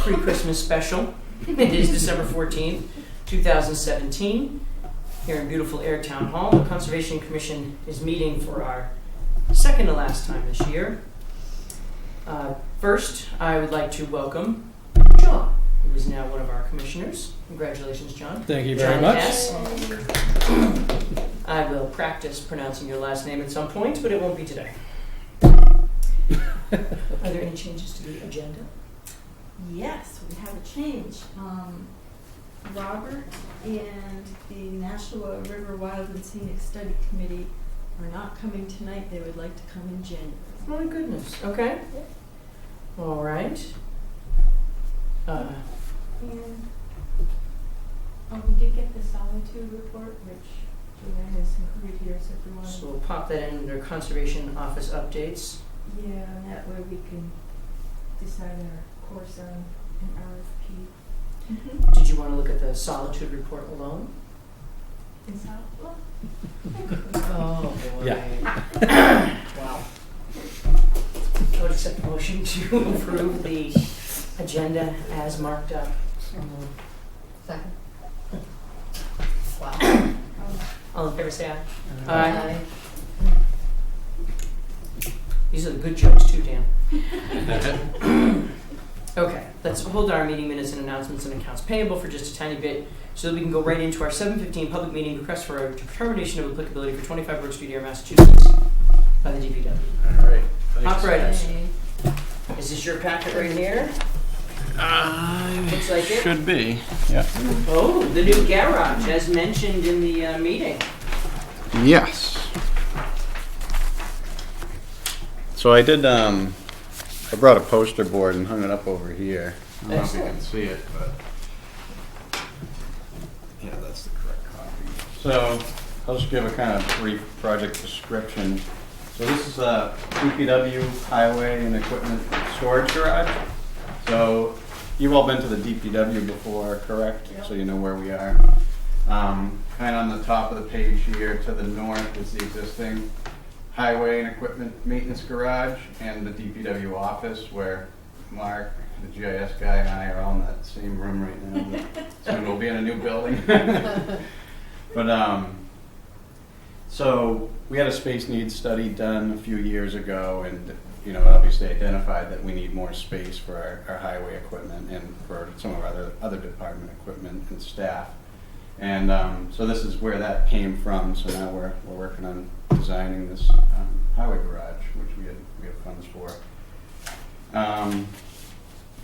pre-Christmas special. It is December 14th, 2017. Here in beautiful Ayer Town Hall, the Conservation Commission is meeting for our second to last time this year. First, I would like to welcome John, who is now one of our commissioners. Congratulations, John. Thank you very much. I will practice pronouncing your last name at some point, but it won't be today. Are there any changes to the agenda? Yes, we have a change. Robert and the National River Wild and Scenic Study Committee are not coming tonight. They would like to come in January. My goodness. Okay. All right. And we did get the solitude report, which Joanne has included here, so if we want So we'll pop that in under Conservation Office updates. yeah, and that way we can decide our course on an RFP. Did you want to look at the Solitude report alone? In South? Well, Oh, boy. Yeah. Wow. I would accept a motion to approve the agenda as marked up. second. Wow. All in favor, say aye. Aye. These are the good jokes too, Dan. Okay, let's hold our meeting minutes and announcements and accounts payable for just a tiny bit so that we can go right into our 7:15 public meeting request for a determination of applicability for 25 Brook Street, Ayer, Massachusetts by the DPW. All right. Thanks. Operators, is this your packet right here? Looks like it. Should be. Yeah. Oh, the new garage, as mentioned in the meeting. Yes. So I did. I brought a poster board and hung it up over here. I don't know if you can see it, but yeah, that's the correct copy. So I'll just give a kind of brief project description. So this is a DPW highway and equipment storage garage. So you've all been to the DPW before, correct? Yep. So you know where we are. Kind of on the top of the page here to the north is the existing highway and equipment maintenance garage and the DPW office where Mark, the GIS guy, and I are all in that same room right now. But soon we'll be in a new building. But so we had a space needs study done a few years ago, and obviously identified that we need more space for our highway equipment and for some of our other department equipment and staff. And so this is where that came from. So now we're working on designing this highway garage, which we have funds for.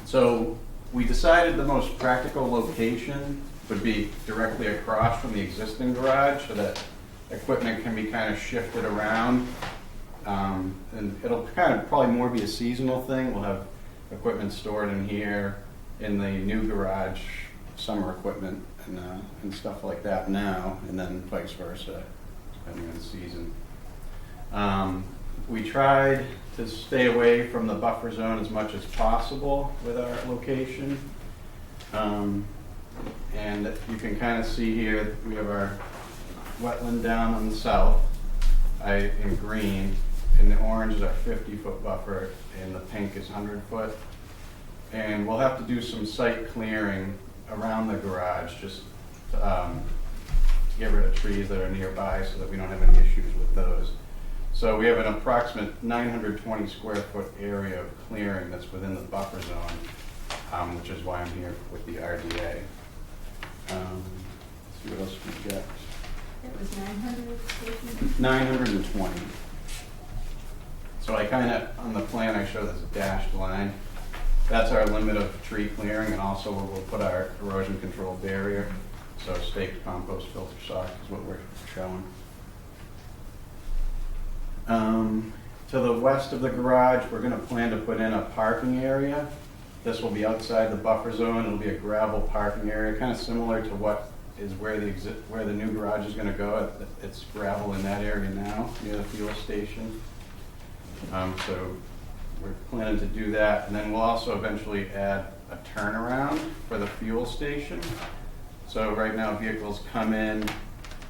So we decided the most practical location would be directly across from the existing garage, so that equipment can be kind of shifted around. And it'll kind of probably more be a seasonal thing. We'll have equipment stored in here, in the new garage, summer equipment and stuff like that now, and then vice versa, depending on the season. We tried to stay away from the buffer zone as much as possible with our location. And you can kind of see here, we have our wetland down on the south, in green, and the orange is our 50-foot buffer, and the pink is 100-foot. And we'll have to do some site clearing around the garage just to get rid of trees that are nearby so that we don't have any issues with those. So we have an approximate 920 square foot area of clearing that's within the buffer zone, which is why I'm here with the RDA. Let's see what else we got. It was 900. 920. So I kind of, on the plan I show this dashed line. That's our limit of tree clearing, and also where we'll put our erosion control barrier. So staked compost filter sock is what we're showing. To the west of the garage, we're going to plan to put in a parking area. This will be outside the buffer zone. It'll be a gravel parking area, kind of similar to what is where the new garage is going to go. It's gravel in that area now, near the fuel station. So we're planning to do that, and then we'll also eventually add a turnaround for the fuel station. So right now vehicles come in,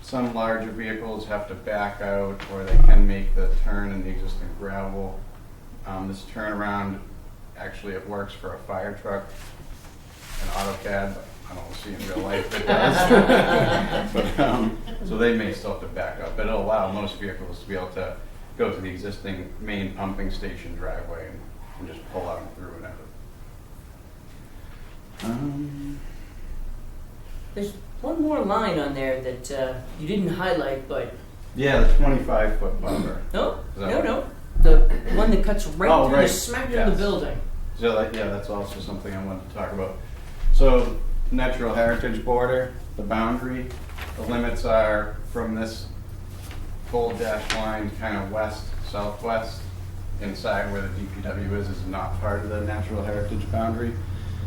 some larger vehicles have to back out, or they can make the turn in the existing gravel. This turnaround, actually it works for a fire truck. AutoCAD, but I don't see in real life it does. But, so they may still have to back up, but it'll allow most vehicles to be able to go to the existing main pumping station driveway and just pull out and through and out. There's one more line on there that you didn't highlight, but Yeah, the 25-foot buffer. no, Is that no, what- no. The one that cuts right Oh, through right. the smack through the Yes. building. So that, yeah, that's also something I wanted to talk about. So natural heritage border, the boundary, the limits are from this bold dash line kind of west, southwest, inside where the DPW is not part of the natural heritage boundary.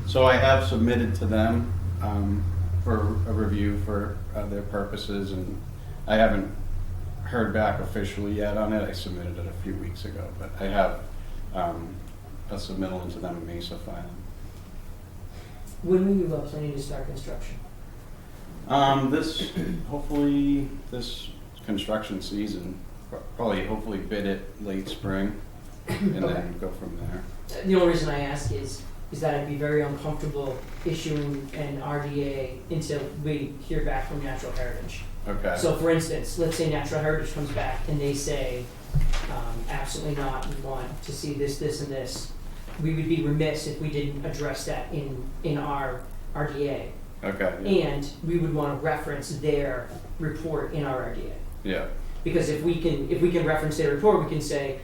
So I have submitted to them for a review for their purposes, and I haven't heard back officially yet on it. I submitted it a few weeks ago, but I have a submittal into them Mesa filing. When were you planning to start construction? Hopefully this construction season, probably hopefully bid it late spring and Okay. then go from there. The only reason I ask is that I'd be very uncomfortable issuing an RDA until we hear back from Natural Heritage. Okay. So for instance, let's say Natural Heritage comes back and they say, absolutely not, we want to see this, this, and this. We would be remiss if we didn't address that in our RDA. Okay. Yeah. And we would want to reference their report in our RDA. Yeah. Because if we can reference their report, we can say,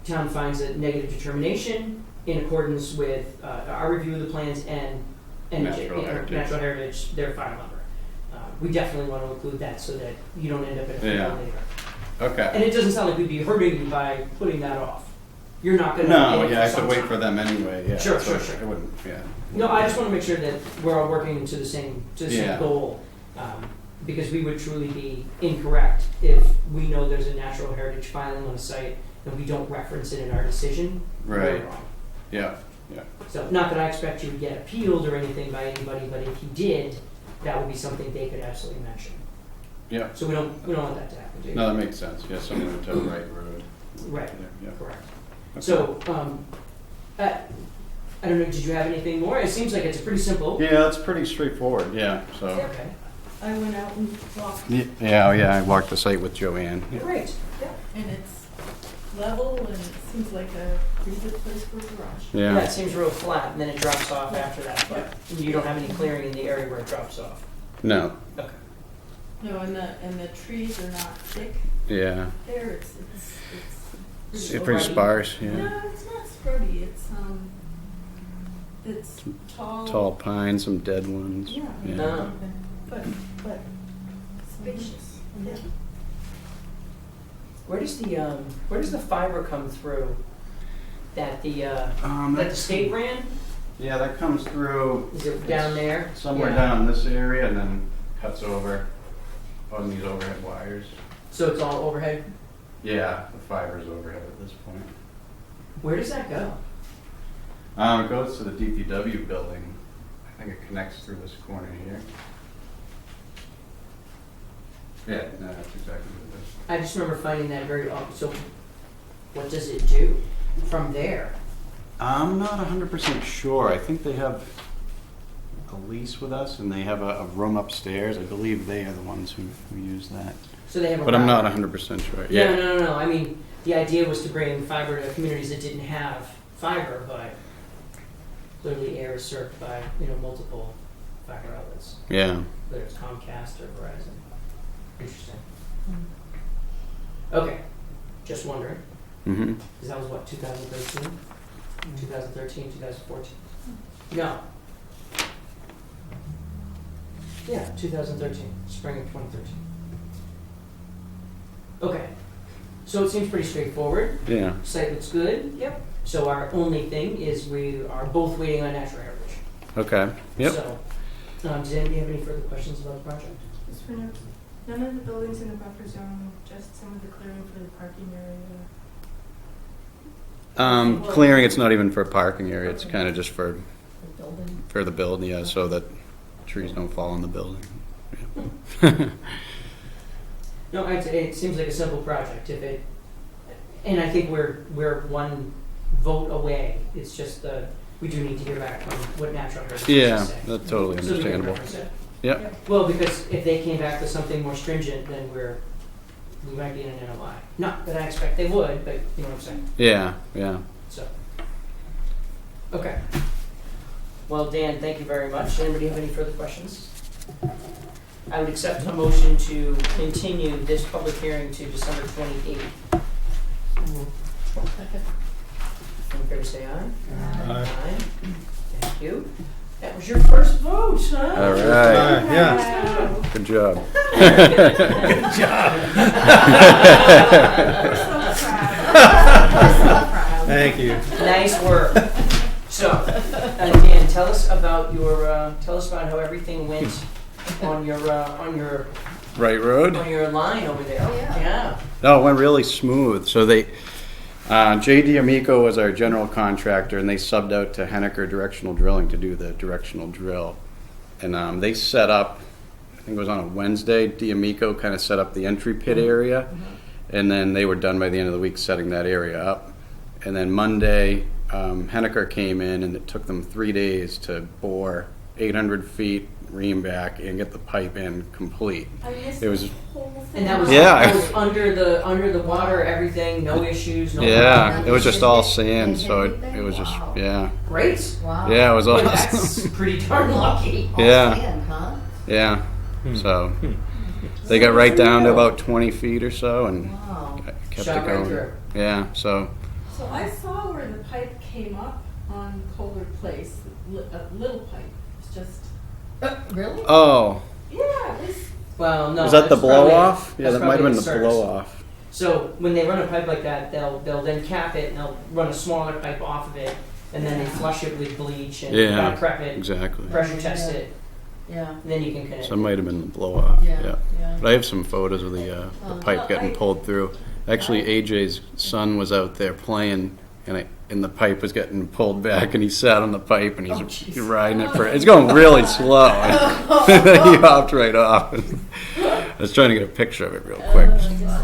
town finds a negative determination in accordance with our review of the plans and Natural Heritage. Natural Heritage, their final number. We definitely want to include that so that you don't end up in a field Yeah. later. Okay. And it doesn't sound like we'd be hurting you by putting that off. You're not going to. No, yeah, I have to wait for them anyway. Yeah. Sure, so sure. It wouldn't. Yeah. No, I just want to make sure that we're all working to the same Yeah. goal, because we would truly be incorrect if we know there's a natural heritage filing on a site and we don't reference it in our decision. We're Right. wrong. Yeah. Yeah. So, not that I expect you to get appealed or anything by anybody, but if you did, that would be something they could absolutely mention. Yeah. So we don't want that to happen, do you? No, that makes sense. Yeah, similar to Wright Road. Right. Yeah. Correct. Okay. So, I don't know. Did you have anything more? It seems like it's pretty simple. Yeah, that's pretty straightforward. Yeah. So. Okay. I went out and walked, Yeah. I walked the site with Joanne. Yeah. Great. and it's level, and it seems like a pretty good place for a garage. Yeah, Yeah. it seems real flat, and then it drops off after that. But you don't have any clearing in the area where it drops off. No. Okay. No, and the trees are not thick Yeah. there, it's It's pretty pretty scrubby. sparse. Yeah. No, it's not scrubby, it's tall. Tall pines, some dead ones. Yeah. Oh. But spacious, yeah. Where does the fiber come through? That the Um, that the state ran? Yeah, that comes through Is it down there? somewhere Yeah. down in this area and then cuts over on these overhead wires. So it's all overhead. Yeah, the fiber's overhead at this point. Where does that go? It goes to the DPW building. I think it connects through this corner here. Yeah, no, that's exactly what it is. I just remember finding that very odd. So, what does it do from there? I'm not 100% sure. I think they have a lease with us and they have a room upstairs. I believe they are the ones who use that. So they have a But I'm not router. 100% sure. Yeah, no. I mean, the idea was to bring fiber to communities that didn't have fiber, but clearly Ayer is served by multiple fiber outlets, Yeah. whether it's Comcast or Verizon. Interesting. Okay, just wondering, Mm-hmm. because that was what, 2013? 2013, 2014? No. Yeah, 2013, spring of 2013. Okay, so it seems pretty straightforward. Yeah. Site looks good. Yep. So our only thing is we are both waiting on natural heritage. Okay. Yep. So, does anybody have any further questions about the project? Just for note, none of the buildings in the buffer zone, just some of the clearing for the parking area. Clearing, it's not even for parking area. It's Okay. kind of just for The building. the building, yeah, so that trees don't fall in the building. Yeah. No, it seems like a simple project. And I think we're one vote away. It's just the we do need to hear back on what natural heritage Yeah, has to say. that's totally So we can understandable. reference it. Yep. Well, because if they came back with something more stringent, then we might be in an NOI. Not that I expect they would, but you know what I'm saying. Yeah. So, okay. Well, Dan, thank you very much. Anybody have any further questions? I would accept a motion to continue this public hearing to December 28th. All in favor, say aye. Aye. Thank you. That was your first vote, huh? All right. Yeah. Good job. We're so proud. Thank you. Nice work. So, Dan, tell us about how everything went on your Right road. line over there. Oh, yeah. Yeah. No, it went really smooth. So J.D. Amico was our general contractor, and they subbed out to Henniker Directional Drilling to do the directional drill. And they set up, I think it was on a Wednesday, D'Amico kind of set up the entry pit area, and then they were done by the end of the week setting that area up. And then Monday, Henniker came in, and it took them 3 days to bore 800 feet, ream back, and get the pipe in complete. I missed It was- the whole thing. And that was, Yeah. that was under the water, everything, no issues, no Yeah, problems. it was just all sand, so it was just, Wow. yeah. Great. Wow. Yeah, it was Well, awesome. that's pretty darn lucky. All Yeah. sand, huh? Yeah, Hmm. so they got right down to about 20 feet or so and Wow. kept Shot it right going. through. Yeah, so, So I saw where the pipe came up on Kohler Place, a little pipe. It's just, Really? oh, yeah, it's, Well, no. was that the that's probably- blow off? Yeah, that's that might have probably been the service. blow off. So when they run a pipe like that, they'll then cap it and they'll run a smaller pipe off of it, and then they flush it with bleach and Yeah. kind of prep it, Exactly. pressure test it, Yeah. and then you can connect. So it might have been the blow off, Yeah. yeah. Yeah. But I have some photos of the pipe Well, getting pulled through. Actually, AJ's son was out there playing, and the pipe was getting pulled back, and he sat on the pipe, and he's riding it for. It's going really slow. He hopped right off. I was trying to get a picture of it real quick. I guess I don't have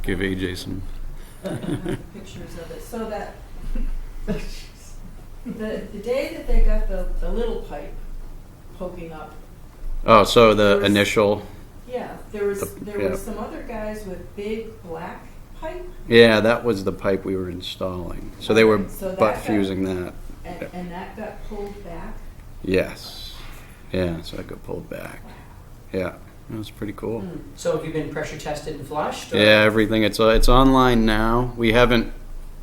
Give AJ some. pictures of it. So that, the day that they got the little pipe poking up, Oh, so There the was- initial. yeah, there was Yeah. some other guys with big black pipe, Yeah, that was the pipe we were installing. So they were Okay, so that butt got- fusing that. and that got pulled back. Yes. Yeah, so that got pulled back. Yeah, that was pretty cool. Hmm. So have you been pressure tested and flushed? Or? Yeah, everything. It's online now. We haven't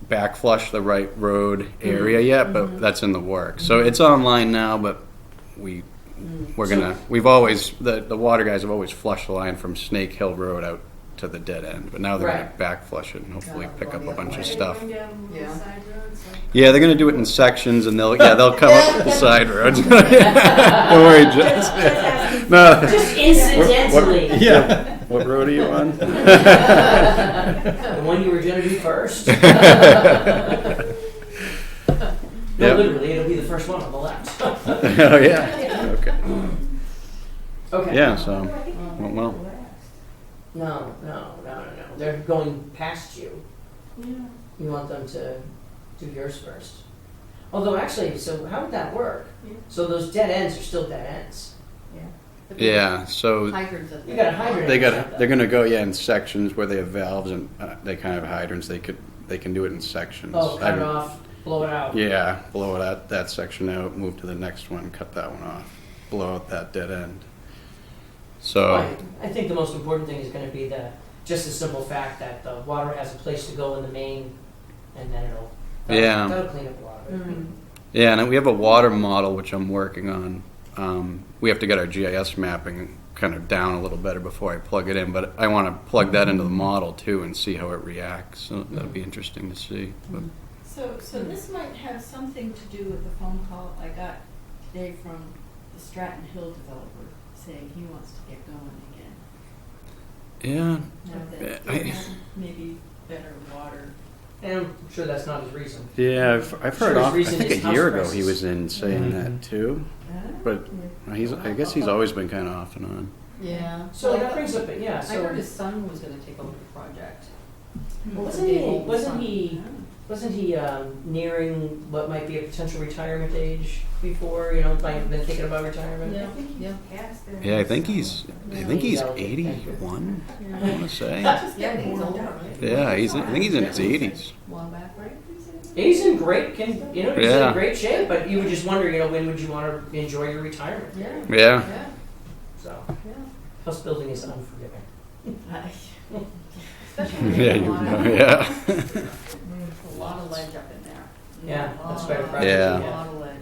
back flushed the right road area yet, but that's in the works. So it's online now, but we've always the water guys have always flushed the line from Snake Hill Road out to the dead end, but now they're going Right. to back flush it and hopefully Got it, pick up a going bunch the of other stuff. Going down the Yeah. side roads, like- Yeah, they're going to do it in sections, and they'll come up the side roads. Don't worry, Jess. No. Just incidentally. Yeah. What road are you on? The one you were going to do first. No, Yep. literally, it'll be the first one on the left. Oh yeah. Okay. Okay. Yeah. So went well. No. They're going past you. Yeah. You want them to do yours first. Although actually, so how would that work? Yeah. So those dead ends are still dead ends. Yeah. So Hydrants at the You got a hydrant. they're going to go in sections where they have valves and they kind of have hydrants. They can do it in sections. Oh, cut it I- off, blow it out. Yeah, blow it out that section out, move to the next one, cut that one off, blow out that dead end. So I think the most important thing is going to be just the simple fact that the water has a place to go in the main, and then that'll clean up water. yeah, and we have a water model which I'm working on. We have to get our GIS mapping kind of down a little better before I plug it in, but I want to plug that into the model too and see how it reacts. So that'll be interesting to see. But, So this might have something to do with the phone call I got today from the Stratton Hill developer saying he wants to get going again. yeah, Now that I- they have maybe better water. And I'm sure that's not his reason. yeah, I've heard Sure, his off. I reason think is a year house ago he was in saying that too. But I guess he's always been kind of off and on. Yeah. So Well, that brings up, I so heard his son was gonna take over the project. wasn't he Wasn't he nearing what might be a potential retirement age before? Might have been thinking about retirement. Yeah. I think he Yeah. passed it. Yeah, I think he's 81, I want to say. Yeah, he's older, right? Yeah, I think he's in his 80s. While back, right? He's in great, he's Yeah. in great shape. But you would just wonder, when would you want to enjoy your retirement? Yeah. Yeah. Yeah. So, Yeah. house building is unforgiving. Especially Yeah, when you you want know, to. yeah. A lot of ledge up in there. Yeah, that's quite a Lot- project. Yeah. A lot of ledge.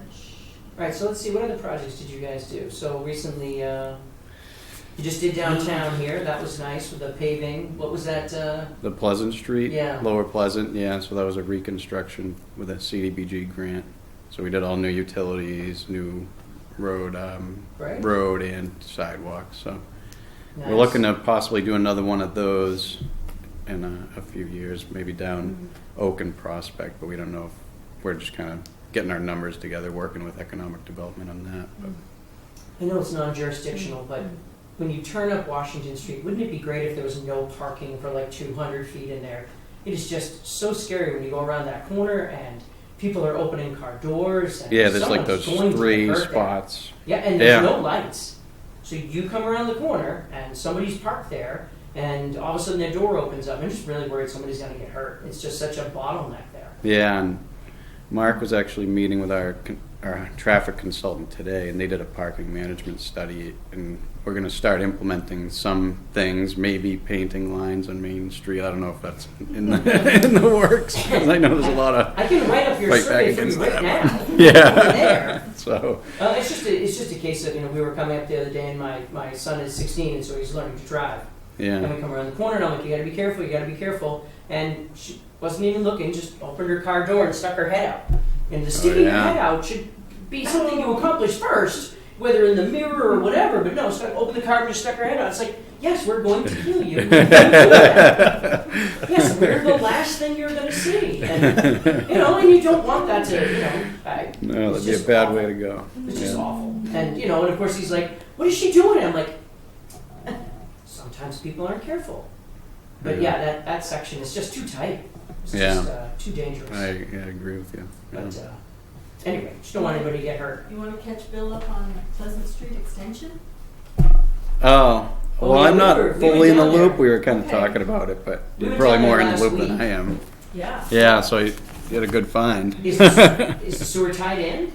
All right, so let's see. What other projects did you guys do? So recently, you just did downtown here. That was nice with the paving. What was that? The Pleasant Street, Yeah. Lower Pleasant, yeah, so that was a reconstruction with a CDBG grant. So we did all new utilities, new road, Right. road and sidewalks, so. Nice. We're looking to possibly do another one of those in a few years, maybe down Oak and Prospect, but we don't know if, we're just kind of getting our numbers together, working with economic development on that. But I know it's non-jurisdictional, but when you turn up Washington Street, wouldn't it be great if there was no parking for like 200 feet in there? It is just so scary when you go around that corner and people are opening car doors. And Yeah, there's like someone's those going to get 3 hurt there. spots. Yeah, and there's Yeah. no lights. So you come around the corner and somebody's parked there, and all of a sudden their door opens up. I'm just really worried somebody's going to get hurt. It's just such a bottleneck there. Yeah, and Mark was actually meeting with our traffic consultant today, and they did a parking management study, and we're going to start implementing some things, maybe painting lines on Main Street. I don't know if that's in the, in the works, 'cause I know there's a lot of I can write up your fight back survey for you against right that. now. Yeah. Over there. So, It's just a case of, we were coming up the other day, and my son is 16, and so he's learning to drive. And yeah. we come around the corner, and I'm like, you gotta be careful, you gotta be careful. And she wasn't even looking, just opened her car door and stuck her head out. And the sticking your yeah. head out should be something you accomplish first, whether in the mirror or whatever, but no, opened the car and just stuck her head out. It's like, yes, we're going to kill you. When you do that. Yes, we're the last thing you're gonna see. And, and you don't want that to, No, it's that'd be a just bad awful. way to go. It's just Yeah. awful. And, and of course he's like, what is she doing? I'm like, sometimes people aren't careful. But yeah, that section is just too tight. It's just too dangerous. I agree with you. Yeah. But anyway, just don't want anybody to get hurt. You want to catch Bill up on Pleasant Street Extension? Oh, Oh, well, yeah, I'm we not were fully in the down loop. there. We were kind of Okay. talking about it, but We you're were probably down more there in the last loop than week. I am. Yeah. Yeah, so you had a good find. Is the sewer tied in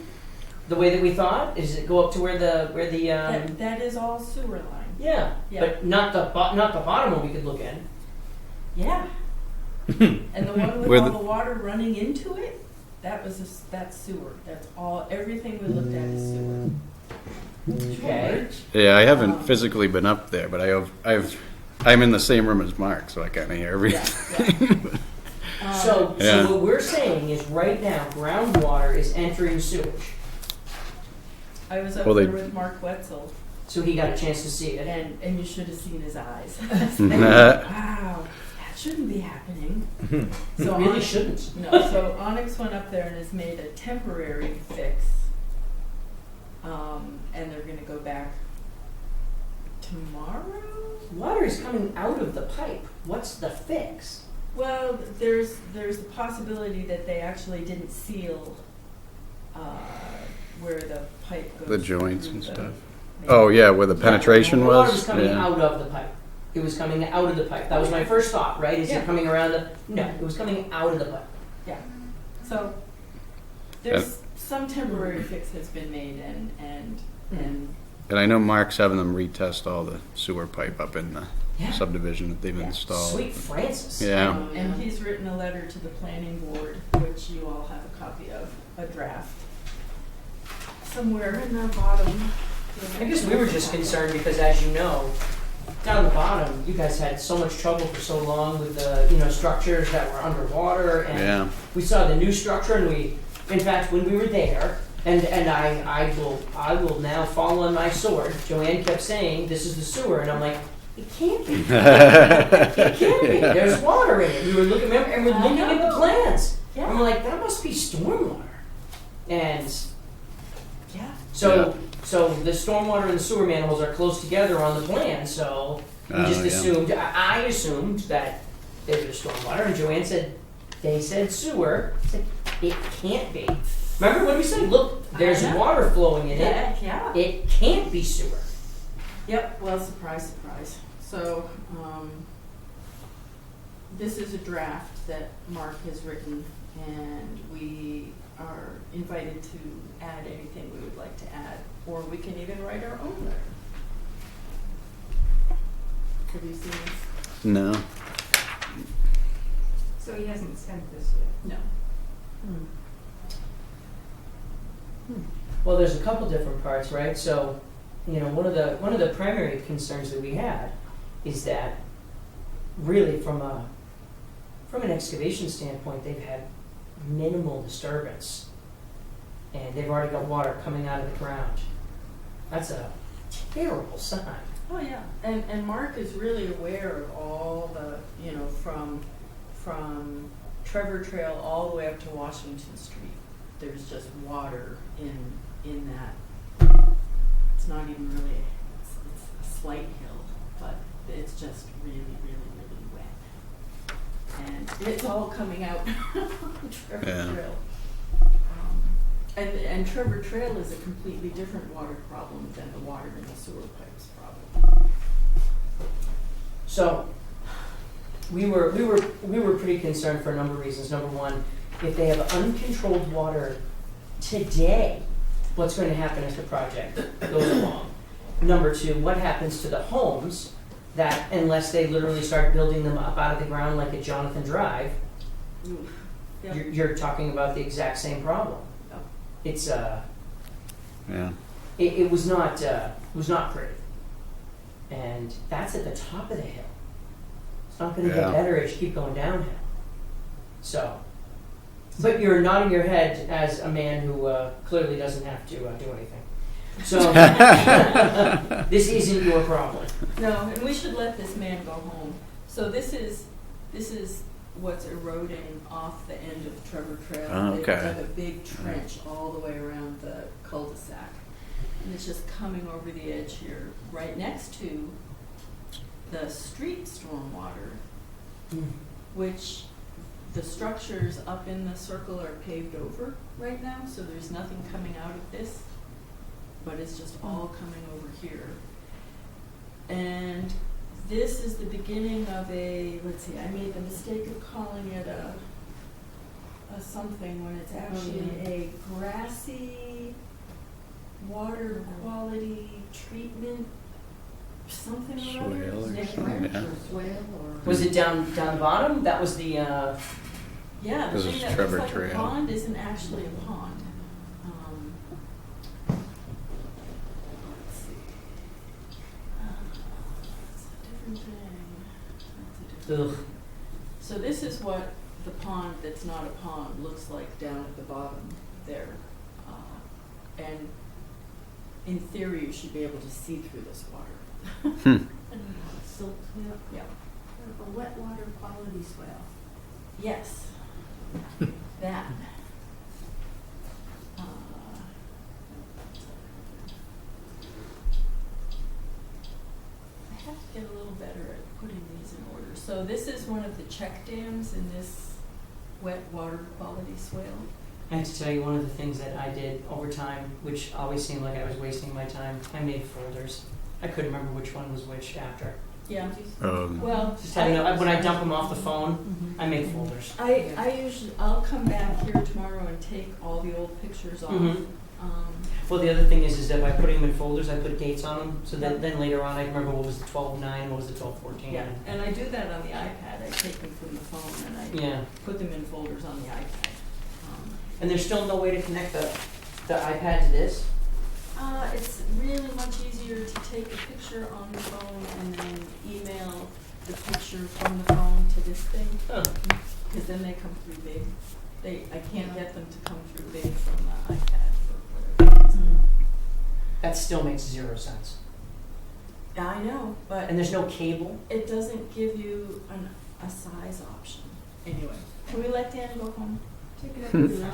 the way that we thought? Does it go up to where the That is all sewer line. yeah, Yeah. but not the bottom one we could look in. Yeah. And the one with Where all the- the water running into it, that's sewer. That's all, everything we looked at is sewer. Okay. Yeah, I haven't physically been up there, but I'm in the same room as Mark, so I kind of hear everything. So Yeah. what we're saying is right now groundwater is entering sewage. I was up Well, they- there with Mark Wetzel, So he got a chance to see it. and you should have seen his eyes. Mhm. Wow, that shouldn't be happening. It So really Onyx- shouldn't. No, so Onyx went up there and has made a temporary fix. And they're gonna go back tomorrow? Water is coming out of the pipe. What's the fix? Well, there's the possibility that they actually didn't seal, where the pipe goes. The joints through and the stuff. main- Oh, yeah, where the penetration the water was? was coming Yeah. out of the pipe. It was coming out of the pipe. That was my first thought, right? Is Yeah. it coming around the... No, it was coming out of the pipe. So, there's some temporary fix has been made and And I know Mark's having them retest all the sewer pipe up in the Yeah. subdivision that they've Yeah. installed. Sweet Francis. Yeah. and he's written a letter to the planning board, which you all have a copy of, a draft. Somewhere in the bottom. I guess we were just concerned because, as you know, down the bottom, you guys had so much trouble for so long with the, structures that were underwater, and Yeah. we saw the new structure, and in fact, when we were there, and I will now fall on my sword. Joanne kept saying, "This is the sewer," and I'm like, "It can't be. It can't be. Yeah. There's water in it." We were looking, and we're I looking at the know. plans, and Yeah, we're like, "That must be stormwater," and yeah. so the stormwater and the sewer manholes are close together on the plan, so we Oh, just yeah. assumed, I assumed that they were stormwater, and Joanne said, They said sewer. I said, it can't be. Remember what we said? Look, there's I know. water flowing in it. Yeah. It can't be sewer. Yep, well, surprise, surprise. So, this is a draft that Mark has written, and we are invited to add anything we would like to add, or we can even write our own letter. Have you seen this? No. So he hasn't sent this yet? No. Well, there's a couple different parts, right? So, one of the primary concerns that we had is that really from an excavation standpoint, they've had minimal disturbance, and they've already got water coming out of the ground. That's a terrible sign. Oh, yeah, and Mark is really aware of all the, from Trevor Trail all the way up to Washington Street. There's just water in that. It's not even really, it's a slight hill, but it's just really, really, really wet. And it's all coming out on Trevor Yeah. Trail. And Trevor Trail is a completely different water problem than the water in the sewer pipes problem. So, we were pretty concerned for a number of reasons. Number one, if they have uncontrolled water today, what's going to happen as the project goes along? Number two, what happens to the homes that, unless they literally start building them up out of the ground like at Jonathan Drive, Oof. Yep. you're talking about the exact same problem. Yep. It's Yeah. it was not pretty, and that's at the top of the hill. It's not going to Yeah. get better as you keep going downhill. So, but you're nodding your head as a man who clearly doesn't have to do anything. So this isn't your problem. No, and we should let this man go home. So this is what's eroding off the end of Trevor Trail. Oh, They've okay. dug a big trench all the way around the cul-de-sac. And it's just coming over the edge here, right next to the street stormwater, which the structures up in the circle are paved over right now, so there's nothing coming out of this, but it's just all coming over here. And this is the beginning of a, let's see, I made the mistake of calling it a something when it's actually a grassy water quality treatment, something or other. Swale or Is it something, branch yeah. or swale or? Was it down the bottom? That was the Yeah, the This thing is that Trevor looks like a Trail. pond isn't actually a pond. Let's see. It's a different thing. That's a different ugh. So this is what the pond that's not a pond looks like down at the bottom there. And in theory, you should be able to see through this water. Silt, Yeah. a wet water quality swale. Yes. That. I have to get a little better at putting these in order. So this is one of the check dams in this wet water quality swale. I have to tell you one of the things that I did over time, which always seemed like I was wasting my time. I made folders. I couldn't remember which one was which after. Yeah. Um, Well, Just having when I dump them off the phone, I make folders. I'll come back here tomorrow and take all the old pictures off. Mhm. Well, the other thing is that by putting them in folders, I put dates on them, so that then later on I can remember what was the 12/9, what was the 12/14. Yeah, and I do that on the iPad. I take them from the phone and I Yeah. put them in folders on the iPad. And there's still no way to connect the iPad to this? It's really much easier to take a picture on the phone and then email the picture from the phone to this thing, Huh. because then they come through big. I can't get them to come through big from the iPad for whatever reason. That still makes 0 sense. I know, but And there's no cable? it doesn't give you a size option. Anyway, can we let Dan go home? Take it up with the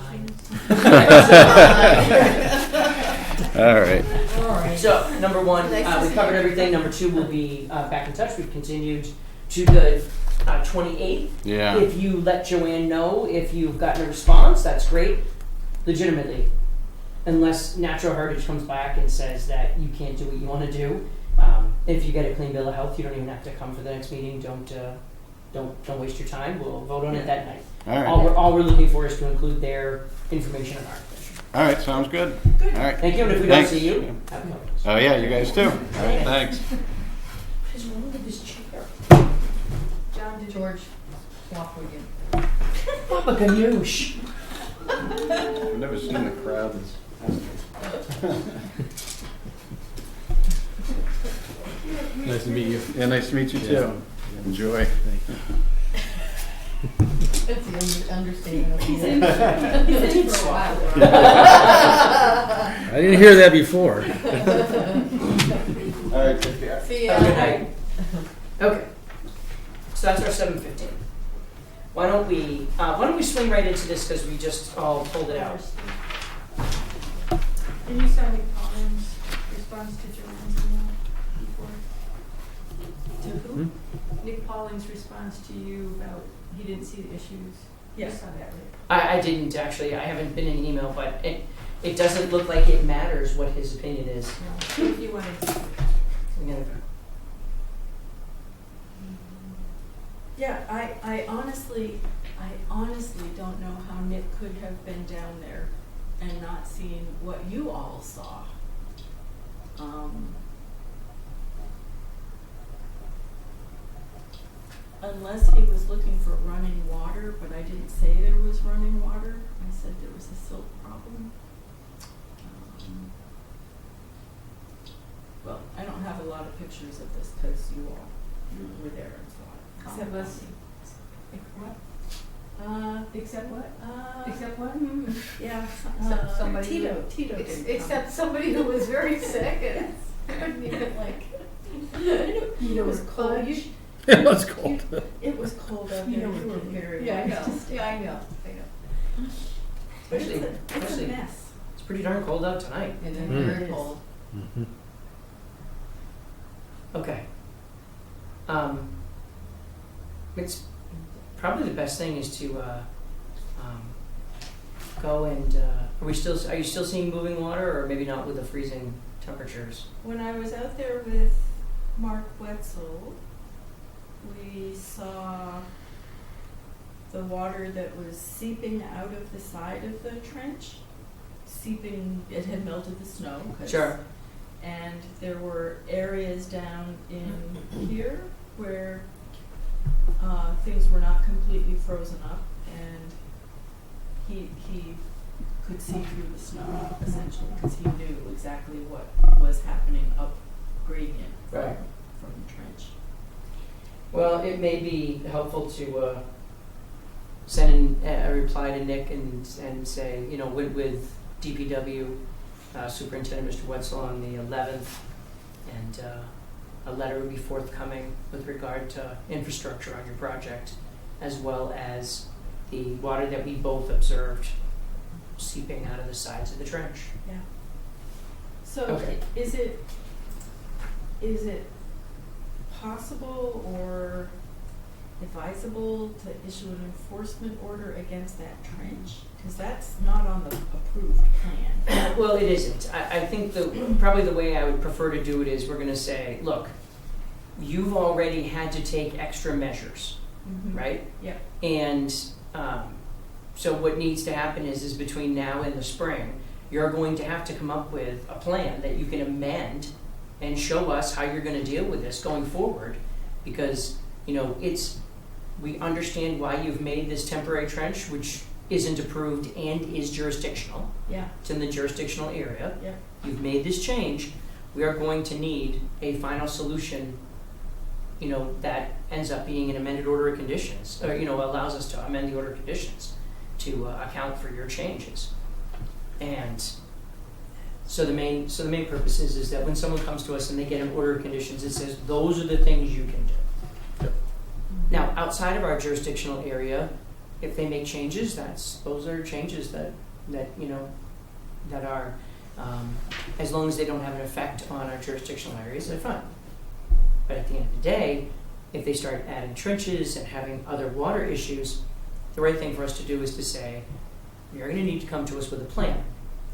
all right. All right. So, number one, we covered everything. Number two, we'll be back in touch. We've continued to the 28th. Yeah. If you let Joanne know if you've gotten a response, that's great. Legitimately. Unless Natural Heritage comes back and says that you can't do what you want to do. If you get a clean bill of health, you don't even have to come for the next meeting. Don't waste your time. We'll vote on it that night. All right. All we're looking for is to include their information in our commission. All right, sounds good. Good. All right. Thank you, and if we Thanks. don't see you, have a good one. Oh, yeah, you guys too. All right, thanks. What is wrong with this chair? John, did George, walk again. Papa Ganoush. I've never seen the crowd Nice to meet you. Yeah, nice to meet you too. Enjoy. That's the understatement of He's the in, he's in for a while. I didn't hear that before. All right, take care. See Have a good ya. night. Okay. So that's our 7:15. Why don't we swing right into this because we just all pulled it out. And you saw Nick Collins' response to Joanne's email before? To who? Nick Collins' response to you about he didn't see the issues. Yes. You saw that, right? I didn't actually. I haven't been in email, but it doesn't look like it matters what his opinion is. No. If you wanted to. I'm gonna- Yeah, I honestly don't know how Nick could have been down there and not seen what you all saw. Unless he was looking for running water, but I didn't say there was running water. I said there was a silt problem. Well, I don't have a lot of pictures of this because you were there and saw it. Except us. What? Except what? Except what? Yeah, Except somebody Tito didn't come. Except somebody who was very sick and couldn't even like. It was cold. It was cold. It was cold out there. You were very Yeah, I wise know. to stay. Yeah, I know. But Especially, it's a especially mess. it's pretty darn cold out tonight. And then Mm. very cold. Okay. It's probably the best thing is to go and are you still seeing moving water, or maybe not with the freezing temperatures? When I was out there with Mark Wetzel, we saw the water that was seeping out of the side of the trench. It had melted the snow. 'Cause- Sure. And there were areas down in here where things were not completely frozen up, and he could see through the snow essentially because he knew exactly what was happening up gradient Right. from the trench. Well, it may be helpful to send in a reply to Nick and say, with DPW Superintendent Mr. Wetzel on the 11th, and a letter would be forthcoming with regard to infrastructure on your project, as well as the water that we both observed seeping out of the sides of the trench. Yeah. So Okay. is it possible or advisable to issue an enforcement order against that trench? Because that's not on the approved plan. Well, it isn't. I think probably the way I would prefer to do it is we're going to say, look, you've already had to take extra measures, right? Yeah. And so what needs to happen is between now and the spring, you're going to have to come up with a plan that you can amend and show us how you're going to deal with this going forward, because we understand why you've made this temporary trench, which isn't approved and is jurisdictional. Yeah. It's in the jurisdictional area. Yeah. You've made this change. We are going to need a final solution, that ends up being an amended order of conditions, or, allows us to amend the order of conditions to account for your changes. And so the main purpose is that when someone comes to us and they get an order of conditions, it says those are the things you can do. Yep. Now, outside of our jurisdictional area, if they make changes, those are changes that are, as long as they don't have an effect on our jurisdictional areas, they're fine. But at the end of the day, if they start adding trenches and having other water issues, the right thing for us to do is to say, you're going to need to come to us with a plan,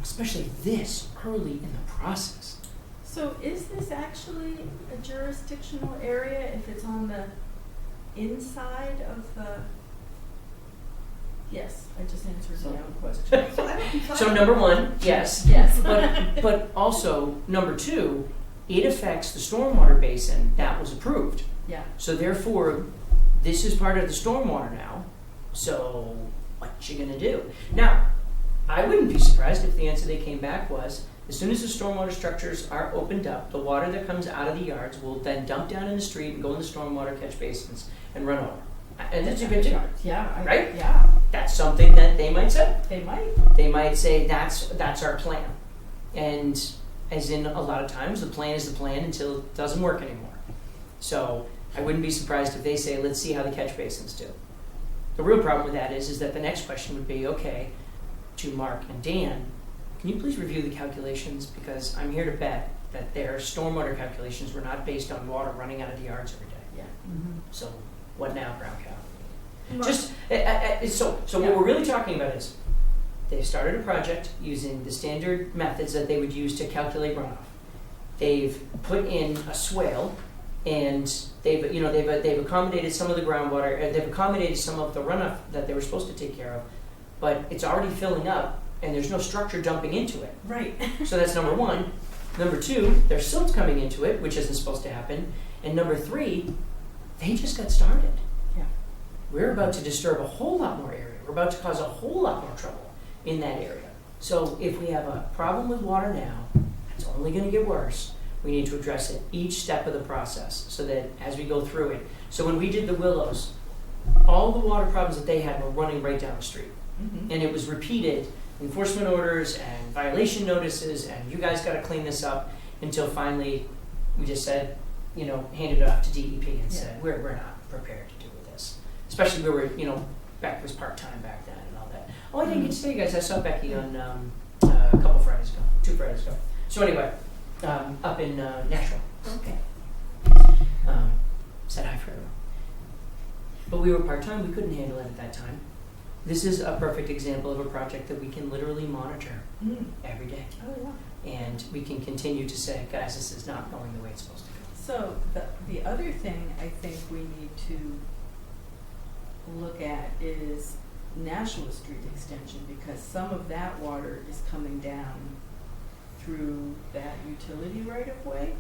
especially this early in the process. So is this actually a jurisdictional area if it's on the inside of the? Yes, I just answered my own question. So number one, yes. Yes. But also, number two, it affects the stormwater basin that was approved. Yeah. So therefore, this is part of the stormwater now. So what you gonna do? Now, I wouldn't be surprised if the answer they came back was, as soon as the stormwater structures are opened up, the water that comes out of the yards will then dump down in the street and go in the stormwater catch basins and run over. And that's a good thing. Yeah. Right? Yeah. That's something that they might say. They might. They might say that's our plan. And as in a lot of times, the plan is the plan until it doesn't work anymore. So I wouldn't be surprised if they say, let's see how the catch basins do. The real problem with that is that the next question would be, okay, to Mark and Dan, can you please review the calculations? Because I'm here to bet that their stormwater calculations were not based on water running out of the yards every day. Yeah. So what now, brown cow? Mark. Just so what we're really talking about is they started a project using the standard methods that they would use to calculate runoff. They've put in a swale, and they've accommodated some of the groundwater. They've accommodated some of the runoff that they were supposed to take care of, but it's already filling up, and there's no structure dumping into it. Right. So that's number one. Number two, there's silt coming into it, which isn't supposed to happen. And number three, they just got started. Yeah. We're about to disturb a whole lot more area. We're about to cause a whole lot more trouble in that area. So if we have a problem with water now, it's only going to get worse. We need to address it each step of the process so that as we go through it. So when we did the Willows, all the water problems that they had were running right down the street. Mm-hmm. And it was repeated enforcement orders and violation notices, and you guys got to clean this up, until finally we just said, handed it off to DEP and said, we're not prepared to deal with this. Especially we were, Beck was part-time back then and all that. Oh, I didn't get to tell you guys, I saw Becky on a couple Fridays ago, 2 Fridays ago. So anyway, up in Nashville. Okay. Said hi for everyone. But we were part-time, we couldn't handle it at that time. This is a perfect example of a project that we can literally monitor every day. Oh, yeah. And we can continue to say, guys, this is not going the way it's supposed to go. So the other thing I think we need to look at is Nashua Street extension, because some of that water is coming down through that utility right of way.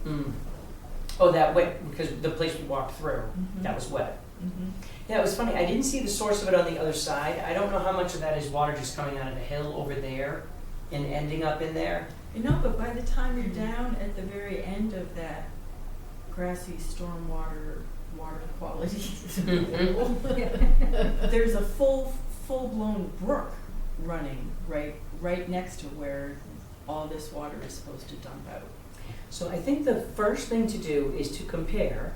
Oh, that way, because the place we walked through, that was wet. Mm-hmm. Yeah, it was funny. I didn't see the source of it on the other side. I don't know how much of that is water just coming out of the hill over there and ending up in there. But by the time you're down at the very end of that grassy stormwater water quality, there's a full-blown brook running right next to where all this water is supposed to dump out. So I think the first thing to do is to compare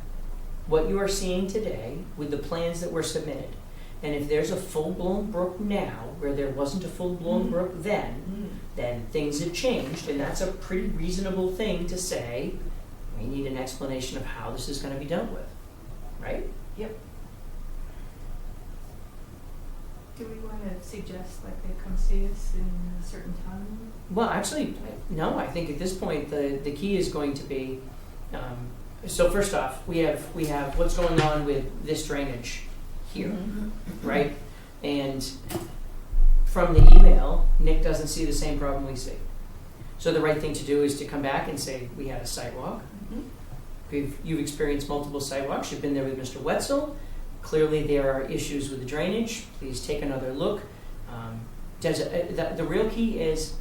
what you are seeing today with the plans that were submitted. And if there's a full-blown brook now, where there wasn't a full-blown brook then things have changed, and that's a pretty reasonable thing to say. We need an explanation of how this is going to be dealt with, right? Yep. Do we want to suggest like they come see us in a certain time? Well, actually, no. I think at this point the key is going to be. So first off, we have what's going on with this drainage here, right? And from the email, Nick doesn't see the same problem we see. So the right thing to do is to come back and say, we had a sidewalk. You've experienced multiple sidewalks. You've been there with Mr. Wetzel. Clearly there are issues with the drainage. Please take another look. The real key is,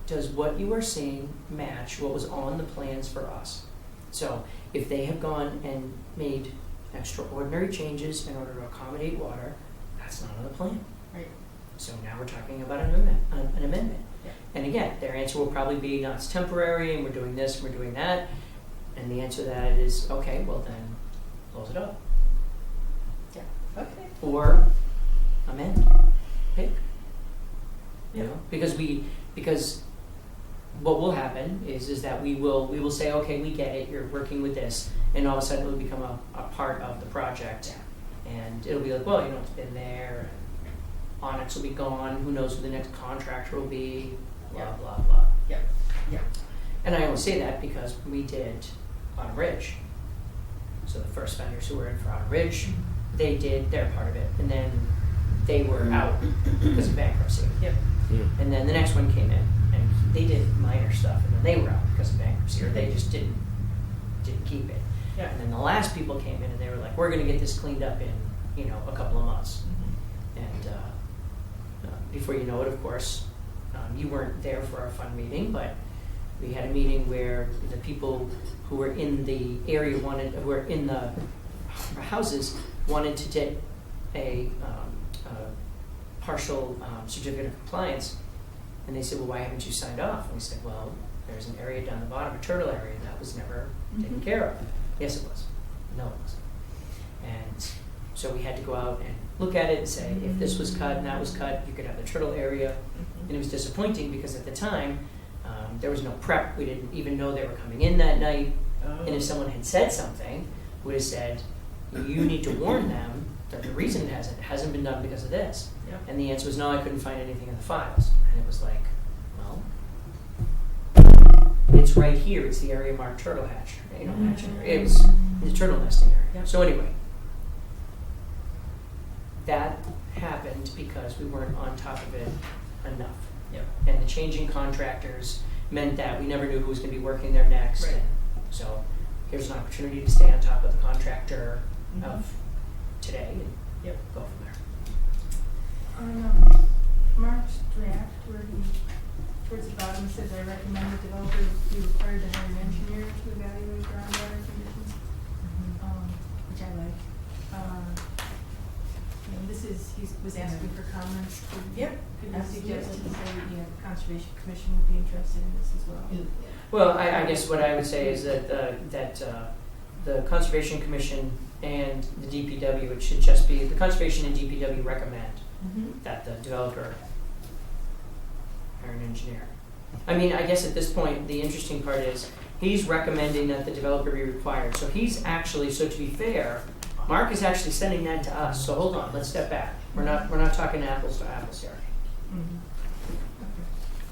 does what you are seeing match what was on the plans for us? So if they have gone and made extraordinary changes in order to accommodate water, that's not on the plan. Right. So now we're talking about an amendment. Yeah. And again, their answer will probably be, no, it's temporary, and we're doing this, and we're doing that. And the answer to that is, okay, well then, close it up. Yeah. Okay. Or amend. Pick. You Yeah. know, because what will happen is that we will say, okay, we get it, you're working with this, and all of a sudden it'll become a part of the project. And it'll be like, well, it's been there, and Onyx will be gone, who knows who the next contractor will be, blah, blah, blah. Yep. Yep. And I only say that because we did Autumn Ridge. So the first vendors who were in for Autumn Ridge, they did their part of it, and then they were out because of bankruptcy. Yep. And then the next one came in, and they did minor stuff, and then they were out because of bankruptcy, or they just didn't keep it. Yeah. And then the last people came in, and they were like, we're going to get this cleaned up in a couple of months. And before you know it, of course, you weren't there for our fun meeting, but we had a meeting where the people who were in the area who were in the houses wanted to get a partial certificate of compliance, and they said, well, why haven't you signed off? And we said, well, there's an area down the bottom, a turtle area, that was never taken care of. Yes, it was. No, it wasn't. And so we had to go out and look at it and say, if this was cut and that was cut, you could have the turtle area. And it was disappointing because at the time, there was no prep. We didn't even know they were coming in that night. And if someone had said something, we would have said, you need to warn them that the reason it hasn't been done because of this. Yep. And the answer was, no, I couldn't find anything in the files. And it was like, well, it's right here. It's the area marked turtle hatch. Hatching area. It was the turtle nesting area. Yep. So anyway, that happened because we weren't on top of it enough. Yep. And the changing contractors meant that we never knew who was going to be working there next. Right. And so here's an opportunity to stay on top of the contractor of today and go from there. On Mark's draft, where he, towards the bottom, says, I recommend the developer be required to hire an engineer to evaluate groundwater conditions, which I like. This is, he was asking for comments. Could you suggest to say, the Conservation Commission would be interested in this as well? Well, I guess what I would say is that the Conservation Commission and the DPW, it should just be, the Conservation and DPW recommend that the developer hire an engineer. I mean, I guess at this point, the interesting part is he's recommending that the developer be required. So he's actually, so to be fair, Mark is actually sending that to us. So hold on, let's step back. We're not talking apples to apples here.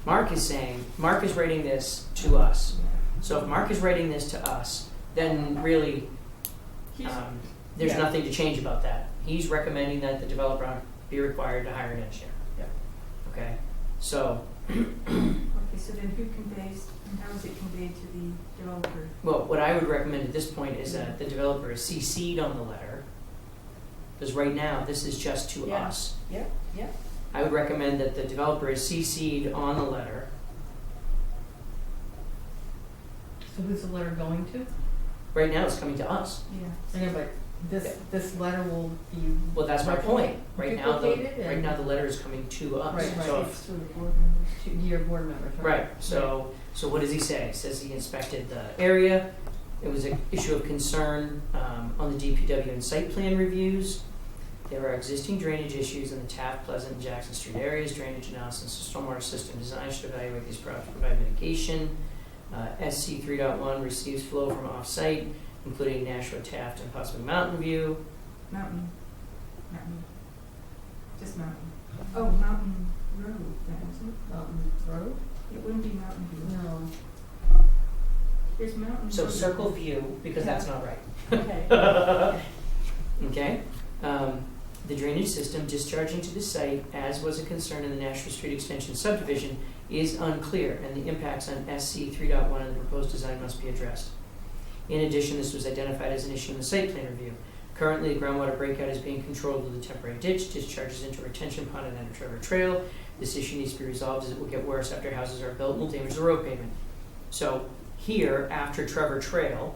Mark is saying, Mark is writing this to us. So if Mark is writing this to us, then really there's nothing to change about that. He's recommending that the developer be required to hire an engineer. Okay? So Okay, so then who conveys, and how is it conveyed to the developer? well, what I would recommend at this point is that the developer is CC'd on the letter. Because right now, this is just to us. Yep. I would recommend that the developer is CC'd on the letter. So who's the letter going to? Right now, it's coming to us. Yeah. I know, but this letter will be. Well, that's my point. Right now, Duplicated the letter is coming to us. Right. So It's to the board members. To your board members, right. So what does he say? He says he inspected the area. It was an issue of concern on the DPW and site plan reviews. There are existing drainage issues in the Taft, Pleasant, and Jackson Street areas. Drainage analysis and stormwater system design should evaluate these problems to provide mitigation. SC 3.1 receives flow from off-site, including Nashua, Taft, and possibly Mountain View. Mountain. Just Mountain. Oh, Mountain Road, then, isn't it? Mountain Road? It wouldn't be Mountain View. No. Here's Mountain So Road. circle view, because that's not right. Okay. Okay? The drainage system discharging to the site, as was a concern in the Nashua Street Extension subdivision, is unclear, and the impacts on SC 3.1 and the proposed design must be addressed. In addition, this was identified as an issue in the site plan review. Currently, groundwater breakout is being controlled with a temporary ditch, discharges into a retention pond and then a Trevor Trail. This issue needs to be resolved as it will get worse after houses are built and will damage the road pavement. So here, after Trevor Trail,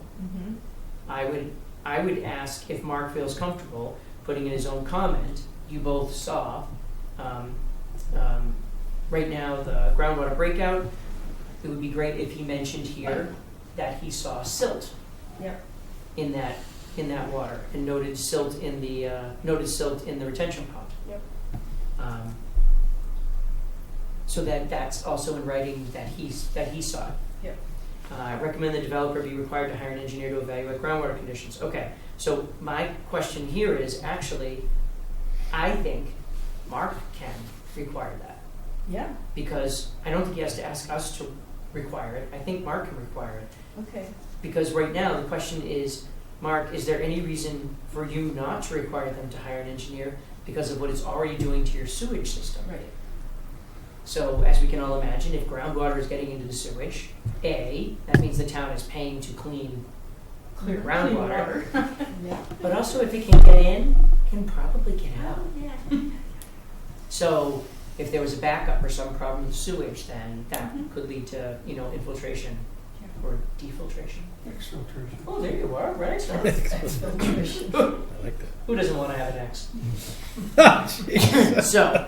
I would ask if Mark feels comfortable putting in his own comment. You both saw right now the groundwater breakout. It would be great if he mentioned here that he saw silt in that water and noted silt in the retention pond. So that's also in writing that he saw it. Yep. Recommend the developer be required to hire an engineer to evaluate groundwater conditions. Okay, so my question here is actually, I think Mark can require that. Yeah, Because I don't think he has to ask us to require it. I think Mark can require it. okay. Because right now, the question is, Mark, is there any reason for you not to require them to hire an engineer because of what it's already doing to your sewage system? Right. So, as we can all imagine, if groundwater is getting into the sewage, that means the town is paying to clear groundwater. Yeah. But also, if it can get in, it can probably get out. Yeah. So, if there was a backup or some problem with sewage, then that Mhm. could lead to, infiltration or defiltration. Exfiltration. Oh, there you are, right? Exfiltration. I like that. Who doesn't want to have an X? Jeez. So,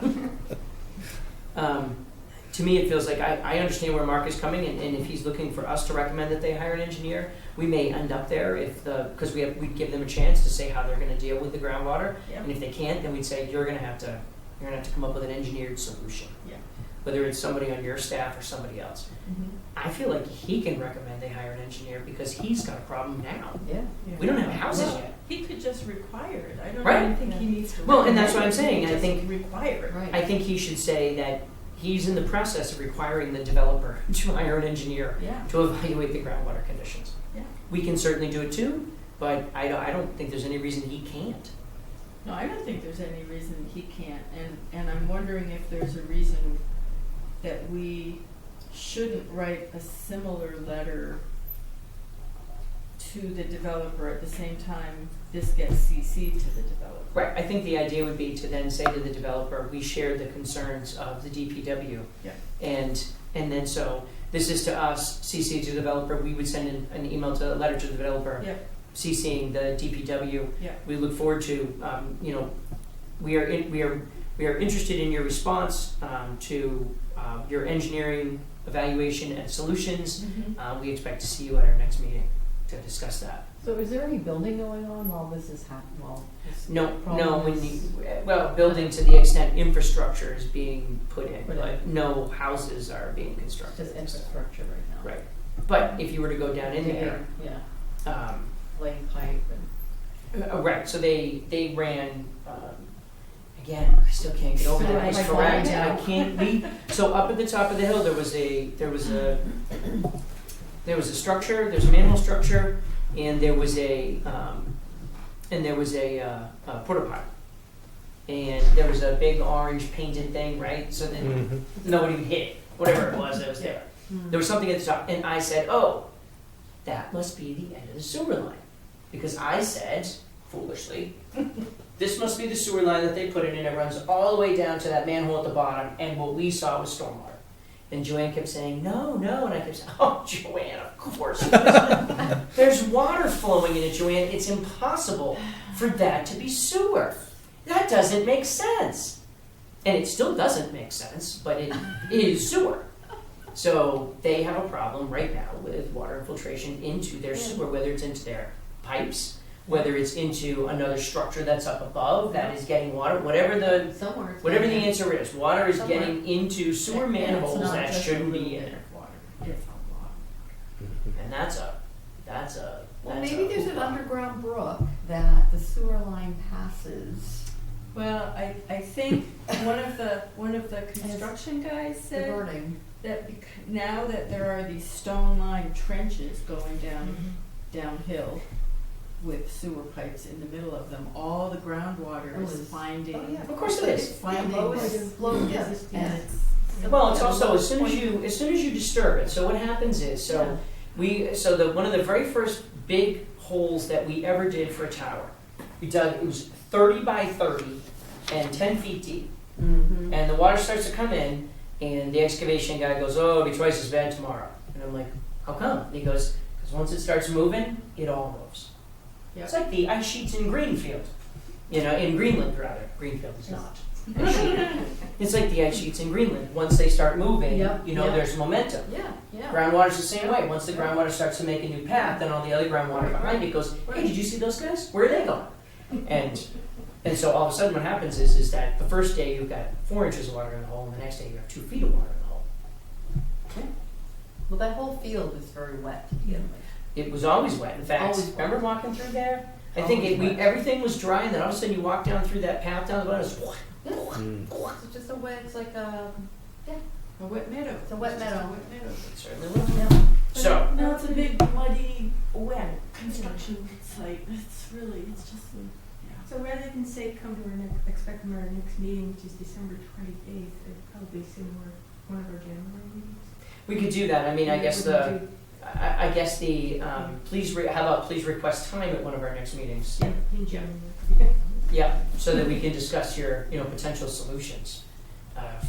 to me, it feels like I understand where Mark is coming, and if he's looking for us to recommend that they hire an engineer, we may end up there because we'd give them a chance to say how they're going to deal with the groundwater, Yep. and if they can't, then we'd say you're going to have to come up with an engineered solution, Yeah. whether it's somebody on your staff or somebody else. Mhm. I feel like he can recommend they hire an engineer because he's got a problem now. Yeah. We don't have houses Well, yet. He could just require it. I don't Right. even think he needs to. Well, and that's what I'm recommend it. saying. He I just think- require it. Right. I think he should say that he's in the process of requiring the developer to hire an engineer Yeah. to evaluate the groundwater conditions. Yeah. We can certainly do it too, but I don't think there's any reason he can't. No, I don't think there's any reason he can't, and I'm wondering if there's a reason that we shouldn't write a similar letter to the developer at the same time this gets CC'd to the developer. Right, I think the idea would be to then say to the developer, we share the concerns of the DPW. Yeah. And then so, this is to us, CC to the developer, we would send an email to, a letter to the developer, Yeah, CCing the DPW. yeah. We look forward to, we are interested in your response to your engineering evaluation and solutions. Mhm. We expect to see you at our next meeting to discuss that. So is there any building going on while this is happening? No, Problem when is- you, well, building to the extent infrastructure is being put in, Put in. but no houses are being constructed. Just infrastructure right now. Right. But if you were to go down in there, Yeah, laying pipe and. right, so they ran, again, I still can't get over that, Right, it's like correct, falling I down. can't leave. So up at the top of the hill, there was a structure, there's a manhole structure, and there was a porta potty. And there was a big orange painted thing, right, so that Mhm. nobody would hit it, whatever it was that was there. There was something at the top, and I said, oh, that must be the end of the sewer line. Because I said, foolishly, this must be the sewer line that they put in, and it runs all the way down to that manhole at the bottom, and what we saw was stormwater. And Joanne kept saying, no, and I kept saying, oh, Joanne, of course it isn't. There's water flowing in it, Joanne. It's impossible for that to be sewer. That doesn't make sense. And it still doesn't make sense, but it is sewer. So they have a problem right now with water infiltration into their sewer, whether it's into their pipes, whether it's into another structure that's up above that is getting water, whatever the Somewhere. it's whatever the gonna- answer is, water is Somewhere. getting into sewer And it's manholes not that just a shouldn't little be in bit there. of water. It's a lot. And that's a Well, that's maybe a there's an hoopla. underground brook that the sewer line passes, Well, I think one of the construction guys said diverting. that now that there are these stone lined trenches going downhill with sewer pipes in the middle of them, all the groundwater is finding. Oh, yeah. Of course it is. Finding Blows, yeah, yeah. and it's. Well, it's also as soon as you disturb it. So what happens is one of the very first big holes that we ever did for a tower, we dug. It was 30 by 30 and 10 feet deep, Mm-hmm. and the water starts to come in, and the excavation guy goes, "Oh, it'll be twice as bad tomorrow." And I'm like, "How come?" And he goes, "Because once it starts moving, it all moves." Yep. It's like the ice sheets in Greenfield, in Greenland rather. Greenfield is not. It's like the ice sheets in Greenland. Once they start moving, Yep, yep. there's momentum. Yeah. Groundwater's the same way. Once the groundwater starts to make a new path, then all the other groundwater behind it goes, "Hey, did you see those guys? Where are they going?" And And so all of a sudden what happens is that the first day you've got 4 inches of water in the hole, and the next day you have 2 feet of water in the hole. Well, that whole field is very wet to begin with. It was always wet. In fact, Always wet. remember walking through there? I think Always wet. everything was dry, and then all of a sudden you walk down through that path down the bottom, it's It's just a wet, it's like a wet meadow. It's a wet meadow. it certainly was. Yeah. So, Now it's a big muddy, wet construction site. It's just, So rather than say come to our next, expect them at our next meeting, which is December 28th, I'd probably say more one of our January meetings. we could do that. I mean, I guess Wouldn't do- I guess how about please request time at one of our next meetings? Yeah, in January. Yeah, so that we can discuss your, potential solutions,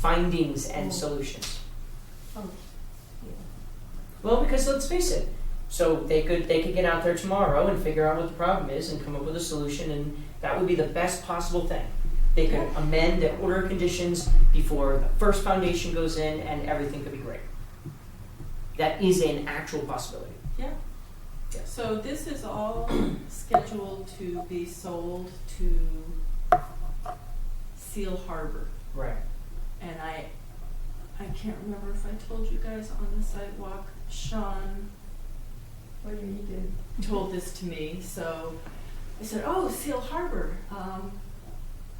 findings and Oh. solutions. Oh, Well, because let's face it, so they could get out there tomorrow and figure out what the problem is and come up with a solution, and that would be the best possible thing. They could amend the order of conditions before the first foundation goes in, and everything could be great. That is an actual possibility. so this is all scheduled to be sold to Seal Harbor. Right. And I can't remember if I told you guys on the sidewalk, Sean oh yeah, you did. told this to me, so I said, oh, Seal Harbor,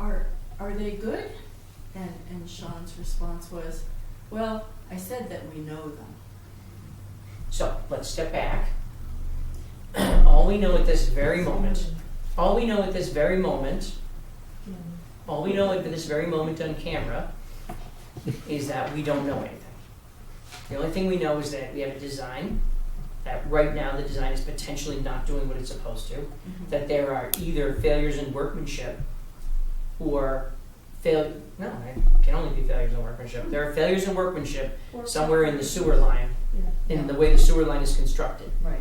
are they good? And Sean's response was, well, I said that we know them. So let's step back. All we know at this very moment on camera is that we don't know anything. The only thing we know is that we have a design, that right now the design is potentially not doing what it's supposed to, that there are either failures in workmanship or it can only be failures in workmanship. There are failures in workmanship somewhere in the sewer line, in the way the sewer line is constructed, Right,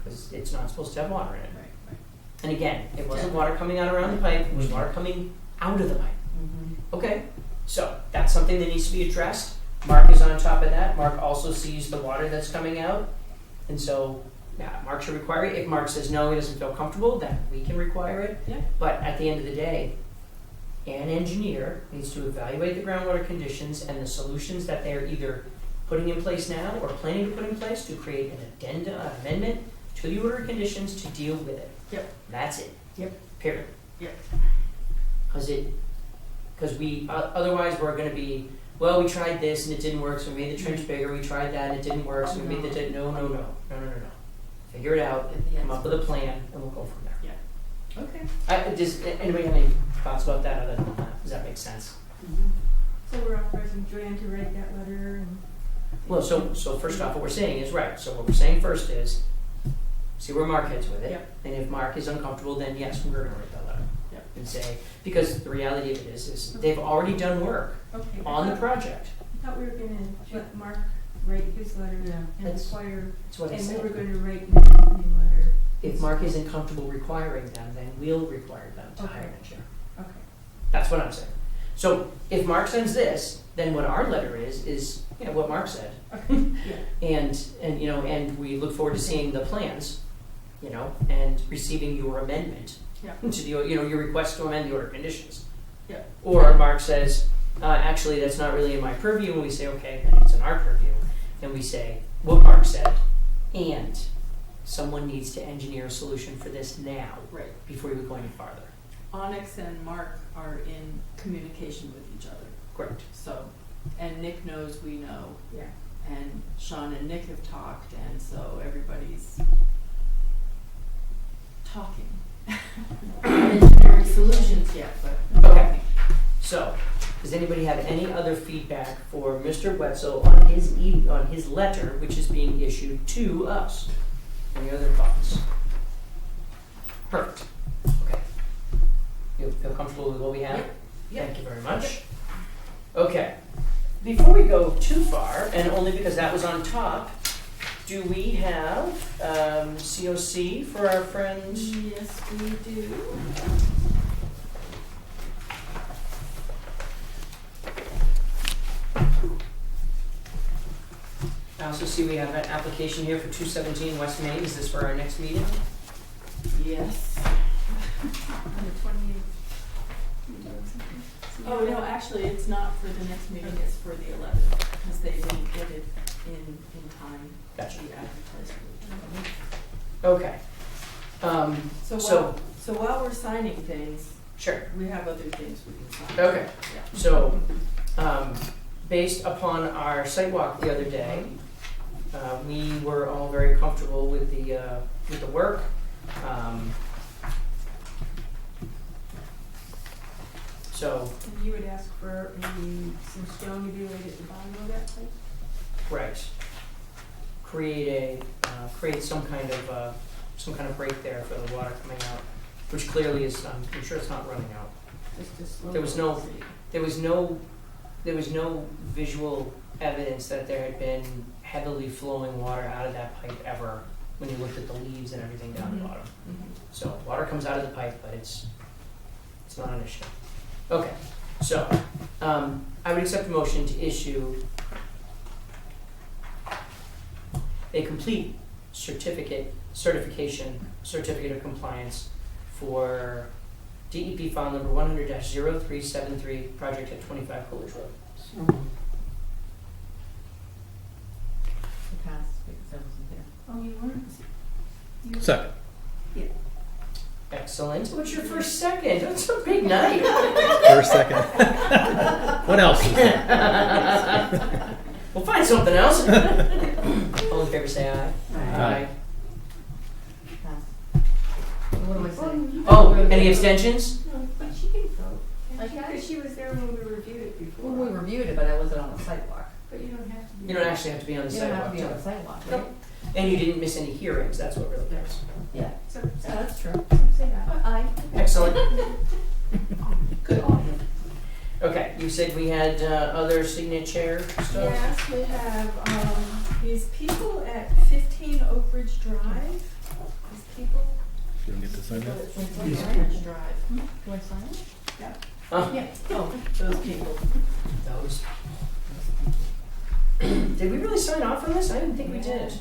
because it's not supposed to have water in it. right. And again, it wasn't water coming out around the pipe, it was water coming out of the pipe. Okay, so that's something that needs to be addressed. Mark is on top of that. Mark also sees the water that's coming out. And so, Mark should require it. If Mark says no, he doesn't feel comfortable, then we can require it. Yeah. But at the end of the day, an engineer needs to evaluate the groundwater conditions and the solutions that they're either putting in place now or planning to put in place to create an amendment to the order of conditions to deal with it. Yep. That's it. Yep. Period. Yep. Because we otherwise we're going to be, well, we tried this and it didn't work, so we made the trench bigger. We tried that and it didn't work, so we made the no. Figure it out, come up with a plan, and we'll go from there. Okay. Does anybody have any thoughts about that other than that? Does that make sense? So we're authorizing Joanne to write that letter and. Well, so first off, what we're saying is right. So what we're saying first is see where Mark heads with it, Yep. and if Mark is uncomfortable, then yes, we're going to write that letter and say, because the reality of it is they've already done work Okay. on the project. I thought we were gonna let Mark write his letter and That's require, That's what I and we said. were gonna write an accompanying letter. If Mark isn't comfortable requiring them, then we'll require them to hire an engineer. Okay. That's what I'm saying. So if Mark sends this, then what our letter is what Mark said. Okay. Yeah. And we look forward to seeing the plans, and receiving your amendment to the your request to amend the order of conditions. Yeah. Or Mark says, actually that's not really in my purview, and we say, okay, then it's in our purview, and we say what Mark said, and someone needs to engineer a solution for this now, Right. before we go any farther. Onyx and Mark are in communication with each other. Correct. So, and Nick knows we know, Yeah. and Sean and Nick have talked, and so everybody's talking. Engineering solutions yet, but Okay. So, does anybody have any other feedback for Mr. Wetzel on his letter, which is being issued to us? Any other thoughts? Perfect. Okay. You feel comfortable with what we have? Yep. Thank you very much. Okay. Before we go too far, and only because that was on top, do we have COC for our friend? Yes, we do. I also see we have an application here for 217 West Main. Is this for our next meeting? Yes. On the 28th. You doing something? So Oh, you no, have- actually, it's not for the next meeting, it's for the 11th, because they didn't get it in time Gotcha. to be advertised for the 12th. Okay. So, So while we're signing things, sure. we have other things we can sign. Okay. Yeah. So, based upon our site walk the other day, we were all very comfortable with the work. So, And you would ask for some stone to be laid at the bottom of that pipe? right, create some kind of break there for the water coming out, which clearly is, I'm sure it's not running out. Just to slow There was it no- down. There was no visual evidence that there had been heavily flowing water out of that pipe ever when you looked at the leaves and everything down the Mhm. bottom. Mhm. So water comes out of the pipe, but it's not an issue. Okay, so I would accept a motion to issue a complete certificate of compliance for DEP file number 100-0373, project at 25 Coolidge Road. It passed because I wasn't there. Oh, you weren't? You- Second. Excellent. What's your first second? That's a big night. First, second. What else is there? We'll find something else. All in favor, say aye. Aye. What do I say? Oh, any abstentions? No, but she can vote. I Can't she? can. Because she was there when we reviewed it before. Well, we reviewed it, but I wasn't on the sidewalk. But you don't have to be. You don't actually have to be on the You don't have sidewalk. to be on to- the sidewalk, Nope. right? And you didn't miss any hearings, that's what really counts. Yeah, So, yeah, that's true. say that. Aye. Excellent. Good on you. Okay, you said we had other signature stuff? Yes, we have, these people at 15 Oak Ridge Drive, these people. You don't get to sign that? Oak Ridge Drive. Do I sign it? Oh, Yeah. Oh, those people. those. Did we really sign off on this? I didn't think we did.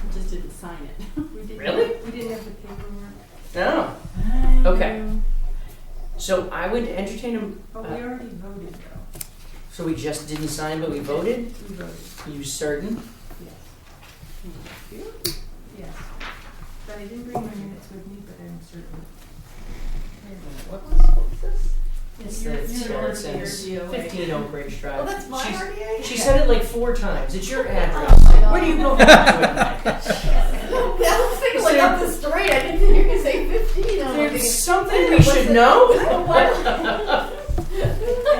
We just didn't sign it. We didn't- Really? We didn't have the paperwork. No. Okay. So I would entertain But we already voted though. so we just didn't sign, but we voted? We voted, You certain? yes. Yes. But I didn't bring my minutes with me, but I'm certain. What's this? It's Your- the, your it says RDA. 15 Oak Ridge Drive. Oh, that's my She's- RDA? She Okay. said it like 4 times. It's your address. Oh my God. Where do you go back to it? I was thinking like up the street, I didn't think you could say 15. I'm like, There's something we should know. I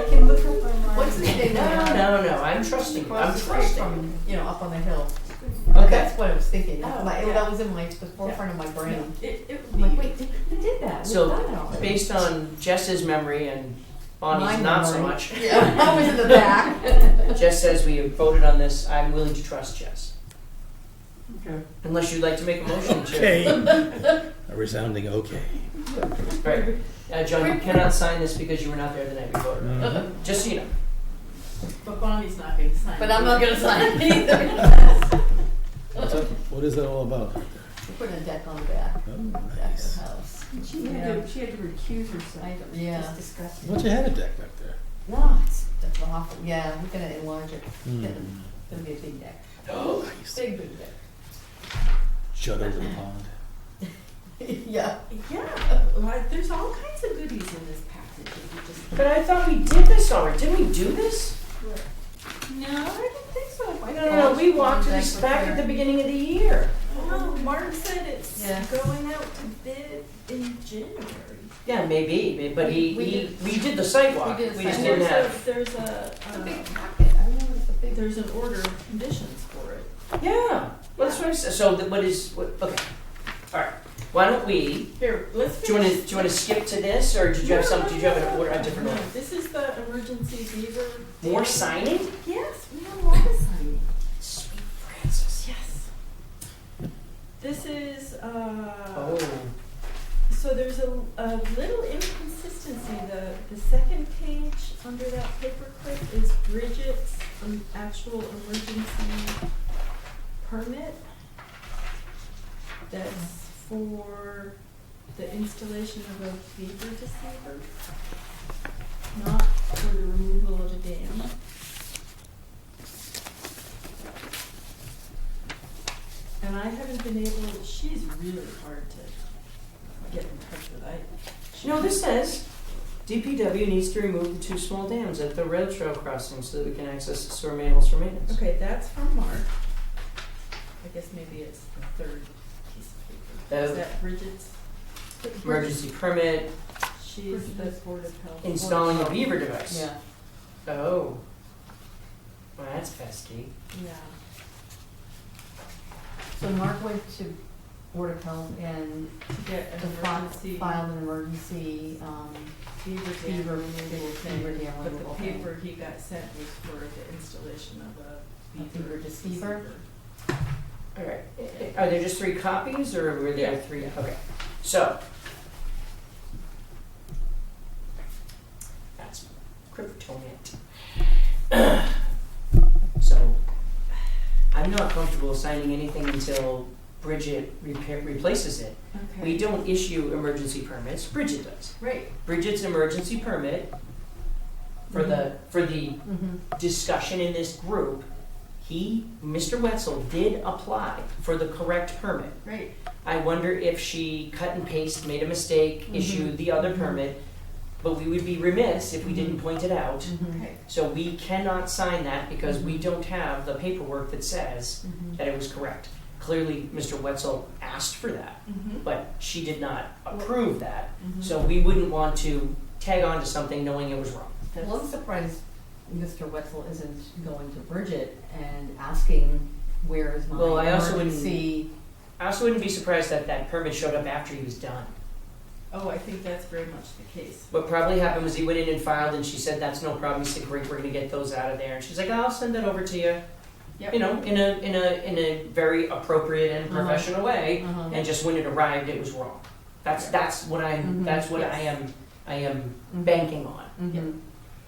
can look up on my. what's his name? No. I'm trusting you. I'm Across the street trusting. from, you know, up on the hill. Okay. That's what I was thinking. Oh, My- yeah. That was in the forefront of my brain. It I'm would like, be. wait, we did that. So, We've done it already. Based on Jess's memory and Bonnie's My not so memory. much, Yeah, I was in the back. Jess says we have voted on this. I'm willing to trust Jess. Okay. Unless you'd like to make a motion to. Okay. A resounding okay. Right. John, you cannot sign this because you were not there the night we voted on it. Mhm. Just so you know. But Bonnie's not going to sign it. But I'm not going to sign it either. What is that all about? We're putting a deck on the back. Oh, Back of nice. the house. She had to recuse herself. Yeah. It's disgusting. What you had a deck back there? No, that's awful. Yeah, we're going to enlarge it. Hmm. It's going to be a big deck. Oh, Nice. Big deck. Shut over the pond. Yeah. Yeah, like, there's all kinds of goodies in this package if you just. but I thought we did this already. Didn't we do this? No, I didn't think so. No. We walked this back at the beginning of the year. Oh, No, Mark said it's Yeah. going out to bid in January. Yeah, maybe, but We we did the site walk. We did the We just site didn't walk. have. It's a big packet. I remember it's a big. There's an order of conditions for it. Yeah. Well, that's what I said. So okay. All right. Why don't we? Here, let's Do you want finish. to skip to this, or did you have some? Did you have an order, a different No, order? this is the emergency beaver. More signing? Yes, we have a lot of signing. Sweet Francis. Yes. This is, Oh. so there's a little inconsistency. The second page under that paperclip is Bridget's actual emergency permit. That's for the installation of a beaver deceiver, not for the removal of a dam. And I haven't been able, she's really hard to get in touch with. No, this says DPW needs to remove the 2 small dams at the rail trail crossing so that we can access the sewer manholes for maintenance. Okay, that's from Mark. I guess maybe it's the third piece of paper. Is that Bridget's? Emergency permit, She's the Board of Health. installing a beaver device. Yeah, Oh. Well, that's pesky. yeah. So Mark went to Board of Health and To get the an emergency filed an emergency, beaver dam beaver removal thing, beaver dam but removal the thing. paper he got sent was for the installation of a beaver deceiver? All right. Are there just 3 copies, or were there Yeah. 3? Okay. So that's Kryptonite. So I'm not comfortable signing anything until Bridget replaces it. Okay. We don't issue emergency permits. Bridget does. Right. Bridget's emergency permit for the Mm-hmm. discussion in this group. Mr. Wetzel did apply for the correct permit. Right. I wonder if she cut and paste, made a mistake, issued the other permit, but we would be remiss if we didn't point it out. Mm-hmm. Okay. So we cannot sign that because we don't have the paperwork that says that it was correct. Clearly, Mr. Wetzel asked for that, Mm-hmm. but she did not approve that. Mhm. So we wouldn't want to tag on to something knowing it was wrong. Well, I'm surprised Mr. Wetzel isn't going to Bridget and asking, where is my Well, I also wouldn't- emergency? I also wouldn't be surprised that that permit showed up after he was done. Oh, I think that's very much the case. What probably happened was he went in and filed, and she said, "That's no problem." He said, "Great, we're going to get those out of there." And she's like, "I'll send that over to you." Yep. You know, in a very appropriate and Uh-huh. professional way. Uh-huh. And just when it arrived, it was wrong. That's what Mhm. I am banking on. Mm-hmm.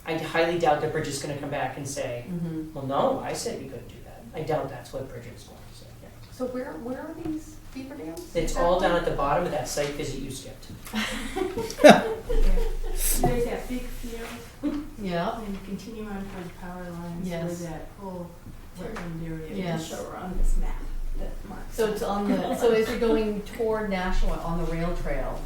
I highly doubt that Bridget's going to come back and say, Mm-hmm. "Well, no, I said we couldn't do that." I doubt that's what Bridget's going to say. So where are these beaver dams? It's all down at the bottom of that site visit you skipped. There's that big field, Yeah. and continue on towards power lines, Yes. where that whole wetland area. Yeah. To show her on this map that Mark. So it's on the, so as you're going toward Nashua on the rail trail,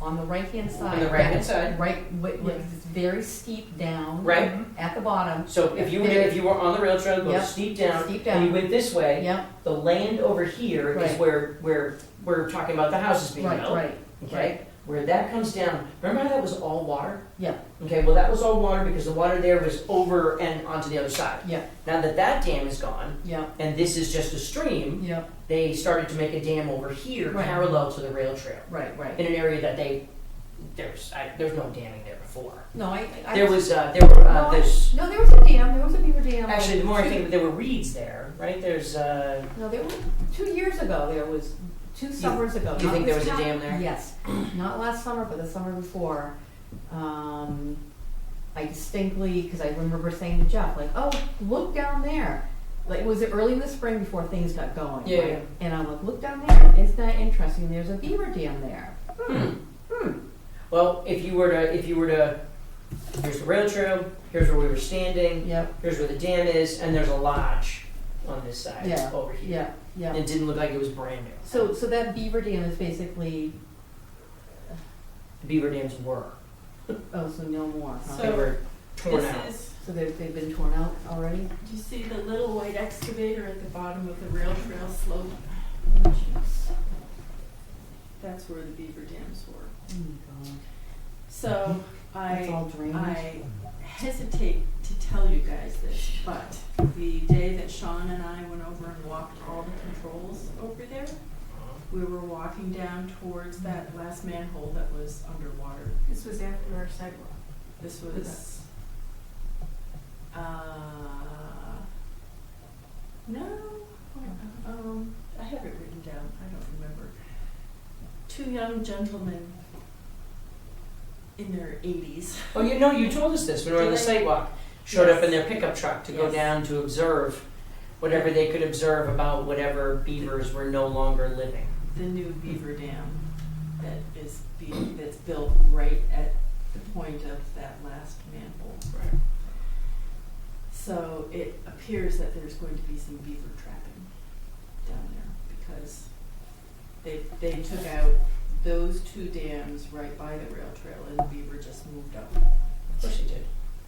on the right-hand side. On the right-hand side. Right, with this very steep down. Right. At the bottom. So if you were on the rail trail, go Yep. steep down, Steep and you down. went this way, Yep, the land over here is Right. where we're talking about the houses being right, built. right. Okay? Where that comes down, remember how that was all water? Yeah. Okay, well that was all water because the water there was over and onto the other side. Yeah, Now that that dam is gone, yeah, and this is just a stream, yeah, they started to make a dam over here Right. parallel to the rail trail. right, right. In an area that there's no damming there before. No, I. There was, No, there's a dam, there was a beaver dam. actually, the more I two- think, there were reeds there, right? There's, No, there was, 2 years ago, there was, 2 summers ago. you not think there this was a town- dam there? Yes, not last summer, but the summer before. I distinctly, because I remember saying to Jeff, like, oh, look down there. Like, it was early in the spring before things got going. Yeah, right? yeah. And I'm like, look down there, isn't that interesting? There's a beaver dam there. Well, if you were to, here's the rail trail, here's where we were standing, Yep, here's where the dam is, and there's a lodge on this side Yeah, over here. yeah, yeah. It didn't look like it was brand new. So that beaver dam is basically, The beaver dams were. oh, so no more, huh? They were torn out. This is, So they've been torn out already? do you see the little white excavator at the bottom of the rail trail slope? Oh, jeez. That's where the beaver dams were. Oh, my God. So It's all drainage? I hesitate to tell you guys this, but the day that Sean and I went over and walked all the controls over there, we were walking down towards that last manhole that was underwater. This was after our sidewalk. This was, no, I have it written down, I don't remember. 2 young gentlemen in their 80s. Oh, you told us this when we were on the Did I? sidewalk. Showed up Yes. in their pickup truck to go Yes. down to observe whatever they could observe about whatever beavers were no longer living. The new beaver dam. that's built right at the point of that last manhole. Right. So it appears that there's going to be some beaver trapping down there because they took out those two dams right by the rail trail and the beaver just moved up. Of course you did.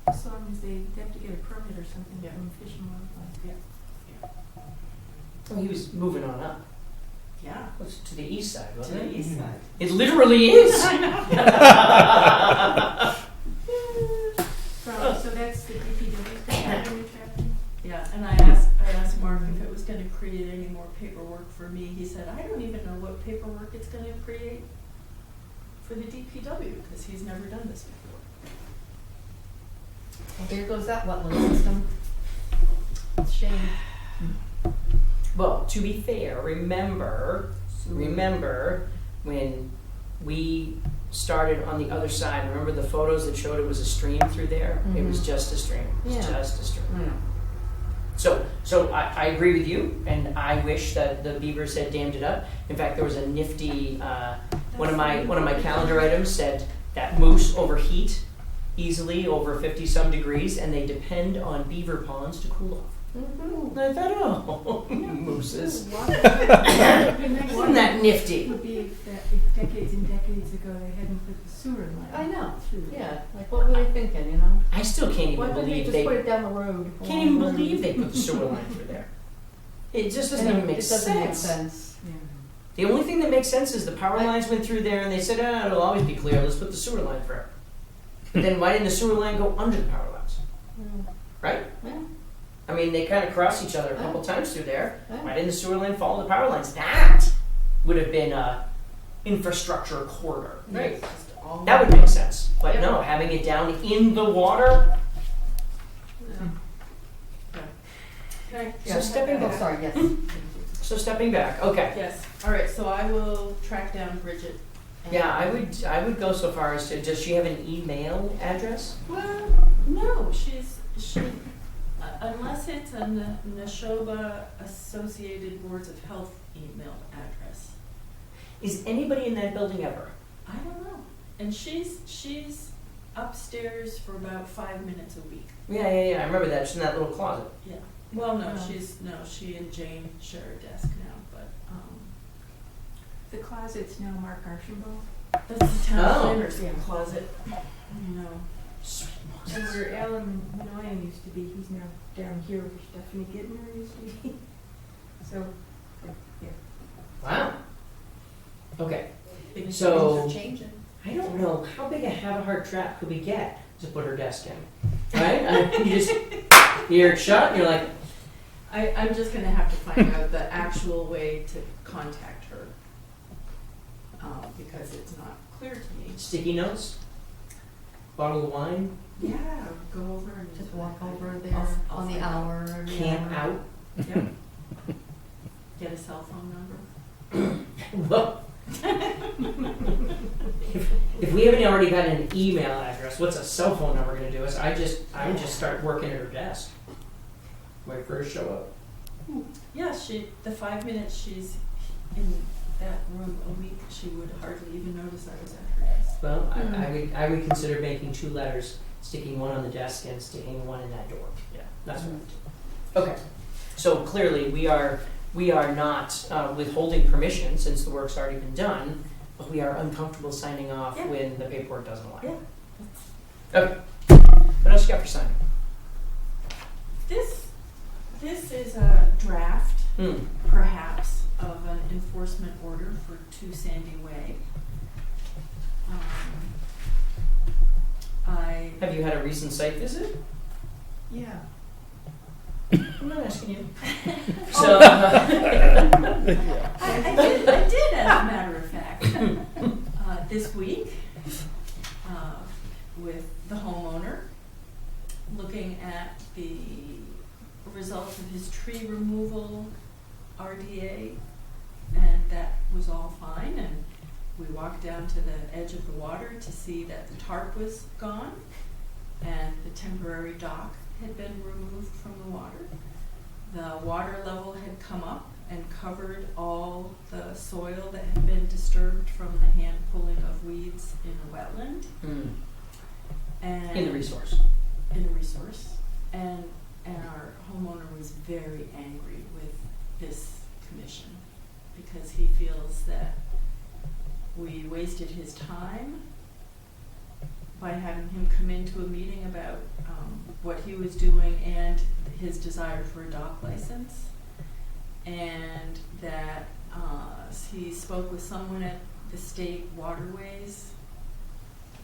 As long as they have to get a permit or something Yeah. from Fish and Wildlife. Well, he was moving on up. Yeah. What's to the east side, To wasn't the it? east side. It literally is. So that's the DPW's got any trapping? Yeah, and I asked Mark if it was gonna create any more paperwork for me. He said, I don't even know what paperwork it's gonna create for the DPW, because he's never done this before. Well, there goes that wetland system. It's a shame. Well, to be fair, remember when we started on the other side, remember the photos that showed it was a stream through there? It was Mhm. just a stream. It was Yeah. just a stream. I know. So I agree with you, and I wish that the beavers had dammed it up. In fact, there was a nifty, one of my calendar items said that moose overheat easily over 50-some degrees, and they depend on beaver ponds to cool off. Mhm. I thought, oh, mooses. Water. Isn't that nifty? It would be if decades and decades ago they hadn't put the sewer line. I know. through there. Yeah, like what were they thinking, you know? I still can't even Why couldn't they believe just put they it down the road? can't even believe they put the sewer line through there. It just doesn't even make It doesn't make sense. sense. Yeah. The only thing that makes sense is the power I- lines went through there, and they said, it'll always be clear. Let's put the sewer line forever. But then why didn't the sewer line go under the power lines? Right? Yeah. I mean, they kind of cross each other a couple times through there. Yeah. Why didn't the sewer line follow the power lines? That would have been a infrastructure corridor. Right. Just all That would make sense. But Yep. no, having it down in the water. Can I- So stepping Oh, back. sorry, yes. So stepping back. Okay. Yes, all right, so I will track down Bridget. and- Yeah, I would go so far as to. Does she have an email address? Well, no, unless it's a Neshoba Associated Boards of Health email address. Is anybody in that building ever? I don't know. And she's upstairs for about 5 minutes a week. Yeah. I remember that. She's in that little closet. Yeah. Well, no, Oh. she and Jane share a desk now, but, The closet's now Mark Archambault. that's the town Oh. planner's closet, you know. And where Alan Minoyan used to be, he's now down here where Stephanie Gidner used to be. So, yeah. Wow. Okay. Big So- Things are changing. I don't know how big a have-a-heart trap could we get to put her desk in, right? You just hear it shut, and you're like, I'm just gonna have to find out the actual way to contact her, because it's not clear to me. sticky notes, bottle of wine, Yeah, go over and. Just walk over there I'll on the find out. hour. every camp hour. out. Yep. Get a cell phone number. Well, if we haven't already got an email address, what's a cell phone number going to do? I would just start working at her desk. Wait for her to show up. Yeah, the 5 minutes she's in that room a week, she would hardly even notice I was at her desk. Well, I would consider making 2 letters, sticking one on the desk and sticking one in that door. Yeah, that's what I would do. Okay, so clearly we are not withholding permission since the work's already been done, but we are uncomfortable signing off Yeah. when the paperwork doesn't align. Yeah. Okay. What else you got for signing? This is a draft, Hmm. perhaps, of an enforcement order for 2 Sandy Way. Have you had a recent site visit? Yeah. I'm not asking you. So, So, I did, as a matter of fact, this week, with the homeowner, looking at the results of his tree removal RDA, and that was all fine, and we walked down to the edge of the water to see that the tarp was gone, and the temporary dock had been removed from the water. The water level had come up and covered all the soil that had been disturbed from the hand pulling of weeds in a wetland. And In the resource. in a resource, and our homeowner was very angry with this commission because he feels that we wasted his time by having him come into a meeting about what he was doing and his desire for a dock license, and that he spoke with someone at the state waterways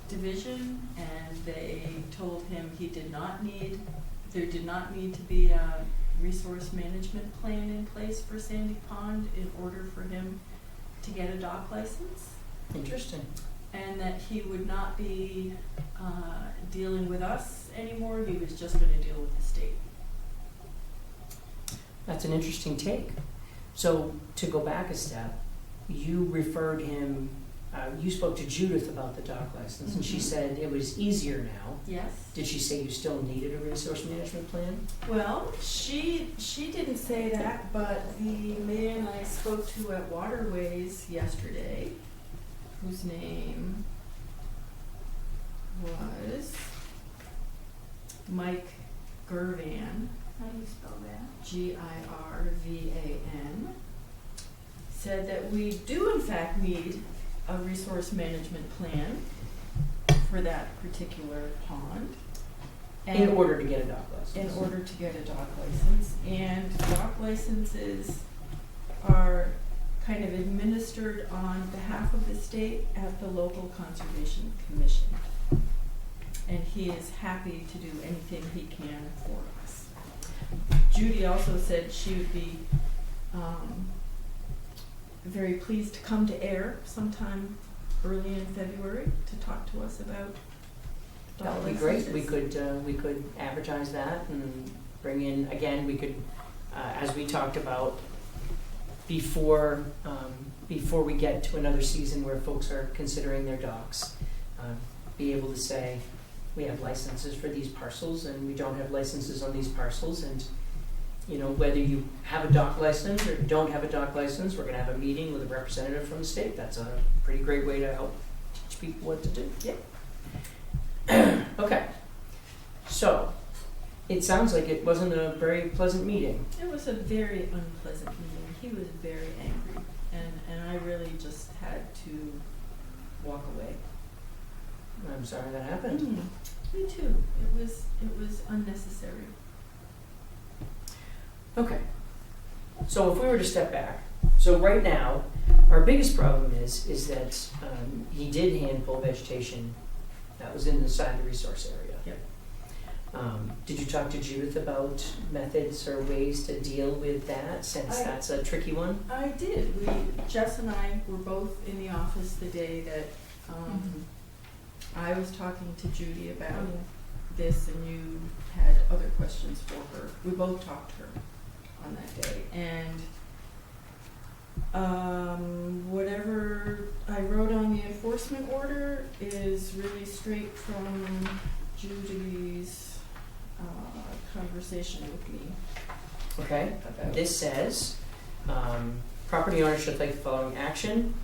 division, and they told him there did not need to be a resource management plan in place for Sandy Pond in order for him to get a dock license, Interesting. and that he would not be dealing with us anymore. He was just going to deal with the state. That's an interesting take. So to go back a step, you referred him, you spoke to Judith about the dock license, and she Mhm. said it was easier now. Yes. Did she say you still needed a resource management plan? Well, she didn't say that, but the man I spoke to at Waterways yesterday, whose name was Mike Girvan, How do you spell that? Girvan, said that we do in fact need a resource management plan for that particular pond. In order to get a dock license. In order to get a dock license, and dock licenses are kind of administered on behalf of the state at the local conservation commission. And he is happy to do anything he can for us. Judy also said she would be very pleased to come to Ayer sometime early in February to talk to us about dock That would be great. licenses. We could advertise that and bring in, again, we could, as we talked about before we get to another season where folks are considering their docks, be able to say, we have licenses for these parcels and we don't have licenses on these parcels, and you know, whether you have a dock license or don't have a dock license, we're gonna have a meeting with a representative from the state. That's a pretty great way to help teach people what to do. Yeah. Okay. So, it sounds like it wasn't a very pleasant meeting. It was a very unpleasant meeting. He was very angry, and I really just had to walk away. I'm sorry that happened. Me too. It was unnecessary. Okay. So if we were to step back, so right now, our biggest problem is that he did hand pull vegetation that was inside the resource area. Yep. Did you talk to Judith about methods or ways to deal with that, since that's a tricky one? I did. Jess and I were both in the office the day that I was talking to Judy about this, and you had other questions for her. We both talked to her on that day, and whatever I wrote on the enforcement order is really straight from Judy's conversation with me. Okay. About This says, property owners should take the following action.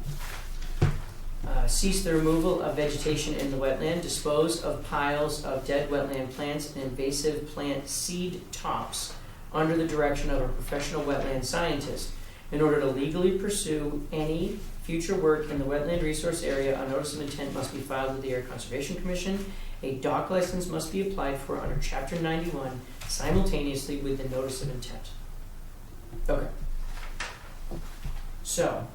Cease the removal of vegetation in the wetland, dispose of piles of dead wetland plants and invasive plant seed tops under the direction of a professional wetland scientist. In order to legally pursue any future work in the wetland resource area, a notice of intent must be filed with the Air Conservation Commission. A dock license must be applied for under Chapter 91 simultaneously with the notice of intent. Okay. So,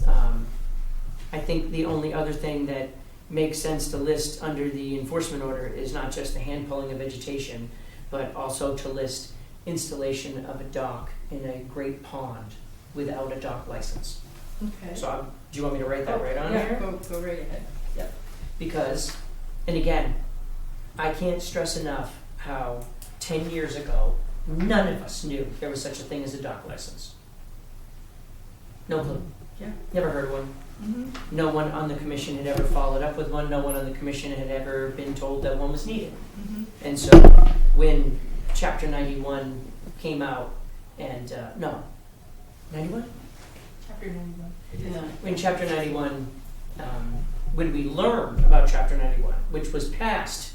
I think the only other thing that makes sense to list under the enforcement order is not just the hand pulling of vegetation, but also to list installation of a dock in a great pond without a dock license. Okay. So do you want me to write that right on yeah, here? go right ahead. Yep. Because, and again, I can't stress enough how 10 years ago, none of us knew there was such a thing as a dock license. No clue. Yeah. Never heard one. Mm-hmm. No one on the commission had ever followed up with one. No one on the commission had ever been told that one was needed. Mm-hmm. And so when Chapter 91 came out, and no, 91? Chapter 91. Yeah. In Chapter 91, when we learned about Chapter 91, which was passed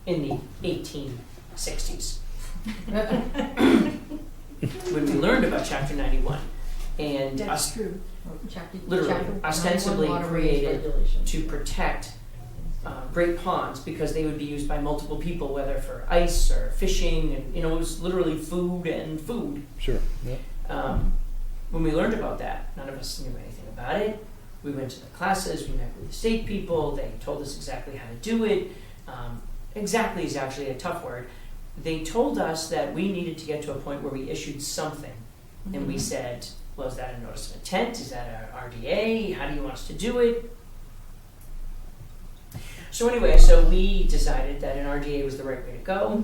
in the 1860s, when we learned about Chapter 91, and That's true. Literally, ostensibly 91 waterways created regulations. to protect great ponds because they would be used by multiple people, whether for ice or fishing, and it was literally food and food. Sure. Yep. When we learned about that, none of us knew anything about it. We went to the classes, we met with the state people, they told us exactly how to do it. Exactly is actually a tough word. They told us that we needed to get to a point where we issued something. And we said, well, is that a notice of intent? Is that a RDA? How do you want us to do it? So anyway, so we decided that an RDA was the right way to go.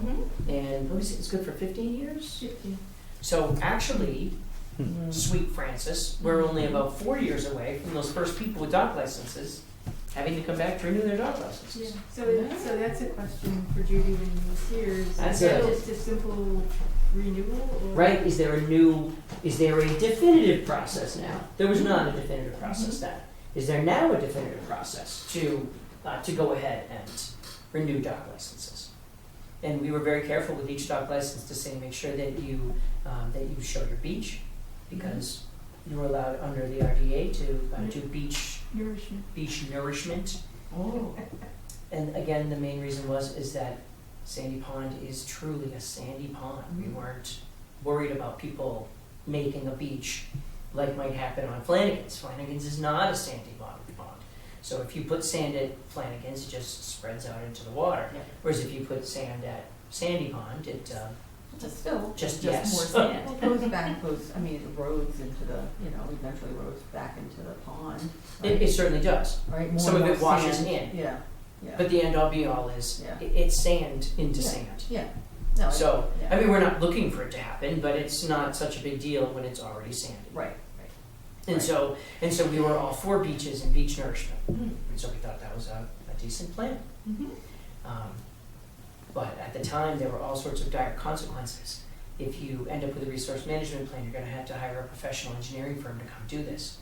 And what is it? It's good for 15 years? 15. So actually, sweet Francis, we're only about 4 years away from those first people with dog licenses having to come back to renew their dog licenses. So that's a question for Judy when you was here. Is That's that it. just a simple renewal? Or? Right? Is there a definitive process now? There was not a definitive process then. Is there now a definitive process to go ahead and renew dog licenses? And we were very careful with each dog license to say, make sure that you show your beach, because you were allowed under the RDA to do beach nourishment. Oh. And again, the main reason is that Sandy Pond is truly a sandy pond. We weren't worried about people making a beach like might happen on Flanagan's. Flanagan's is not a sandy pond. So if you put sand at Flanagan's, it just spreads out into the water. Yeah. Whereas if you put sand at Sandy Pond, it Still, just more yes. sand. It goes back, the roads into the, eventually roads back into the pond. Right? It certainly does. Right? More Some and of it more washes sand. in. Yeah, yeah. But the end all be all is Yeah. it's sand into Yeah. sand. Yeah. No, So, yeah. I mean, we're not looking for it to happen, but it's not such a big deal when it's already sandy. Right, And so we were all for beaches and beach nourishment. And so we thought that was a decent plan. But at the time, there were all sorts of dire consequences. If you end up with a resource management plan, you're going to have to hire a professional engineering firm to come do this.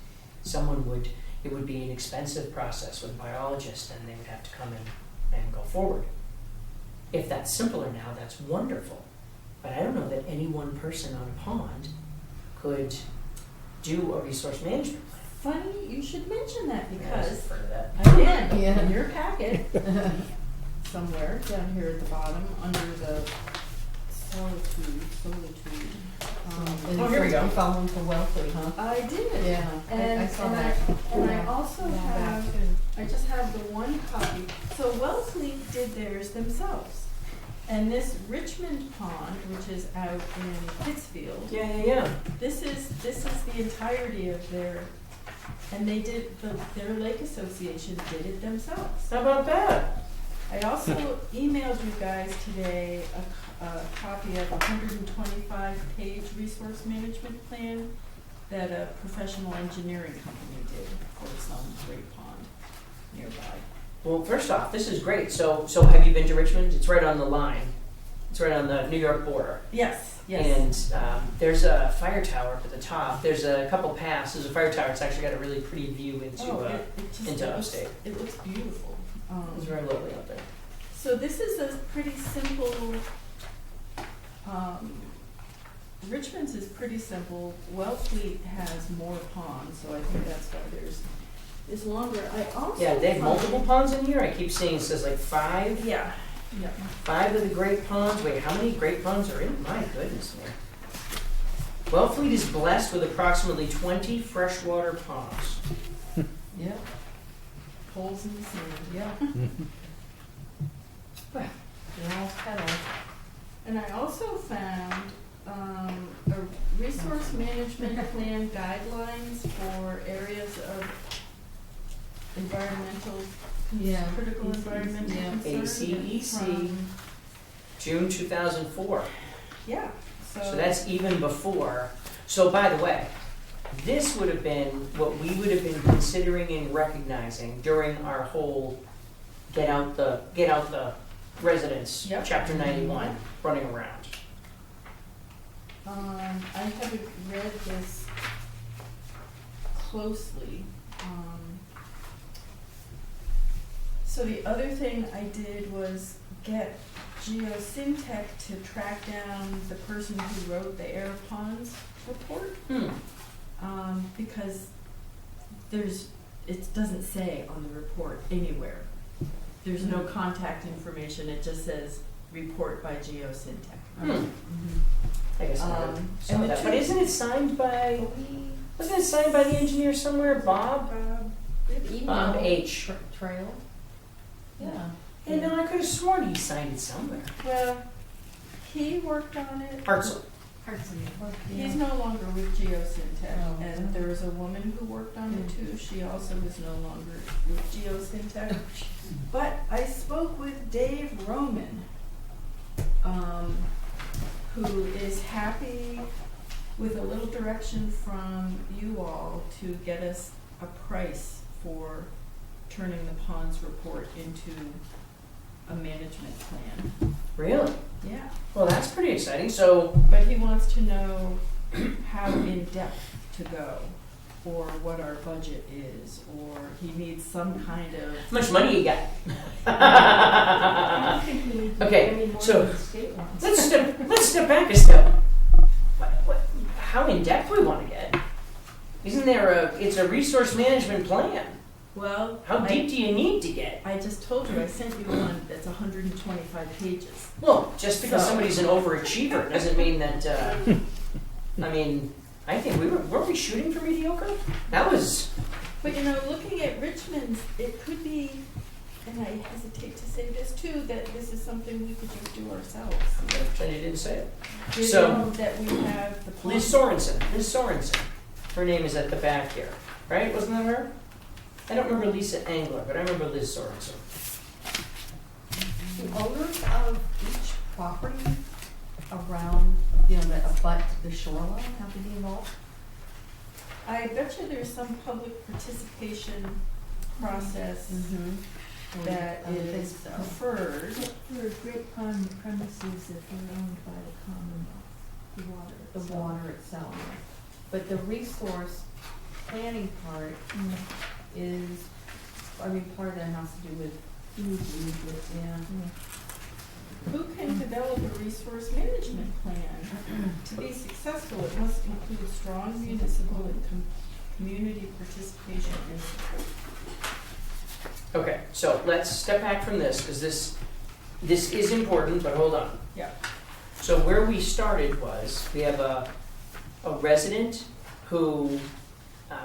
It would be an expensive process with a biologist, and they would have to come in and go forward. If that's simpler now, that's wonderful. But I don't know that any one person on a pond could do a resource management plan. Funny, you should mention that I was because afraid of that. again, Yeah. in your packet, somewhere down here at the bottom, under the solitude. Oh, here we go. You found one for Wellfleet, huh? I did. Yeah, And I saw and that. I also have, I just have the one copy. So Wellfleet did theirs themselves. And this Richmond Pond, which is out in Pittsfield, Yeah. this is the entirety of their, and they did, their lake association did it themselves. How about that? I also emailed you guys today a copy of a 125-page resource management plan that a professional engineering company did for some great pond nearby. Well, first off, this is great. So have you been to Richmond? It's right on the line. It's right on the New York border. Yes. And there's a fire tower up at the top. There's a couple paths. There's a fire tower. It's actually got a really pretty view into into upstate. It looks beautiful. It's very lovely up there. So this is a pretty simple, Richmond's is pretty simple. Wellfleet has more ponds, so I think that's why there's longer. I also Yeah, they have found- multiple ponds in here. I keep seeing it says like 5. Yeah. 5 of the great ponds. Wait, how many great ponds are in? My goodness, man. Wellfleet is blessed with approximately 20 freshwater ponds. Yeah. Holes in the sand. Yeah. They're all petals. And I also found a resource management plan guidelines for areas of environmental, Yeah. critical ACEC, environmental yeah. concerns. ACEC. June 2004. Yeah. So that's even before. So by the way, this would have been what we would have been considering and recognizing during our whole get out the residents, Yep. Chapter 91, running around. I haven't read this closely. So the other thing I did was get Geosyntec to track down the person who wrote the Ayer Ponds report. Because it doesn't say on the report anywhere. There's no contact information, it just says report by Geosyntec. I guess I saw and the that. But two- isn't it signed by, wasn't it signed by the engineer somewhere, Bob? Bob H. Trail? Yeah. Yeah, no, I could have sworn he signed it somewhere. Well, he worked on it. Hartzell. He's no longer with Geosyntec, Oh, and okay. there was a woman who worked on it too. She also is no longer with Geosyntec. But I spoke with Dave Roman, who is happy with a little direction from you all to get us a price for turning the ponds report into a management plan. Really? Yeah. Well, that's pretty exciting. So, But he wants to know how in depth to go, or what our budget is, or he needs some kind of. how much money you got? I don't think we need to do Okay, any more so than the state wants. Let's step back a step. How in depth we want to get? Isn't there it's a resource management plan? Well, How deep do you need to get? I just told you, I sent you one that's 125 pages. Well, just because So- somebody's an overachiever doesn't mean that. I mean, I think weren't we shooting for mediocre? That was. But you know, looking at Richmond's, it could be, and I hesitate to say this too, that this is something we could just do ourselves. I'm gonna pretend you didn't say it. You So- know, that we have the. Liz Sorensen. Liz Sorensen. Her name is at the back here, right? Wasn't that her? I don't remember Lisa Angler, but I remember Liz Sorensen. The owners of each property around, that abut the shoreline have to be involved? I bet you there's some public participation process that I would think is so. preferred. For Great Pond premises that are owned by the Commonwealth, the water. The itself. water itself. But the resource planning part is, part of that has to do with Usually, but yeah. Who can develop a resource management plan? To be successful, it must include strong municipal and community participation and support. Okay, so let's step back from this because this is important, but hold on. Yeah. So where we started was we have a resident who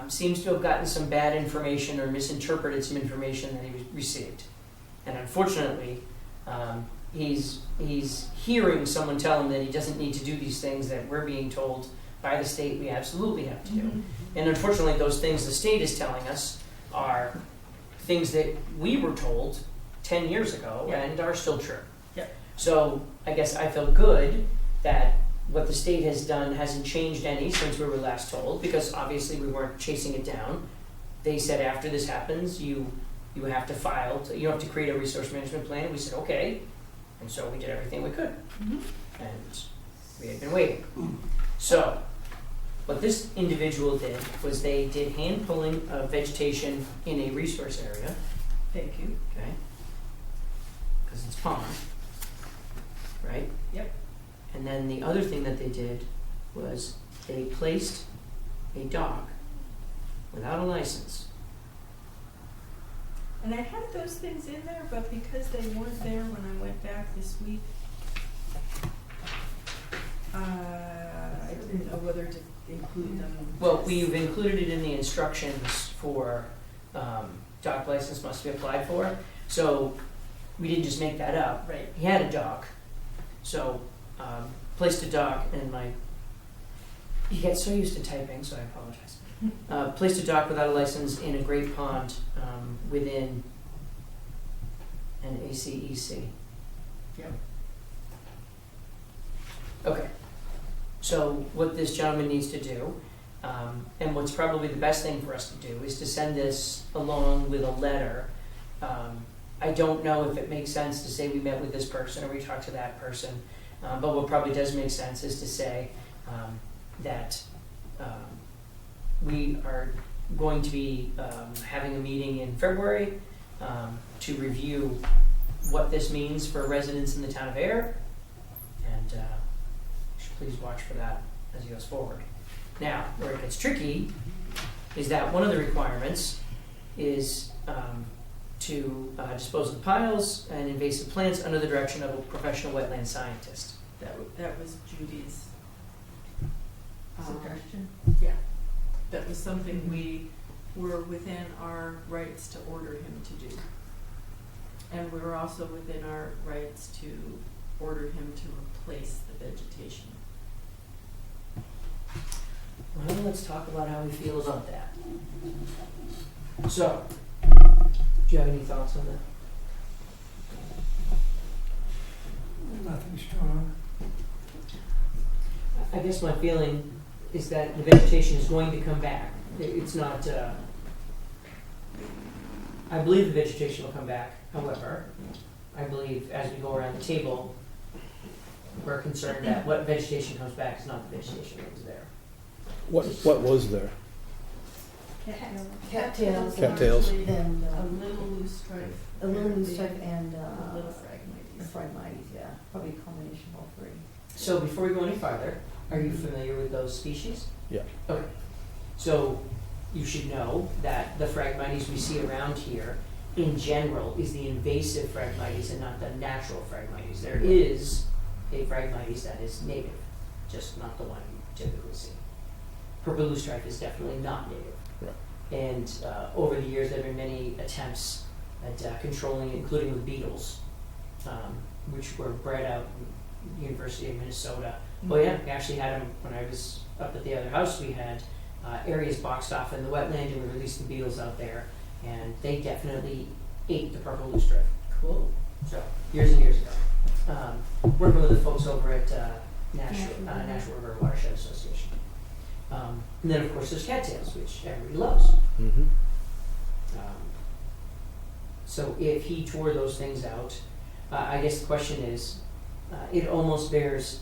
seems to have gotten some bad information or misinterpreted some information that he received, and unfortunately, he's hearing someone tell him that he doesn't need to do these things that we're being told by the state we absolutely have to do. And unfortunately, those things the state is telling us are things that we were told 10 years ago Yeah. and are still true. Yep. So I guess I feel good that what the state has done hasn't changed any since we were last told, because obviously we weren't chasing it down. They said after this happens, you have to file, you have to create a resource management plan. We said, okay. And so we did everything we could. And we had been waiting. So what this individual did was they did hand pulling of vegetation in a resource area, Thank you. okay? Because it's pond, right? Yep. And then the other thing that they did was they placed a dock without a license. And I had those things in there, but because they weren't there when I went back this week, I didn't know whether to include them. Well, we've included it in the instructions for dock license must be applied for. So we didn't just make that up. Right. He had a dock. So placed a dock and he gets so used to typing, so I apologize. Placed a dock without a license in a great pond within an ACEC. Yep. Okay. So what this gentleman needs to do, and what's probably the best thing for us to do, is to send this along with a letter. I don't know if it makes sense to say we met with this person or we talked to that person, but what probably does make sense is to say that we are going to be having a meeting in February to review what this means for residents in the town of Ayer, and you should please watch for that as it goes forward. Now, where it gets tricky is that one of the requirements is to dispose of the piles and invasive plants under the direction of a professional wetland scientist. That was Judy's Suggestion? Yeah, that was something we were within our rights to order him to do. And we were also within our rights to order him to replace the vegetation. Well, let's talk about how we feel about that. So, do you have any thoughts on that? Nothing strong. I guess my feeling is that the vegetation is going to come back. It's not, I believe the vegetation will come back. However, I believe as we go around the table, we're concerned that what vegetation comes back is not the vegetation that was there. What was there? Cattails. Cattails. And, A little loose stripe. a little loose stripe and, A little the phragmites. phragmites, yeah, probably a combination of all three. So before we go any farther, are you familiar with those species? Yeah. Okay. So you should know that the Phragmites we see around here, in general, is the invasive Phragmites and not the natural Phragmites. There is a Phragmites that is native, just not the one you typically see. Purple loosestrife is definitely not native. Right. And over the years, there have been many attempts at controlling it, including with beetles, which were bred out at the University of Minnesota. Oh yeah, we actually had them when I was up at the other house. We had areas boxed off in the wetland, and we released the beetles out there, and they definitely ate the purple loosestrife. Cool. So years and years ago, working with the folks over at Natural River Watershed Association. And then of course there's cattails, which everybody loves. Mm-hmm. So if he tore those things out, I guess the question is, it almost bears,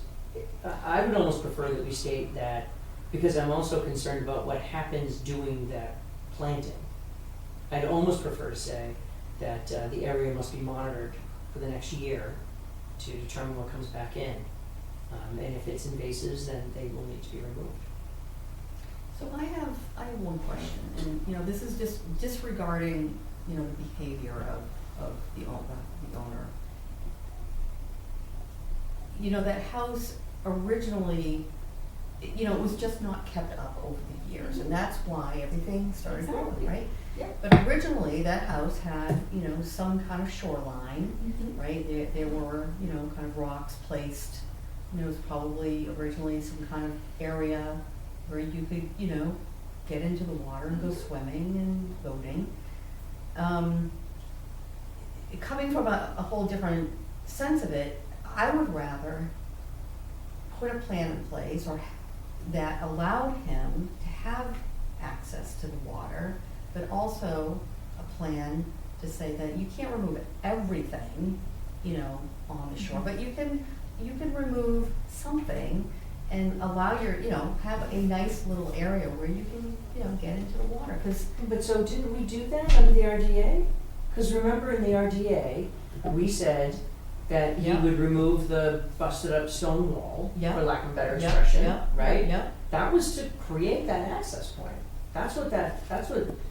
I would almost prefer that we state that, because I'm also concerned about what happens doing that planting. I'd almost prefer to say that the area must be monitored for the next year to determine what comes back in. And if it's invasives, then they will need to be removed. So I have one question, and this is just disregarding the behavior of the owner. That house originally, it was just not kept up over the years, and that's why everything started growing, right? Yeah. But originally, that house had some kind of shoreline, right? There were kind of rocks placed. It was probably originally some kind of area where you could, get into the water and go swimming and boating. Coming from a whole different sense of it, I would rather put a plan in place that allowed him to have access to the water, but also a plan to say that you can't remove everything, on the shore, but you can remove something and allow have a nice little area where you can, get into the water. But so didn't we do that under the RDA? Because remember in the RDA, we said that he would remove the busted up stone wall, Yeah. for lack of a better expression, right? Yeah. That was to create that access point. That's what, Oh, if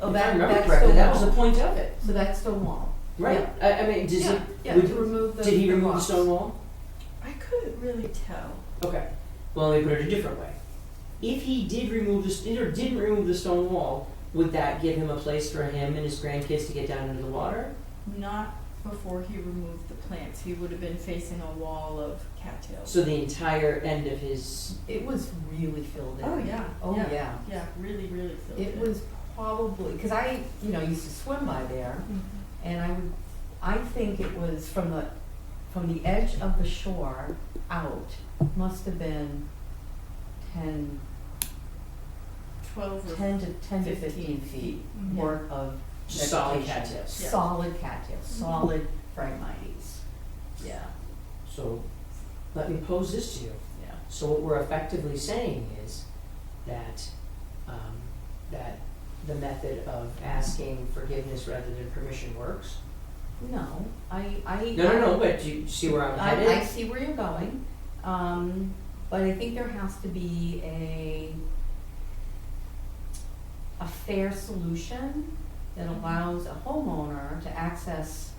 I that- remember that's correctly, the that was the wall. point of it. So that's stone wall. Right. I mean, does Yeah, it, to remove the did he remove the rocks. stone wall? I couldn't really tell. Okay. Well, let me put it a different way. If he did remove didn't remove the stone wall, would that give him a place for him and his grandkids to get down into the water? Not before he removed the plants. He would have been facing a wall of cattails. So the entire end of his, It was really filled in. Oh, yeah. Oh, Yeah. yeah. Yeah, really, really filled It in. was probably, because I, used to swim by there, Mhm. and I think it was from the edge of the shore out, must have been 10 12 or to 15 feet Mhm. worth of solid vegetation. cattails. Yeah. Solid cattails, solid Phragmites. Yeah, So let me pose this to you. yeah. So what we're effectively saying is that that the method of asking forgiveness rather than permission works? No, No, but do you see where I'm headed? I see where you're going, but I think there has to be a fair solution that allows a homeowner to access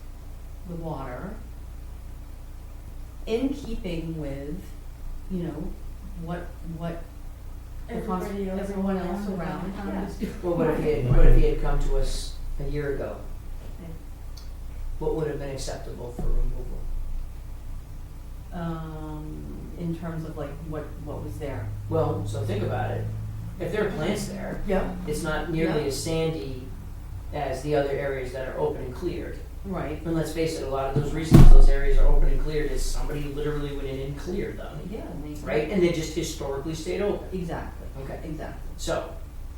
the water in keeping with, you know, what everyone else around has. Well, what if he had come to us a year ago? What would have been acceptable for removal? In terms of like what was there. Well, so think about it. If there are plants there, Yeah. it's not nearly Yeah. as sandy as the other areas that are open and cleared. Right. And let's face it, a lot of those reasons those areas are open and cleared is somebody literally went in and cleared them, Yeah. right? And they just historically stayed open. Exactly. Okay. Exactly. So,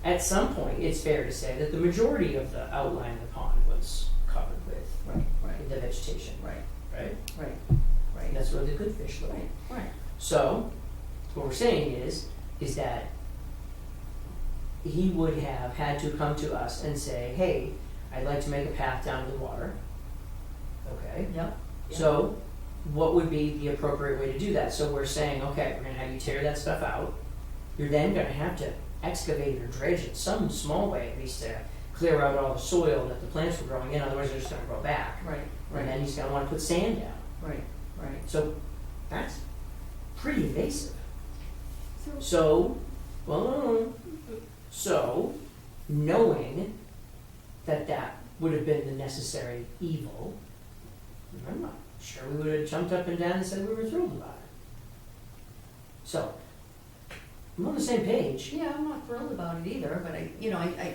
at some point, it's fair to say that the majority of the outline of the pond was covered with Right. the vegetation, Right. right? Right. And Right. that's where the good fish live. Right. So, what we're saying is that he would have had to come to us and say, hey, I'd like to make a path down to the water. Okay. Yep. So, what would be the appropriate way to do that? So we're saying, okay, we're gonna have you tear that stuff out. You're then gonna have to excavate or dredge it some small way, at least to clear out all the soil that the plants were growing in, otherwise they're just gonna grow back. Right. And then he's gonna wanna put sand down. Right. Right. So, that's pretty invasive. So, So, so, knowing that that would have been the necessary evil, I'm not sure we would have jumped up and down and said we were thrilled about it. So, I'm on the same page. Yeah, I'm not thrilled about it either, but I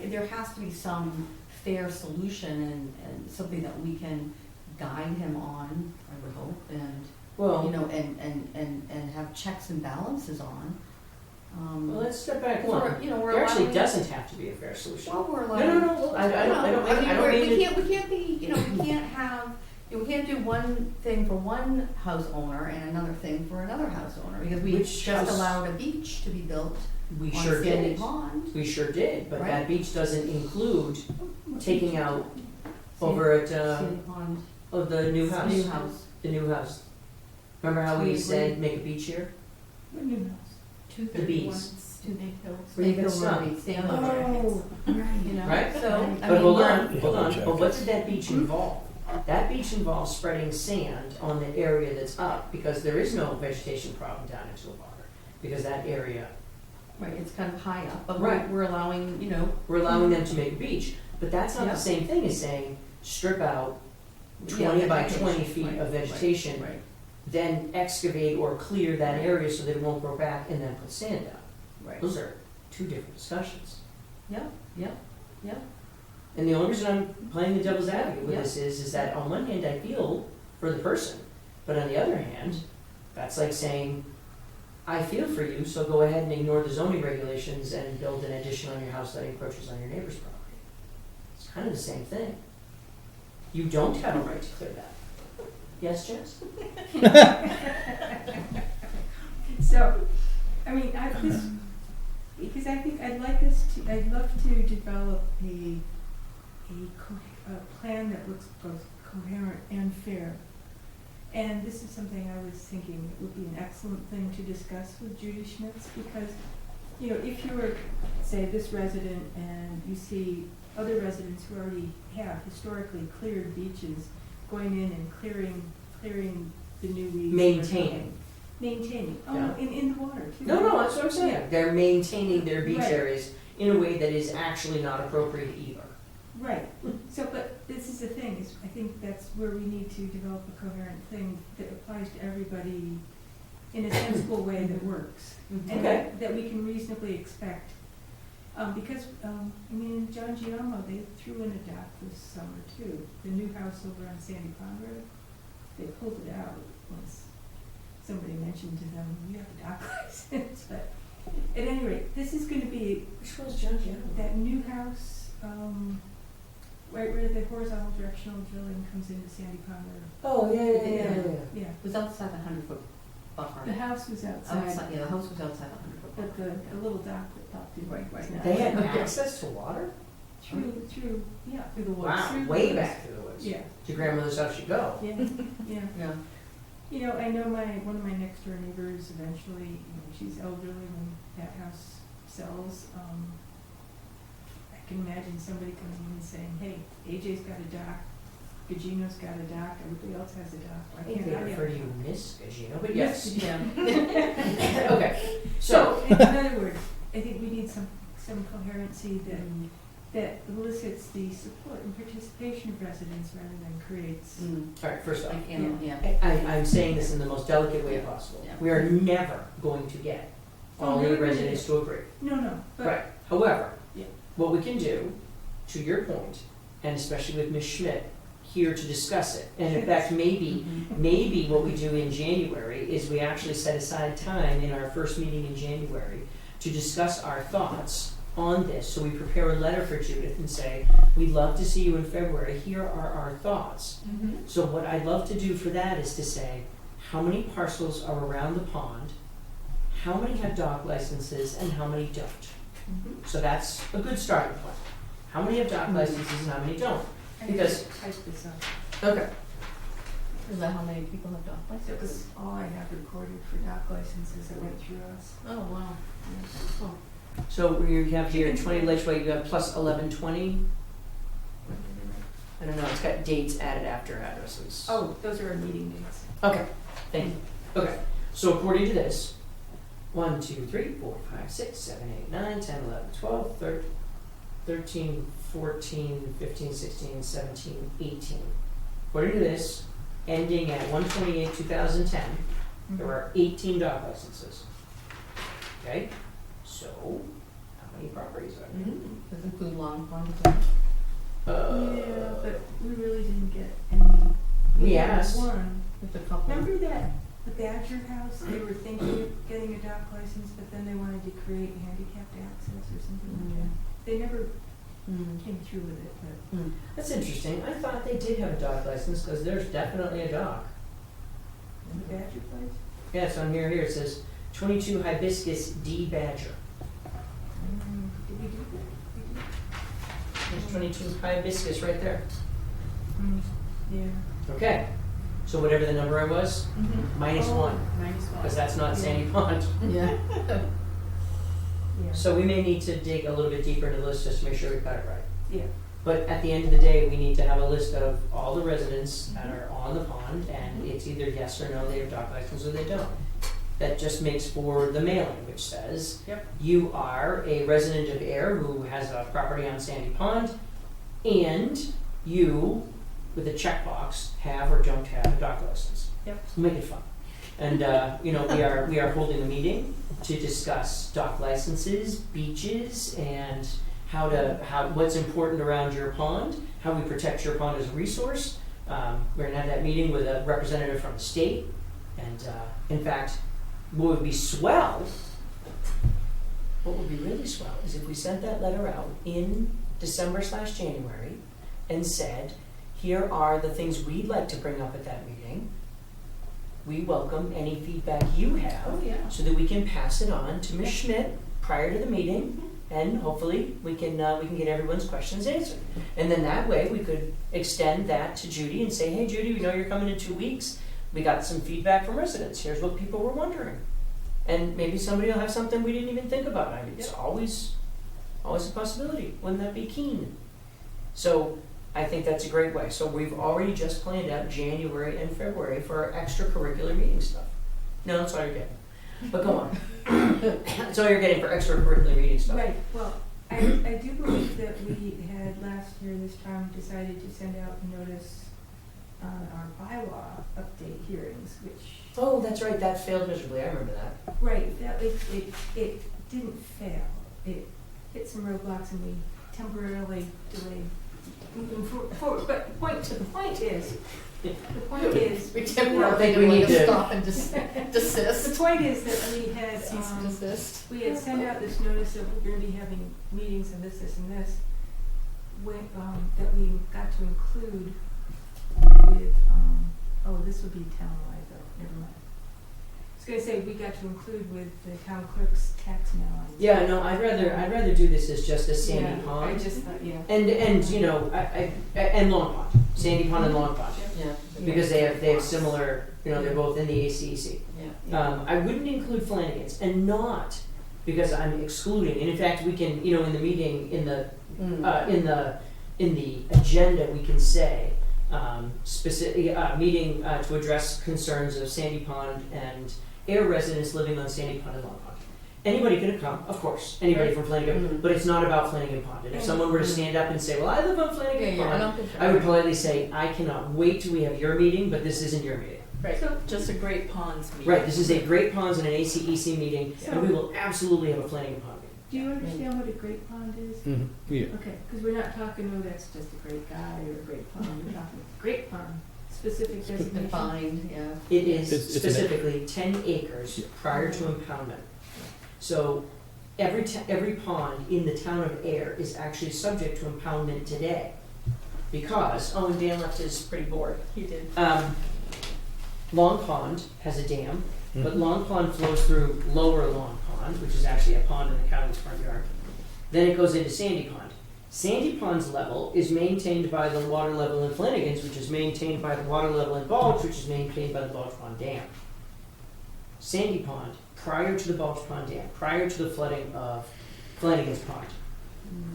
there has to be some fair solution and something that we can guide him on, I would hope, and, Well, and have checks and balances on. well, let's step back We're one. we're There actually allowing- doesn't have to be a fair solution. Well, we're No, allowing. no, I don't mean we to- can't be, we can't have, we can't do one thing for one house owner and another thing for another house owner, because we Which just house- allowed a beach to be built We on sure Sandy did. Pond. We sure did, but that Right. beach doesn't include taking out over at, Sandy Pond, the new house. new house. The new house. Remember how We we agree. said make a beach here? what new house? The bees. Snake Hills. Where you get Snake sun. Hill Road, Snake Hill Oh, Road. right. You know, Right? so, I But mean, hold we're- on, hold on. Yeah, But what did that beach involve? That beach involves spreading sand on the area that's up because there is no vegetation problem down into the water. Because that area, Right, it's kind of high up, but Right. we're allowing, we're allowing them to make a beach. But that's not Yeah. the same thing as saying strip out Yeah, 20 by vegetation, 20 feet right, of vegetation, Right, then excavate or clear that area so that it won't grow back and then put sand down. right. Those are two different discussions. Yep. And the only reason I'm playing the devil's advocate with Yeah. this is that on one hand I feel for the person, but on the other hand, that's like saying, I feel for you, so go ahead and ignore the zoning regulations and build an addition on your house that encroaches on your neighbor's property. It's kind of the same thing. You don't have a right to clear that. Yes, Jess? So, I mean, because I think I'd love to develop a plan that looks both coherent and fair. And this is something I was thinking would be an excellent thing to discuss with Judy Schmitz, because, if you were, say, this resident and you see other residents who already have historically cleared beaches, going in and clearing the new weeds. Maintaining, Yeah. in the water too. No, that's what I'm saying. Yeah. They're maintaining their beach Right. areas in a way that is actually not appropriate either. Right, so, but this is the thing, is I think that's where we need to develop a coherent thing that applies to everybody in a sensible way that works. And Okay. that we can reasonably expect. Because, in John Giammo, they threw in a dock this summer too. The new house over on Sandy Pond Road, they pulled it out once somebody mentioned to them, you have a dock license, but at any rate, this is gonna be Which one's John Giammo? that new house, right where the horizontal directional drilling comes into Sandy Pond Road. Oh, yeah. Yeah, It was outside the 100-foot buffer. the house was outside, The house was outside the 100-foot but buffer. the little dock that popped in. Right. was not. They had access to water? through the woods. Wow, through the way woods. back through the woods. Yeah, To grandmother's house you go. yeah, yeah. Yeah. You know, I know one of my next door neighbors eventually, she's elderly when that house sells. I can imagine somebody coming in and saying, hey, AJ's got a dock, Gugino's got a dock, everybody else has a dock. I Why think can't they I refer to have a you dock? Miss Gugino, but yes. Yeah. Okay, So, so, in other words, I think we need some coherency that elicits the support and participation of residents rather than creates. all right, first off, Like, and, yeah. I'm saying this in the most delicate way possible. Yeah. We are never going to get all Oh, the no, no, residents to agree. No, but. Right, however, Yeah. what we can do, to your point, and especially with Ms. Schmidt, here to discuss it, and in fact, maybe what we do in January is we actually set aside time in our first meeting in January to discuss our thoughts on this. So we prepare a letter for Judith and say, we'd love to see you in February, here are our thoughts. So what I'd love to do for that is to say, how many parcels are around the pond, how many have dock licenses, and how many don't? So that's a good starting point. How many have dock licenses and how many don't? Because- Type this up. Okay. Is that how many people have dog That licenses? was all I have recorded for dock licenses that went through us. Oh, wow. Oh. So we have here 20 Lakeshway, you have plus 1120. I don't know, it's got dates added after addresses. Oh, those are our meeting dates. Okay, thank you. Okay, so according to this, 1, 2, 3, 4, 5, 6, 7, 8, 9, 10, 11, 12, 13, 14, 15, 16, 17, 18. According to this, ending at 1/28/2010, there are 18 dog licenses. Okay, so how many properties are there? Does it include long pond? Yeah, but we really didn't get any. We had asked. one. It's a couple. Remember that, the Badger House, they were thinking of getting a dock license, but then they wanted to create handicapped access or something like that. They never came through with it, but. That's interesting. I thought they did have a dog license because there's definitely a dog. The Badger place? Yeah, it's on here. Here it says 22 Hibiscus D Badger. Did we do that? We did. There's 22 Hibiscus right there. Yeah. Okay, so whatever the number I was, minus Oh, one, Minus one. because that's not Yeah. Sandy Pond. Yeah. Yeah. So we may need to dig a little bit deeper into the list just to make sure we got it right. Yeah. But at the end of the day, we need to have a list of all the residents that are on the pond, and it's either yes or no, they have dog license or they don't. That just makes for the mailing, which says, Yep. you are a resident of Ayer who has a property on Sandy Pond, and you, with a checkbox, have or don't have a dog license. Yep. Make it fun. And, we are holding a meeting to discuss dock licenses, beaches, and what's important around your pond, how we protect your pond as a resource. We're gonna have that meeting with a representative from the state, and in fact, what would be really swell is if we sent that letter out in December/January and said, here are the things we'd like to bring up at that meeting. We welcome any feedback you have Oh, yeah. so that we can pass it on to Ms. Schmidt prior to the meeting, and hopefully we can get everyone's questions answered. And then that way we could extend that to Judy and say, hey Judy, we know you're coming in 2 weeks. We got some feedback from residents. Here's what people were wondering. And maybe somebody will have something we didn't even think about. I mean, it's always a possibility. Wouldn't that be keen? So I think that's a great way. So we've already just planned out January and February for our extracurricular meeting stuff. No, that's all you're getting. But come on. That's all you're getting for extracurricular meeting stuff. Right, well, I do believe that we had last year, this time, decided to send out a notice on our bylaw update hearings, which. Oh, that's right. That failed miserably. I remember that. Right, that, it didn't fail. It hit some roadblocks and we temporarily delayed moving forward. But the point is, We I temporarily think we need to- stop and the desist. point is that we had, Cease and desist. we had sent out this notice that we're gonna be having meetings and this, and this, when, that we got to include with, this would be townwide though, never mind. was gonna say, we got to include with the town clerk's tax mail on. Yeah, no, I'd rather do this as just a Sandy Yeah, Pond. I just thought, yeah. And you know, and Long Pond, Sandy Pond and Long Pond, Yeah. because they have similar, you know, they're both in the ACEC. Yeah. I wouldn't include Flanagan's, and not because I'm excluding. And in fact, we can, you know, in the meeting, in the agenda, we can say specific meeting to address concerns of Sandy Pond and Ayer residents living on Sandy Pond and Long Pond. Anybody can come, of course, anybody from Flanagan, but it's not about Flanagan Pond. And if someone were to stand up and say, well, I live on Flanagan Pond, I would politely say, I cannot wait till we have your meeting, but this isn't your meeting. Right, just a Great Ponds meeting. Right, this is a Great Ponds and an ACEC meeting, and we will absolutely have a Flanagan Pond meeting. Do you understand what a great pond is? Mhm. Yeah. Okay, because we're not talking, oh, that's just a great guy or a great pond, we're talking great pond, specific designation. Defined, yeah. It is It's an- specifically 10 acres prior to impoundment. So every pond in the town of Ayer is actually subject to impoundment today. Because, oh, and Dan left his pretty board. He did. Long Pond has a dam, but Long Pond flows through Lower Long Pond, which is actually a pond in the county's front yard. Then it goes into Sandy Pond. Sandy Pond's level is maintained by the water level in Flanagan's, which is maintained by the water level in Bulge, which is maintained by the Bulge Pond Dam. Sandy Pond, prior to the Bulge Pond Dam, prior to the flooding of Flanagan's Pond,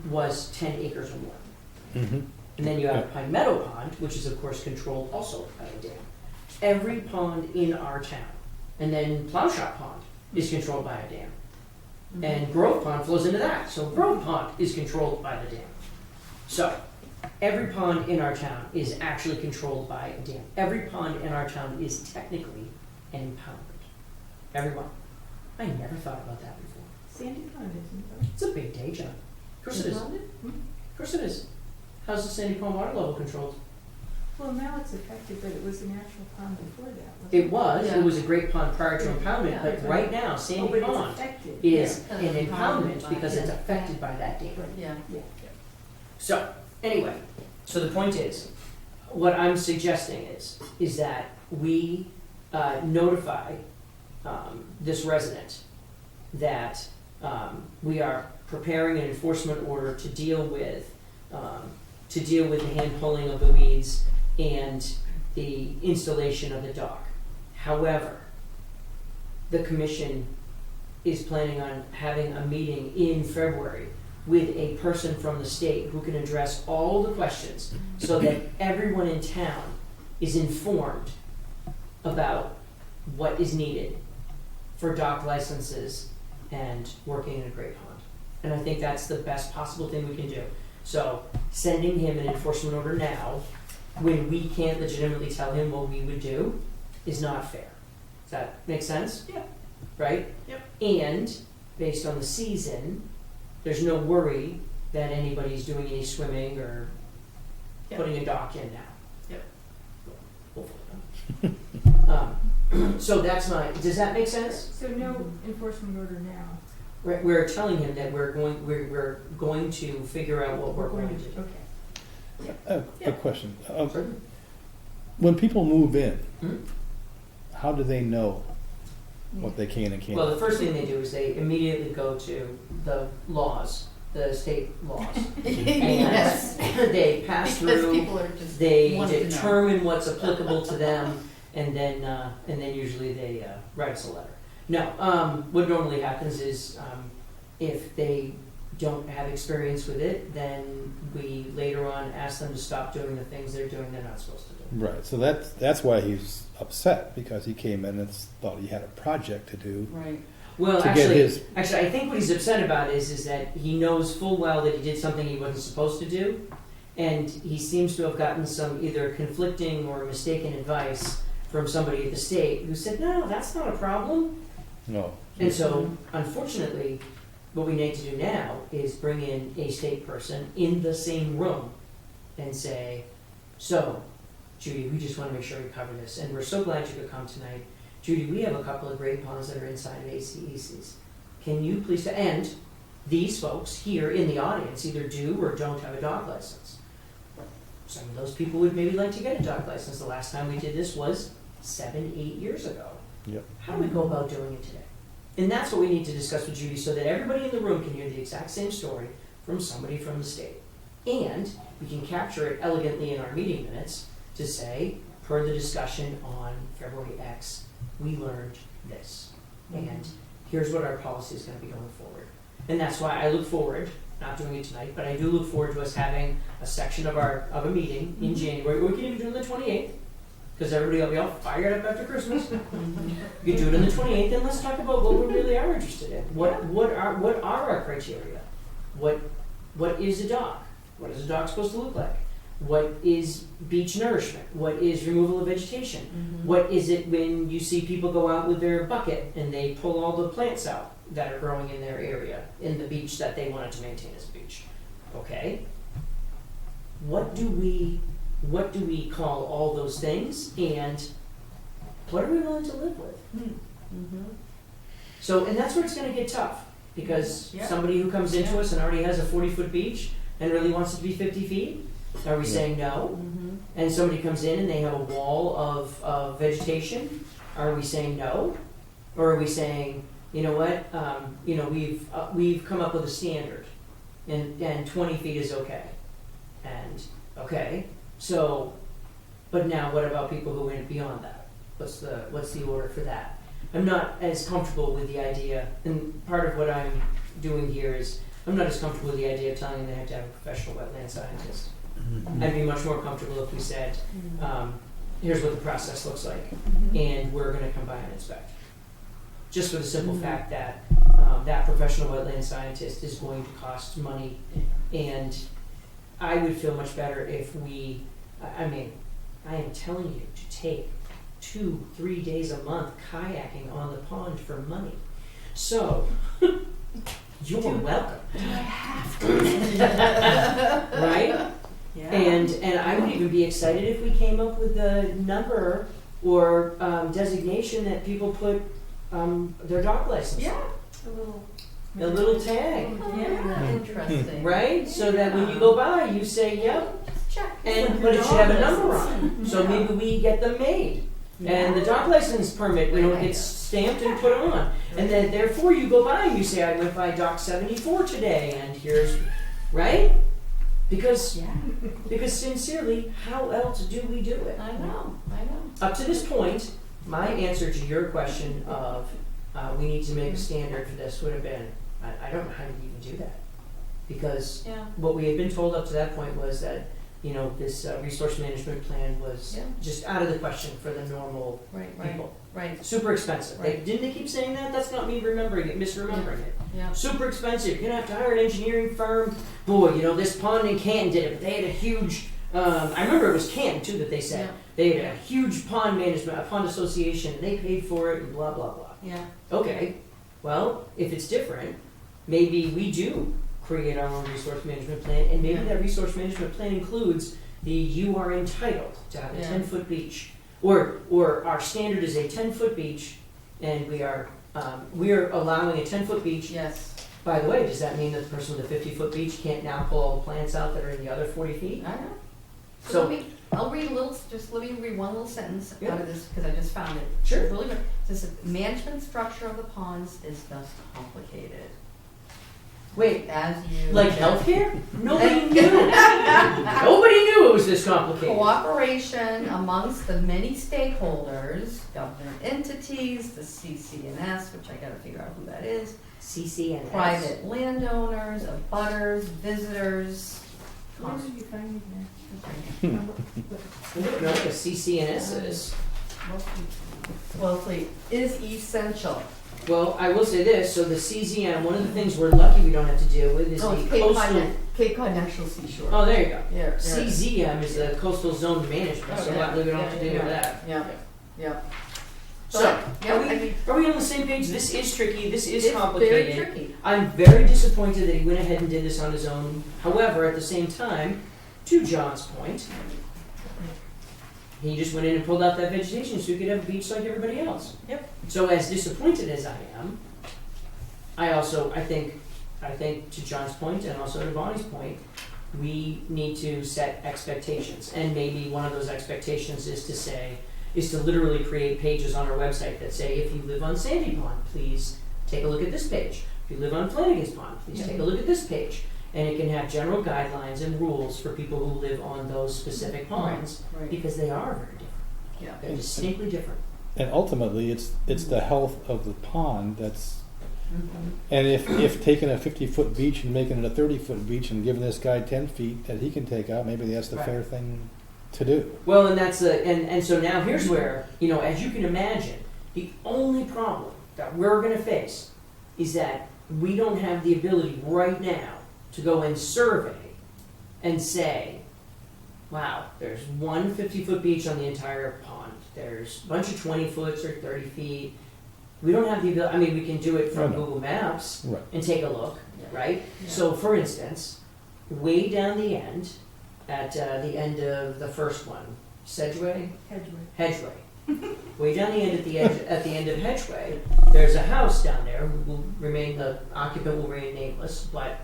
was 10 acres or more. Mhm. And then you have Pine Meadow Pond, which is of course controlled also by a dam. Every pond in our town, and then Plowshot Pond is controlled by a dam. And Grove Pond flows into that, so Grove Pond is controlled by the dam. So, every pond in our town is actually controlled by a dam. Every pond in our town is technically an impoundment. Every one. I never thought about that before. Sandy Pond isn't though. It's a big day, John. Of course it is. Of course it is. How's the Sandy Pond water level controlled? Well, now it's affected, but it was a natural pond before that, wasn't It was. Yeah. It was a great pond prior to impoundment, Yeah. but right now, Oh, Sandy but it's Pond affected. is Yeah. an impoundment Impoundment, because it's yeah. affected by that dam. Yeah. So, anyway, so the point is, what I'm suggesting is that we notify this resident that we are preparing an enforcement order to deal with the hand pulling of the weeds and the installation of the dock. However, the commission is planning on having a meeting in February with a person from the state who can address all the questions so that everyone in town is informed about what is needed for dock licenses and working in a great pond. And I think that's the best possible thing we can do. So sending him an enforcement order now, when we can't legitimately tell him what we would do, is not fair. Does that make sense? Yeah. Right? Yep. And based on the season, there's no worry that anybody's doing any swimming or Yep. putting a dock in now. Yep. Hopefully not. So that's my, does that make sense? So no enforcement order now. We're telling him that we're going to figure out what we're going to do. Okay. I have a question. Certainly. When people move in, Mhm. how do they know what they can and can't? Well, the first thing they do is they immediately go to the laws, the state laws. Yes. And they pass Because through, people are just they wanting to know. determine what's applicable to them, and then usually they write us a letter. No, what normally happens is if they don't have experience with it, then we later on ask them to stop doing the things they're doing they're not supposed to do. Right. So that's why he's upset, because he came in and thought he had a project to do. Right. Well, To get his- actually, I think what he's upset about is that he knows full well that he did something he wasn't supposed to do, and he seems to have gotten some either conflicting or mistaken advice from somebody at the state who said, no, that's not a problem. No. And so, unfortunately, what we need to do now is bring in a state person in the same room and say, so, Judy, we just want to make sure we cover this, and we're so glad you could come tonight. Judy, we have a couple of great ponds that are inside of ACECs. Can you please, and these folks here in the audience either do or don't have a dock license. Some of those people would maybe like to get a dock license. The last time we did this was 7-8 years ago. Yep. How do we go about doing it today? And that's what we need to discuss with Judy so that everybody in the room can hear the exact same story from somebody from the state. And we can capture it elegantly in our meeting minutes to say, per the discussion on February X, we learned this. And here's what our policy is going to be going forward. And that's why I look forward, not doing it tonight, but I do look forward to us having a section of a meeting in January, or we can even do it on the 28th, because everybody will be all fired up after Christmas. We can do it on the 28th, and let's talk about what we really are interested in. What are our criteria? What is a dock? What is a dock supposed to look like? What is beach nourishment? What is removal of vegetation? What is it when you see people go out with their bucket and they pull all the plants out that are growing in their area, in the beach that they wanted to maintain as a beach? Okay. What do we call all those things, and what are we willing to live with? So, and that's where it's going to get tough, because somebody who comes into us and already has a 40-foot beach and really wants it to be 50 feet, are we saying no? And somebody comes in and they have a wall of vegetation, are we saying no? Or are we saying, you know what, we've come up with a standard, and 20 feet is okay. And, okay, so, but now what about people who went beyond that? What's the order for that? I'm not as comfortable with the idea, and part of what I'm doing here is, I'm not as comfortable with the idea of telling them they have to have a professional wetland scientist. I'd be much more comfortable if we said, here's what the process looks like, and we're going to come by and inspect. Just for the simple fact that that professional wetland scientist is going to cost money, and I would feel much better if we, I mean, I am telling you to take 2-3 days a month kayaking on the pond for money. So, you're welcome. Do I have to? Right? Yeah. And I would even be excited if we came up with a number or designation that people put their dock license. Yeah. A little tag. Yeah. Interesting. Right? So that when you go by, you say, yep. Just check. But it should have a number on it. So maybe we get them made. And the dock license permit, gets stamped and put on. And then therefore you go by and you say, I went by dock 74 today, and here's, right? Because sincerely, how else do we do it? I know. Up to this point, my answer to your question of we need to make a standard for this would have been, I don't know how to even do that. Because what we had been told up to that point was that, this resource management plan was just out of the question for the normal people. Right. Super expensive. Didn't they keep saying that? That's not me remembering it, misremembering it. Yeah. Super expensive. You're going to have to hire an engineering firm. Boy, this pond in Canton did it, but they had a huge, I remember it was Canton too that they said. They had a huge pond management, a pond association, and they paid for it and blah, blah, blah. Yeah. Okay, well, if it's different, maybe we do create our own resource management plan, and maybe that resource management plan includes you are entitled to have a 10-foot beach. Or our standard is a 10-foot beach, and we are allowing a 10-foot beach. Yes. By the way, does that mean that the person with a 50-foot beach can't now pull all the plants out that are in the other 40 feet? I know. So I'll read let me read one little sentence out of this, because I just found it. Sure. It's really good. It says, management structure of the ponds is thus complicated. wait, As you. like healthcare? Nobody knew. Nobody knew it was this complicated. Cooperation amongst the many stakeholders, government entities, the CCNS, which I gotta figure out who that is, CCNS. private landowners, abutters, visitors. Where did you find it there? I don't know what a CCNS is. Closely is essential. Well, I will say this, so the CZM, one of the things we're lucky we don't have to deal with is Oh, the it's coastal... Cape Cod National Seashore. Oh, there you go. Yeah. CZM is the coastal zone management, so luckily we don't have to deal with that. Yeah. So, Yeah, are we on the same page? This is tricky, this is it's complicated. very tricky. I'm very disappointed that he went ahead and did this on his own. However, at the same time, to John's point, he just went in and pulled out that vegetation so he could have a beach like everybody else. Yep. So as disappointed as I am, I think to John's point and also to Bonnie's point, we need to set expectations. And maybe one of those expectations is to say, is to literally create pages on our website that say, if you live on Sandy Pond, please take a look at this page. If you live on Flanagan's Pond, please take a look at this page. And it can have general guidelines and rules for people who live on those specific ponds, Right. because they are very different. Yeah. They're distinctly different. And ultimately, it's the health of the pond that's, Mhm. and if taking a 50-foot beach and making it a 30-foot beach and giving this guy 10 feet that he can take out, maybe that's the Right. fair thing to do. Well, and that's and so now here's where, as you can imagine, the only problem that we're going to face is that we don't have the ability right now to go and survey and say, wow, there's one 50-foot beach on the entire pond. There's a bunch of 20 foots or 30 feet. We don't have the ability. I mean, we can do it from No. Google Maps Right. and take a look, Yeah. right? Yeah. So, for instance, way down the end, at the end of the first one, Sedgway, Hedgeway. Way down the end at the end of Hedgeway, there's a house down there. The occupant will remain nameless, but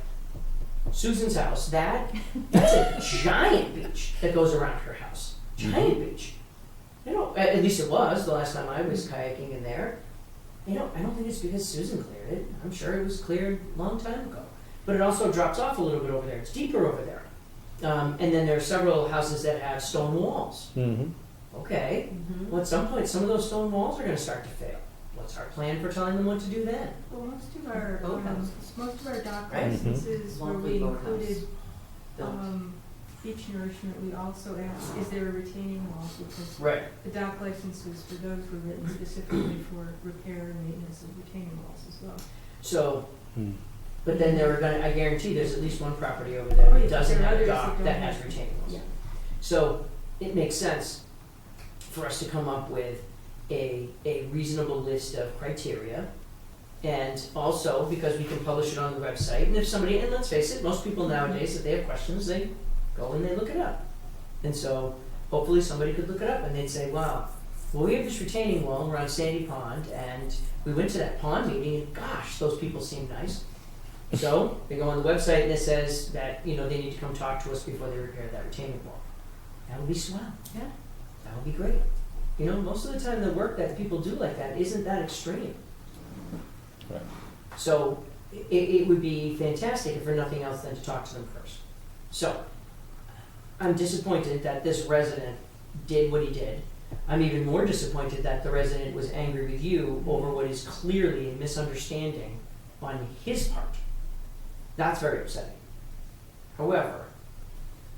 Susan's house, that's a giant beach that goes around her house. Giant beach. At least it was the last time I was kayaking in there. I don't think it's because Susan cleared it. I'm sure it was cleared a long time ago. But it also drops off a little bit over there. It's deeper over there. And then there are several houses that have stone walls. Mm-hmm. Okay. Well, at some point, some of those stone walls are going to start to fail. What's our plan for telling them what to do then? Well, most of our dock Right. licenses where Lovely we boathouse. included Built. beach nourishment, we also asked, is there a retaining wall? Because Right. the dock licenses for those were written specifically for repair and maintenance of retaining walls as well. So, Hmm. but then I guarantee there's at least one property over there Oh, that yeah, doesn't there are have a others dock that don't that have- has retaining walls. Yeah. So it makes sense for us to come up with a reasonable list of criteria. And also, because we can publish it on the website, and if somebody, and let's face it, most people nowadays, if they have questions, they go and they look it up. And so hopefully somebody could look it up and they'd say, wow, well, we have this retaining wall around Sandy Pond, and we went to that pond meeting, and gosh, those people seem nice. So they go on the website and it says that, they need to come talk to us before they repair that retaining wall. That would be swell. Yeah. That would be great. Most of the time the work that people do like that isn't that extreme. Right. So it would be fantastic if for nothing else than to talk to them first. So I'm disappointed that this resident did what he did. I'm even more disappointed that the resident was angry with you over what is clearly a misunderstanding on his part. That's very upsetting. However,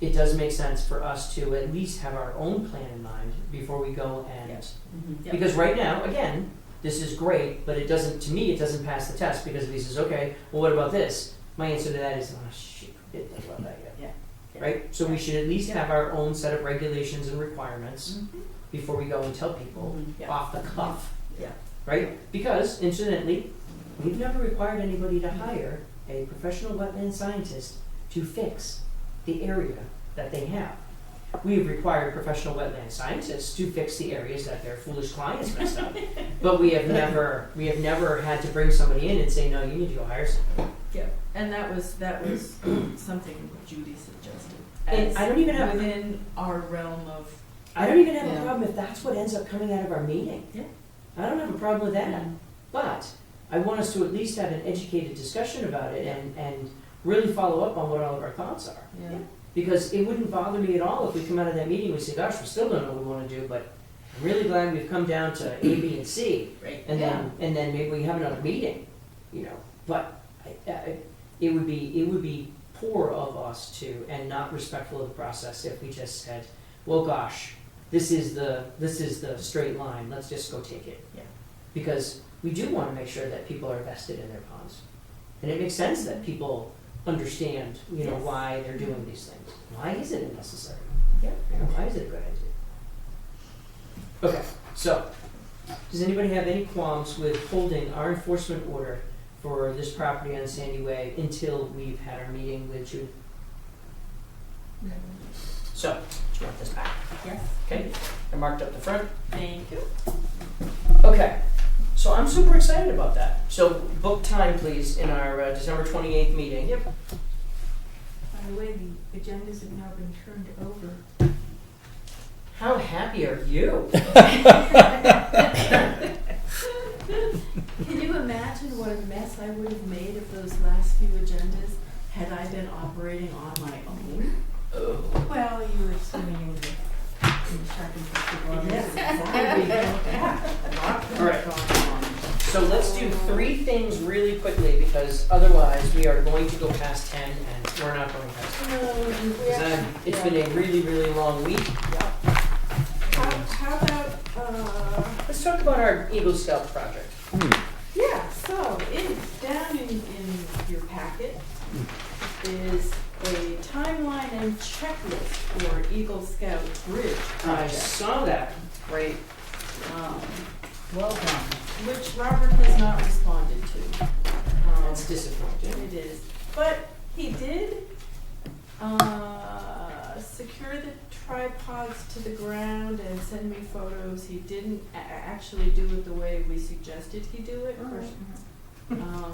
it does make sense for us to at least have our own plan in mind before we go and Yeah. because right now, again, this is great, but it doesn't pass the test, because if he says, okay, well, what about this? My answer to that is, oh, shoot, I didn't think about that yet. Yeah. Right? So we should at least have our own set of regulations and requirements Mhm. before we go and tell people Yeah. off the cuff. Yeah. Right? Because, incidentally, we've never required anybody to hire a professional wetland scientist to fix the area that they have. We have required professional wetland scientists to fix the areas that their foolish clients messed up. But we have never had to bring somebody in and say, no, you need to go hire somebody. Yeah, and that was something Judy suggested. And As I don't even have within our realm of. I don't even have Yeah. a problem if that's what ends up coming out of our meeting. Yeah. I don't have a problem with that. But I want us to at least have an educated discussion about it and really follow up on what all of our thoughts are. Yeah. Because it wouldn't bother me at all if we come out of that meeting and we say, gosh, we still don't know what we want to do, but I'm really glad we've come down to A, B, and C. Right. And then maybe we have another meeting, But it would be poor of us to, and not respectful of the process, if we just said, well, gosh, this is the straight line, let's just go take it. Yeah. Because we do want to make sure that people are vested in their ponds. And it makes sense that people understand, Yes. why they're doing these things. Why is it necessary? Yeah. Why is it a good idea? Okay, so, does anybody have any qualms with holding our enforcement order for this property on Sandy Way until we've had our meeting with Jude? So, do you want this back? Yes. Okay, I marked up the front. Thank you. Okay, so I'm super excited about that. So book time, please, in our December 28th meeting. Yep. By the way, the agendas have now been turned over. How happy are you? Can you imagine what a mess I would have made of those last few agendas had I been operating on my own? Oh. Well, you were swimming in the shark infested waters. Yes, exactly. All right. So let's do 3 things really quickly because otherwise we are going to go past 10 and we're not going past 10. It's been a really, really long week. How about, Let's talk about our Eagle Scout project. yeah, so down in your packet is a timeline and checklist for Eagle Scout Bridge I project. saw that. Right. Well done. Which Robert has not responded to. That's disappointing. It is, but he did secure the tripods to the ground and send me photos. He didn't actually do it the way we suggested he do it.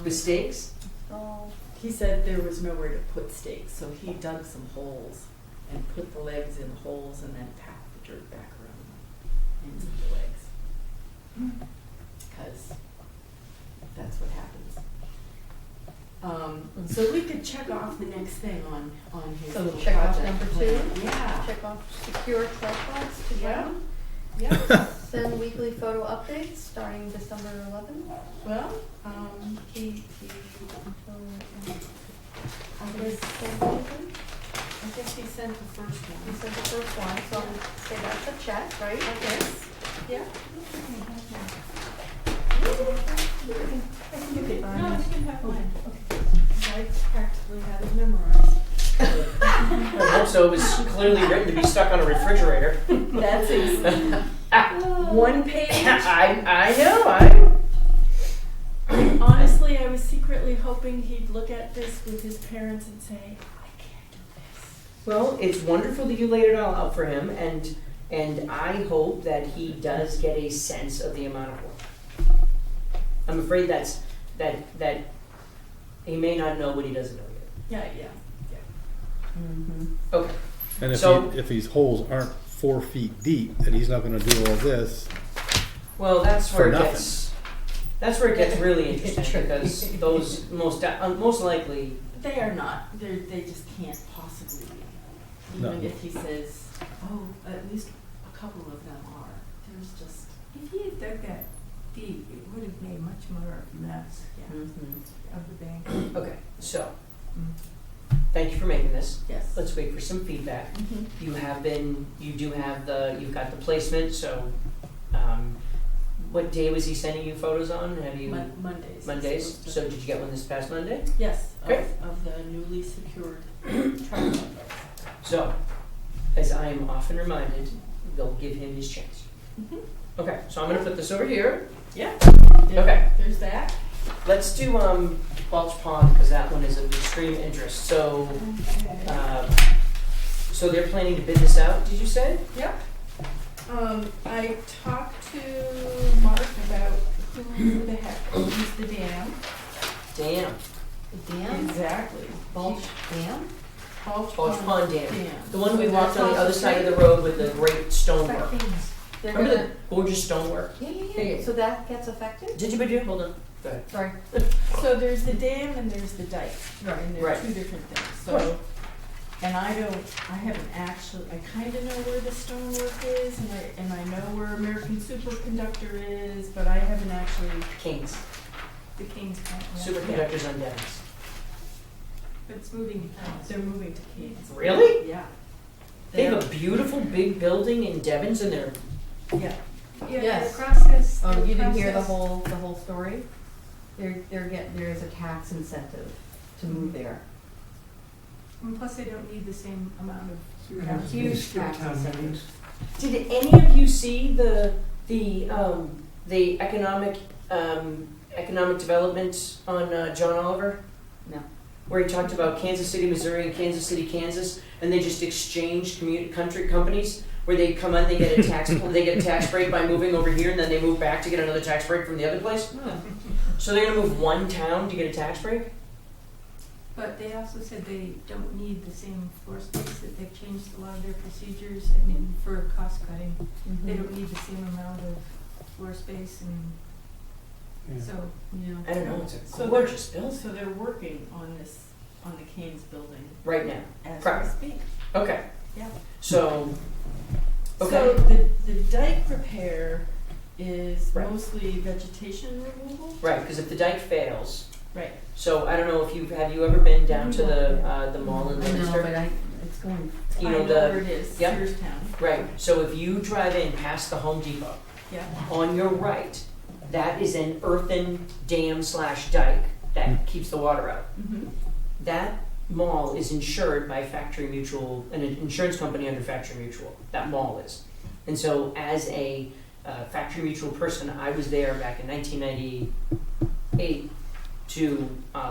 Mistakes? So, He said there was nowhere to put stakes, so he dug some holes and put the legs in the holes and then packed the dirt back around them and moved the legs. Because that's what happens. So we could check off the next thing on his So little check off project number plan. 2? Yeah. Check off secure tripods to Yeah. ground. Yeah. Send weekly photo updates starting December 11th. Well, he I guess he sent the first He one. sent the first one, so I'll say that's a check, right? Yes. Yeah. You could buy No, it. you can have mine. I practically had it memorized. I hope so. It was clearly written to be stuck on a refrigerator. That's one page. I know. Honestly, I was secretly hoping he'd look at this with his parents and say, I can't do this. Well, it's wonderful that you laid it all out for him, and I hope that he does get a sense of the amount of work. I'm afraid that he may not know what he doesn't know yet. Yeah. Mm-hmm. Okay. And if So- if these holes aren't 4 feet deep, then he's not gonna do all this. Well, that's where For it nothing. gets. That's where it gets really interesting because those most likely. They are not. They just can't possibly be. Even No. if he says, oh, at least a couple of them are. There's just, If he had dug that deep, it would have made much more of a mess yeah. Mm-hmm. of the bank. Okay, so thank you for making this. Yes. Let's wait for some feedback. Mhm. You've got the placement. So, what day was he sending you photos on? Have you Mondays. Mondays? is supposed So to- did you get one this past Monday? yes, Okay. of the newly secured tripod. So, as I am often reminded, they'll give him his chance. Mhm. Okay, so I'm gonna put this over here. Yeah. Okay. There's that. Let's do Welch Pond because that one is of extreme interest. So, so they're planning to bid this out. Did you say? Yep. I talked to Mark about who the heck owns the dam. Damn. The dam? Exactly. Bulge dam? Bulge Pond Dam. Dam. The one we walked on the That's other side of the road with the great stonework. They're Remember gonna, the gorgeous stonework? yeah. So that gets affected? Did you? Hold on. Go ahead. Sorry. So there's the dam and there's the dike. Right. And they're Right. two different things. So, and I haven't actually, I kind of know where the stonework is and I know where American Superconductor is, but I haven't actually, Kings. the King's Plant. yeah. Superconductors on Devons. But it's moving to Kings. They're moving to Kings. Really? Yeah. They have a beautiful big building in Devons and they're Yeah. Yeah, Yes. the process. Oh, you didn't hear the process- whole story? There is a tax incentive to move there. And plus, they don't need the same amount of. So you have Huge skip tax town incentive. meetings. Did any of you see the economic development on John Oliver? No. Where he talked about Kansas City, Missouri, and Kansas City, Kansas, and they just exchanged country companies where they come in, they get a tax break by moving over here, and then they move back to get another tax break from the other place. So they're gonna move one town to get a tax break. But they also said they don't need the same floor space, that they've changed a lot of their procedures, I mean, for cost cutting. They don't need the same amount of floor space and Yeah. so, Yeah. I don't know, it's a So gorgeous building So they're working on this, on the Keynes building right now. as Correct. we speak. Okay. Yeah. So, So okay, the dike repair is Right. mostly vegetation removal? right, because if the dike fails, Right. so I don't know if have you ever been down to the mall in I know, Leominster? but it's going, You I know, know where it is, Yep. Searstown. right, so if you drive in past the Home Depot, Yeah. on your right, that is an earthen dam / dike that keeps the water out. Mm-hmm. That mall is insured by Factory Mutual, an insurance company under Factory Mutual. That mall is. And so as a Factory Mutual person, I was there back in 1998 to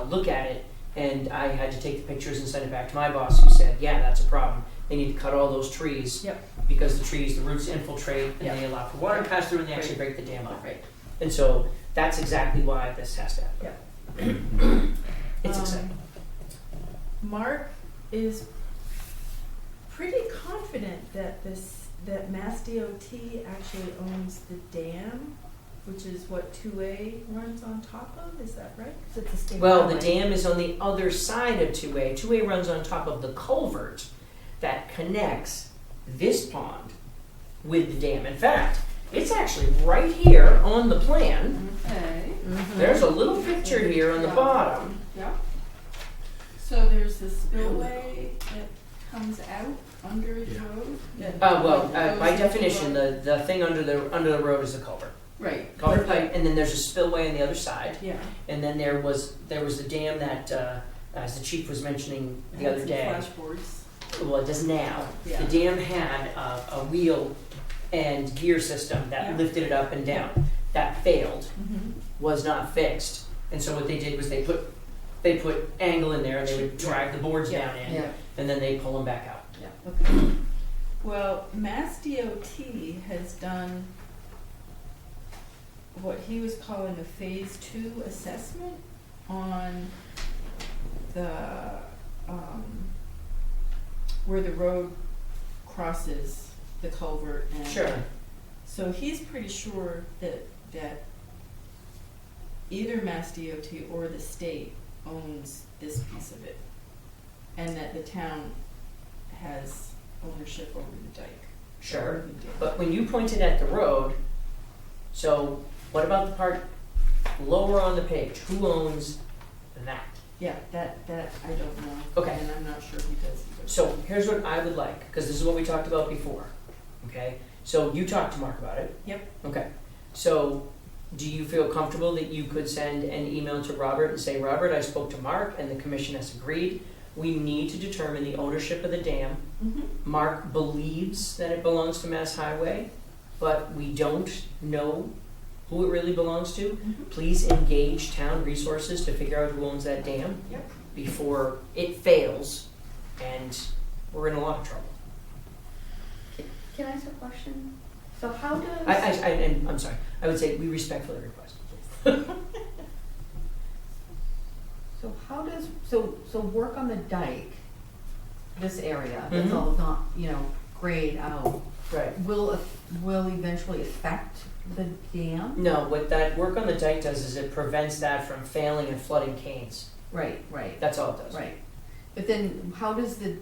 look at it, and I had to take the pictures and send it back to my boss, who said, yeah, that's a problem. They need to cut all those trees Yep. because the roots infiltrate and Yep. they allow for water to pass through and they actually Right. break the dam up. Right. And so that's exactly why this has to happen. It's exciting. Mark is pretty confident that that Mass DOT actually owns the dam, which is what 2A runs on top of, is that right? 'Cause it's a state Well, the highway. dam is on the other side of 2A. 2A runs on top of the culvert that connects this pond with the dam. In fact, it's actually right here on the plan. Okay. There's a little picture here on the bottom. Yeah. So there's the spillway that comes out under the road? By definition, the thing under the road is the culvert. Right. Culvert pipe, and then there's a spillway on the other side. Yeah. And then there was the dam that, as the chief was mentioning the other day. Flashboards. Well, it does now. Yeah. The dam had a wheel and gear system that Yeah. lifted it up and down. That failed, Mm-hmm. was not fixed, and so what they did was they put angle in there and they would drag the boards Yeah. down in, yeah, and then they pull them back out. Yeah, okay. Well, Mass DOT has done what he was calling a phase 2 assessment on the, where the road crosses the culvert and. Sure. So he's pretty sure that either Mass DOT or the state owns this piece of it, and that the town has ownership over the dike. Sure. Over the dam. But when you pointed at the road, so what about the part lower on the page? Who owns that? Yeah, that I don't know. Okay. And I'm not sure who does either. So here's what I would like, because this is what we talked about before, okay? So you talked to Mark about it? Yep. Okay. So do you feel comfortable that you could send an email to Robert and say, Robert, I spoke to Mark and the commission has agreed. We need to determine the ownership of the dam. Mm-hmm. Mark believes that it belongs to Mass Highway, but we don't know who it really belongs to. Mm-hmm. Please engage town resources to figure out who owns that dam Yep. before it fails and we're in a lot of trouble. can I ask a question? So how does? And I'm sorry, I would say we respectfully request. So how does, so work on the dike, this area, that's Mhm. all not, grayed out, Right. will eventually affect the dam? No, what that work on the dike does is it prevents that from failing and flooding Canes. Right, right, That's all it does. right. But then how does the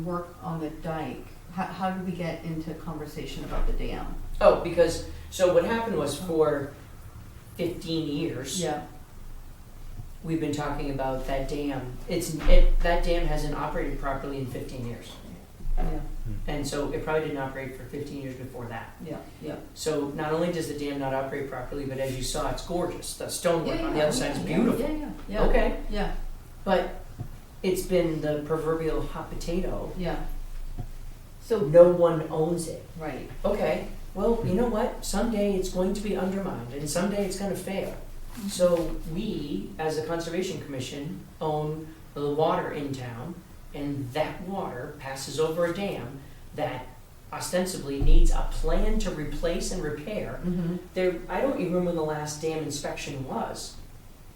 work on the dike, how did we get into conversation about the dam? Oh, because, so what happened was for 15 years, Yeah, we've been talking about that dam. That dam hasn't operated properly in 15 years. yeah, And so it probably didn't operate for 15 years before that. yeah. So not only does the dam not operate properly, but as you saw, it's gorgeous. The stonework on the Yeah, other side is yeah, beautiful. Yeah. Okay, Yeah, but it's been the proverbial hot potato. yeah. So, No one owns it. right, Okay, well, you know what? Someday it's going to be undermined and someday it's going to fail. So we, as a conservation commission, own the water in town, and that water passes over a dam that ostensibly needs a plan to replace and repair. mm-hmm, I don't even remember when the last dam inspection was.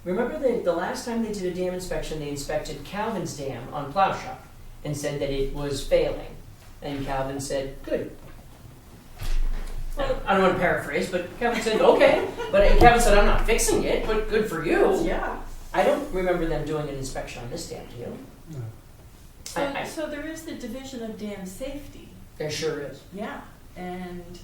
Remember the last time they did a dam inspection, they inspected Calvin's dam on Plow Shop and said that it was failing. And Calvin said, good. Well, I don't want to paraphrase, but Calvin said, okay. But Calvin said, I'm not fixing it, but good for you. Yeah. I don't remember them doing an inspection on this dam, do you? No. So there is the Division of Dam Safety. There sure is. Yeah, and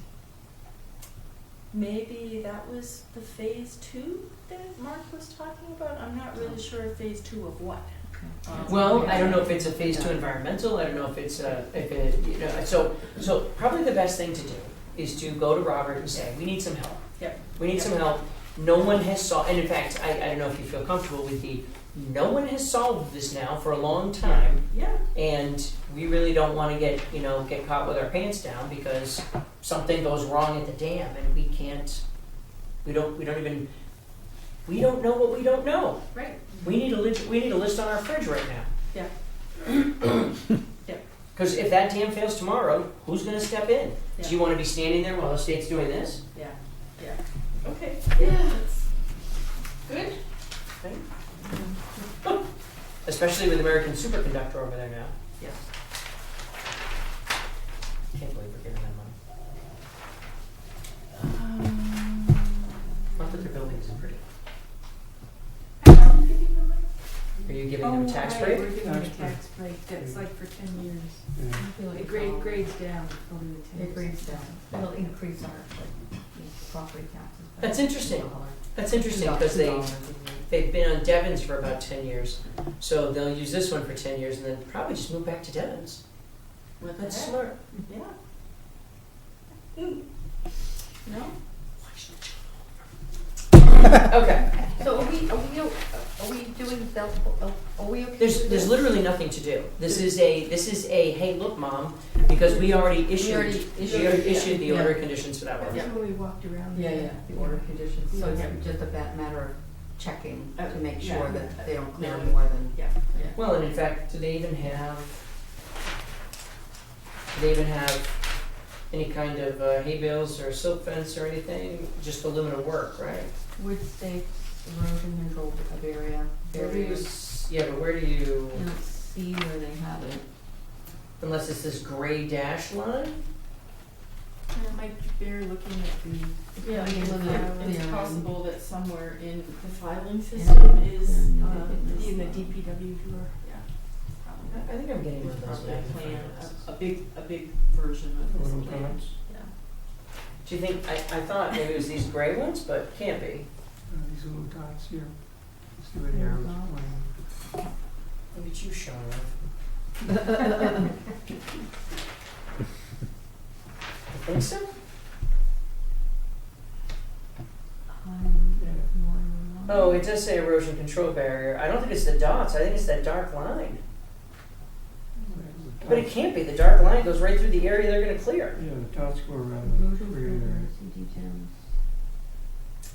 maybe that was the phase 2 that Mark was talking about. I'm not really sure if phase 2 of what. Well, I don't know if it's a phase 2 environmental. I don't know if it's so probably the best thing to do is to go to Robert and say, we need some help. Yep. We need some help. No one has solved, and in fact, I don't know if you feel comfortable with no one has solved this now for a long time, Yeah. and we really don't want to get caught with our pants down because something goes wrong at the dam, and we don't know what we don't know. Right. We need a list on our fridge right now. Yeah. Because if that dam fails tomorrow, who's going to step in? Yeah. Do you want to be standing there while the state's doing this? Yeah. Yeah. Okay. Yeah. That's good. Especially with American Superconductor over there now. Yeah. Can't believe we're giving them money. Not that their buildings is pretty. Are we giving them money? Are you giving them a tax right, break? we're giving them a Tax tax break, that's like for 10 years. Yeah. I feel like It grades down over the 10 It grades down. It'll increase our property taxes. That's interesting. That's interesting because they've been on Devon's for about 10 years. So they'll use this one for 10 years and then probably just move back to Devon's. What the That's heck? smart. Yeah. No? Okay. So are we doing that, are we okay? There's literally nothing to do. This is a hey look mom, because we already issued the Yeah. order of conditions for that one. That's where we walked around. Yeah, the order conditions, so Yeah. it's just a matter of checking to make Yeah. sure that they don't clear No. more than. Yeah. Well, and in fact, do they even have any kind of hay bales or silk fence or anything? Just the limit of work, right? Wood stakes, erosion control of area, barriers. Yeah, but where do you? I don't see where they have it. Unless it's this gray dash line. And it might bear looking at the, yeah, it's possible that somewhere in the filing system is, in the DPW drawer, yeah. I think I'm getting one of those. Probably a magnifying plan, glasses. a big version of Little this plan. plants. Yeah. Do you think? I thought maybe it was these gray ones, but can't be. These little dots here. See where the arrows are pointing. Look at you showing off. I think so. Oh, it does say erosion control barrier. I don't think it's the dots. I think it's that dark line. But it can't be. The dark line goes right through the area they're going to clear. Yeah, the dots go around the clear area.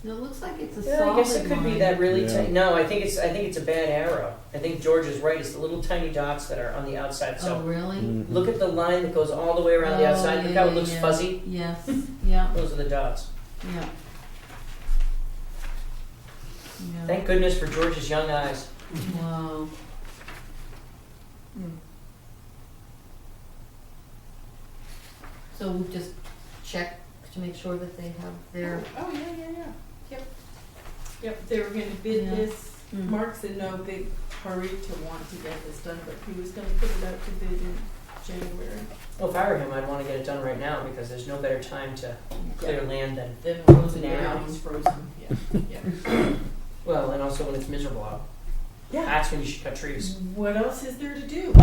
It looks like it's a Yeah, solid I guess it could be line. that really Yeah. tight. No, I think it's a bad arrow. I think George is right. It's the little tiny dots that are on the outside. Oh, So really? look at the line that goes all the way around the Oh, outside. Look yeah, how it yeah, looks yeah. fuzzy. Yes, yeah, Those are the dots. yeah. Yeah. Thank goodness for George's young eyes. Wow. So we just check to make sure that they have their. Oh, yeah. Yep, they were gonna bid Yeah. this. Mm. Mark's in no big hurry to want to get this done, but he was gonna put it out to bid in January. Well, if I were him, I'd want to get it done right now because there's no better time to clear land than. Then frozen Now. ground, he's frozen, yeah. Well, and also when it's miserable out. Yeah. That's when you should cut trees. What else is there to do?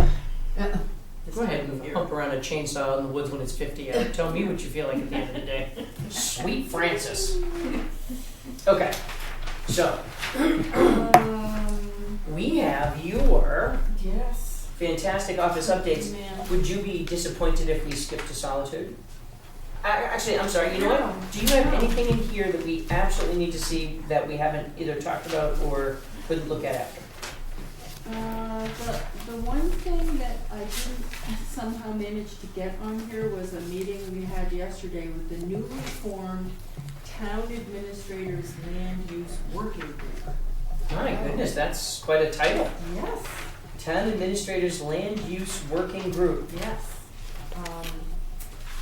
This Go ahead time of and year? hump around a chainsaw in the woods when it's 50 out. Tell me what you feel like at the end of the day. Sweet Francis. Okay, so we have your Yes. fantastic office updates. Man. Would you be disappointed if we skipped to solitude? Actually, I'm sorry, you know No. what? Do you have anything in here that we absolutely need to see that we haven't either talked about or couldn't look at after? The one thing that I didn't somehow manage to get on here was a meeting we had yesterday with the newly formed Town Administrators Land Use Working Group. My goodness, that's quite a title. Yes, Town Administrators Land Use Working Group. yes.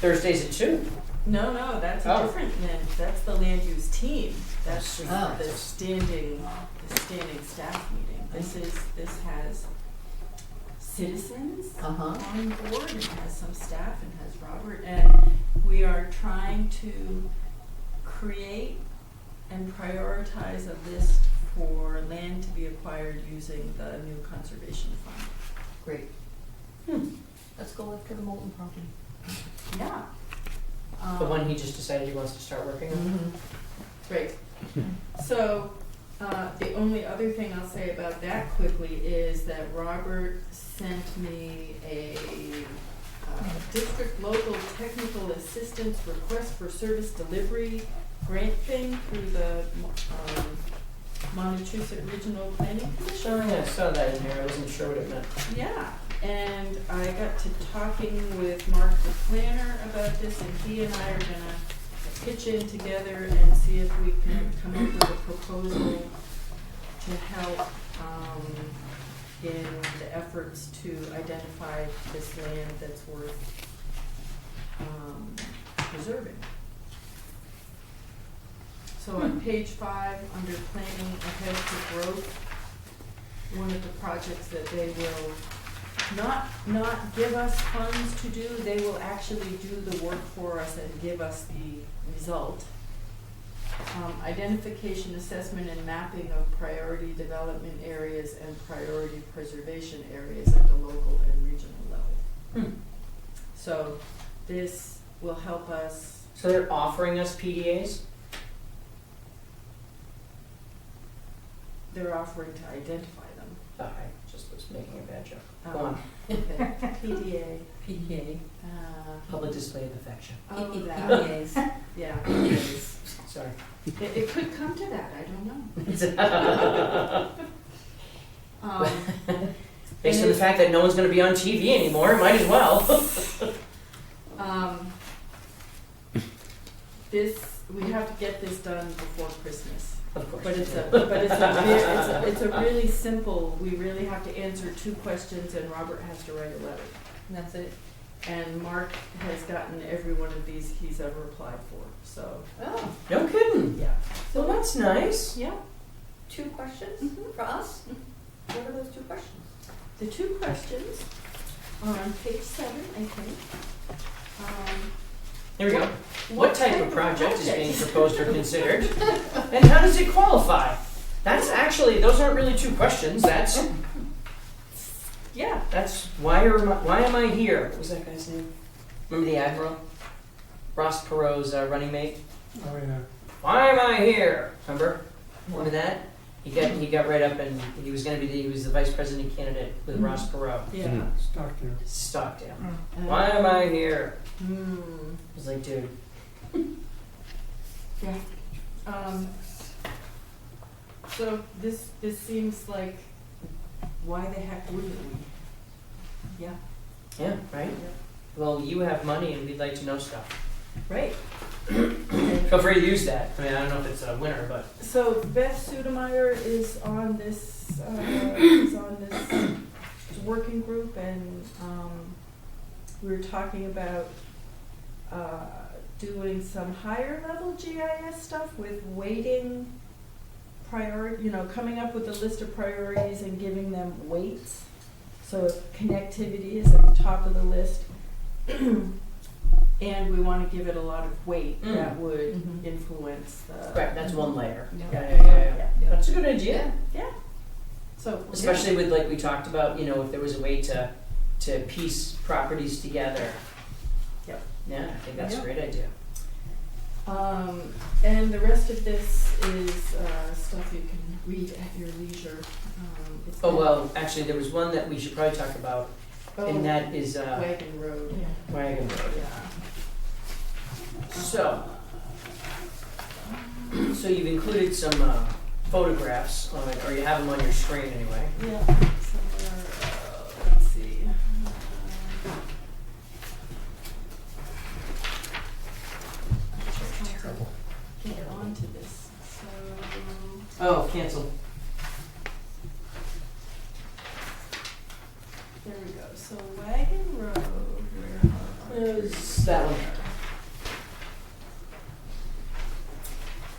Thursdays at 2. No, that's a Oh. different land, that's the land use team. That's Oh. the standing staff meeting. This has citizens Uh-huh. on board and has some staff and has Robert. And we are trying to create and prioritize a list for land to be acquired using the new conservation fund. Great. Let's go after the Molten property. Yeah. The one he just decided he wants to start working on. Great. So, the only other thing I'll say about that quickly is that Robert sent me a district local technical assistance request for service delivery grant thing through the Montechusett Regional Planning Commission. Oh yeah, I saw that in here. I wasn't sure what it meant. Yeah, and I got to talking with Mark the planner about this, and he and I are gonna pitch in together and see if we can come up with a proposal to help in the efforts to identify this land that's worth preserving. So on page 5, under planning ahead to growth, one of the projects that they will not give us funds to do, they will actually do the work for us and give us the result. Identification, assessment, and mapping of priority development areas and priority preservation areas at the local and regional level. So this will help us. So they're offering us PDAs? They're offering to identify them. Oh, I just was making a bad joke. Go Um, on. Okay. PDA. PDA. Public display of affection. All of that. PDAs. Yeah. Sorry. It could come to that, I don't know. Based on the fact that no one's going to be on TV anymore, might as well. We have to get this done before Christmas. Of course. But it's a really simple, we really have to answer 2 questions and Robert has to write a letter. And that's it. And Mark has gotten every one of these he's ever applied for, so, Oh, No kidding. yeah. Well, that's nice. Yeah, 2 questions Mhm. for us? What are those 2 questions? the 2 questions are on page 7, I think. Here we go. What type of project is being project? proposed or considered? And how does it qualify? That's actually, those aren't really 2 questions. That's Yeah, why am I here? What was that guy's name? Remember the Admiral? Ross Perot's running mate? Oh, yeah. Why am I here? Remember that? He got right up and he was the vice president candidate with Ross Perot. yeah. Stockdale. Stockdale. Uh, Why am I here? Hmm. I was like, dude. Yeah. So this seems like, why the heck wouldn't we? Yeah. Yeah, right? Well, you have money and we'd like to know stuff. Right. Feel free to use that. I mean, I don't know if it's a winner, but So Beth Sudemeyer is on this working group, and we were talking about doing some higher level GIS stuff with weighting coming up with a list of priorities and giving them weights. So if connectivity is at the top of the list, and we want to give it a lot of weight, that would Mhm. influence the. right, that's one layer. Yeah. Yeah. That's a good idea. Yeah. So. Especially with, like we talked about, if there was a way to piece properties together. Yep. Yeah, I think that's a Yeah. great idea. And the rest of this is stuff you can read at your leisure. It's Oh, well, actually, there was one that we should probably talk about, and that is Wagon Road. Wagon Road. Yeah. So you've included some photographs, or you have them on your screen anyway. Yeah. Somewhere, let's see. Terrible. Get onto this. So. Oh, cancel. is that one there.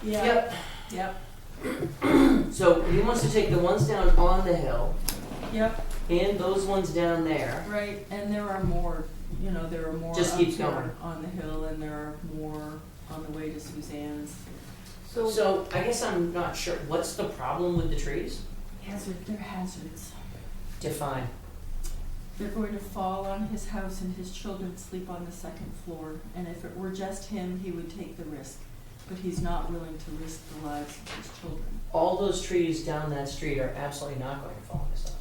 Yeah, yep, So he wants to take the ones down on the hill yep, and those ones down there. right, and there are more, you know, there are more Just up keeps here going. on the hill, and there are more on the way to Suzanne's. So I guess I'm not sure, what's the problem with the trees? They're hazards. Define. They're going to fall on his house and his children sleep on the second floor, and if it were just him, he would take the risk. But he's not willing to risk the lives of his children. All those trees down that street are absolutely not going to fall on his house.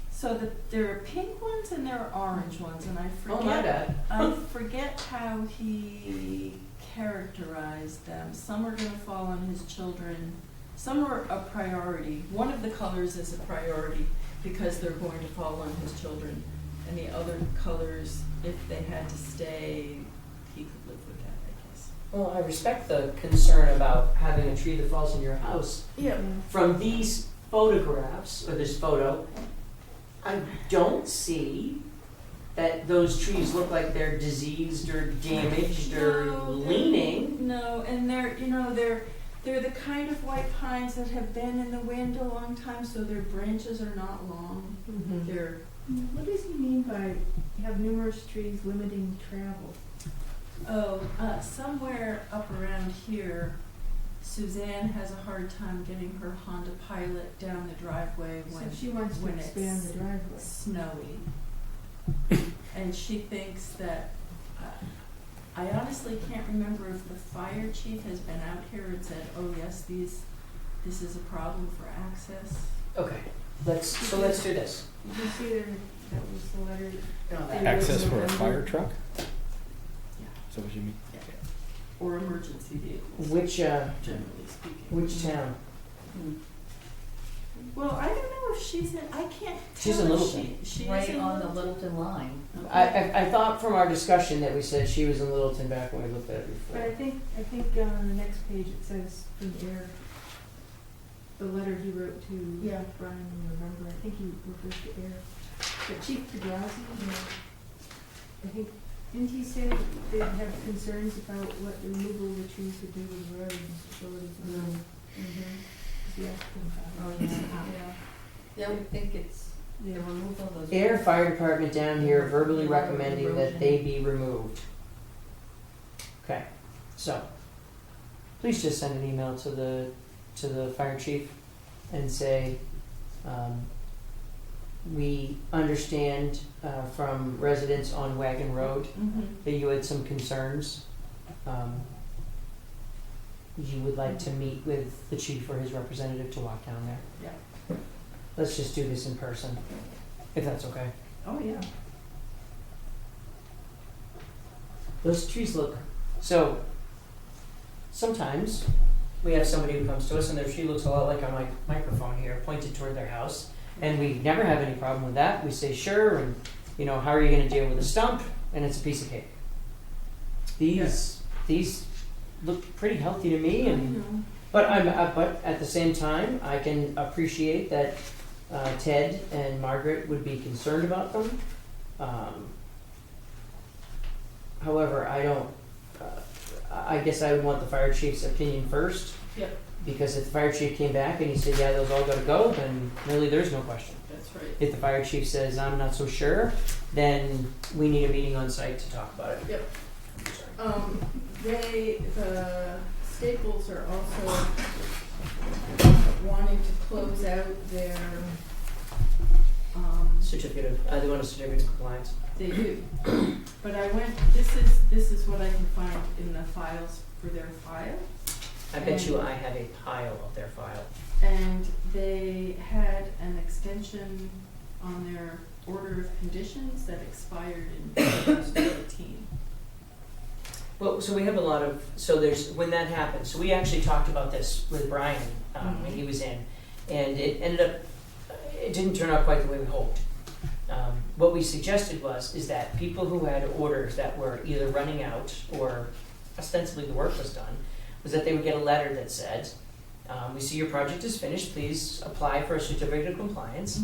So there are pink ones and there are orange ones, and I Oh, my forget, bad. I forget how he characterized them. Some are gonna fall on his children, some are a priority. One of the colors is a priority because they're going to fall on his children. And the other colors, if they had to stay, he could live with that, I guess. Well, I respect the concern about having a tree that falls in your house. Yeah. From these photographs, or this photo, I don't see that those trees look like they're diseased or damaged or No, leaning. No, and they're, you know, they're the kind of white pines that have been in the wind a long time, so their branches are not long. They're, What does he mean by have numerous trees limiting travel? somewhere up around here, Suzanne has a hard time getting her Honda Pilot down the driveway So when she wants to when expand it's the driveway. snowy. And she thinks that, I honestly can't remember if the fire chief has been out here and said, oh yes, this is a problem for access. Okay, so let's do this. Did you see that was the letter? Access for a fire truck? Yeah. Is that what you mean? Or emergency vehicles, Which generally speaking. which town? Well, I don't know if she's in, I can't She's tell in if Littleton. she is Right in on the Littleton. Littleton line. Okay. I thought from our discussion that we said she was in Littleton back when we looked at it But before. I think on the next page it says from Ayer, the letter he wrote to Yeah. Brian in November, I think he refers to Ayer. But Chief Pedrazi, I think, didn't he say that they have concerns about what the removal of the trees would do with roads and facilities? He asked him about it. Yeah, we think it's the Yeah. removal of those. Air Fire Department down here verbally recommending that they be removed. Okay, so, please just send an email to the fire chief and say, we understand from residents on Wagon Road that you had some concerns. You would like to meet with the chief or his representative to walk down there. Yeah. Let's just do this in person, if that's okay. Oh, yeah. Those trees look, so sometimes we have somebody who comes to us and their tree looks a lot like our microphone here, pointed toward their house. And we never have any problem with that. We say, sure, and how are you gonna deal with a stump? And it's a piece of cake. These look pretty healthy to me, and but at the same time, I can appreciate that Ted and Margaret would be concerned about them. However, I don't. I guess I would want the fire chief's opinion first. Yep. Because if the fire chief came back and he said, yeah, those all gotta go, then really there's no question. That's right. If the fire chief says, I'm not so sure, then we need a meeting on site to talk about it. Yep. The Staples are also wanting to close out their, Certificate of, they want a certificate of compliance. they do. But this is what I can find in the files for their file. I bet you I have a pile of their file. And they had an extension on their order of conditions that expired in 2018. Well, so we have a lot of, when that happened, so we actually talked about this with Brian when he was in, and it ended up, it didn't turn out quite the way we hoped. What we suggested is that people who had orders that were either running out or ostensibly the work was done, was that they would get a letter that said, we see your project is finished, please apply for a certificate of compliance,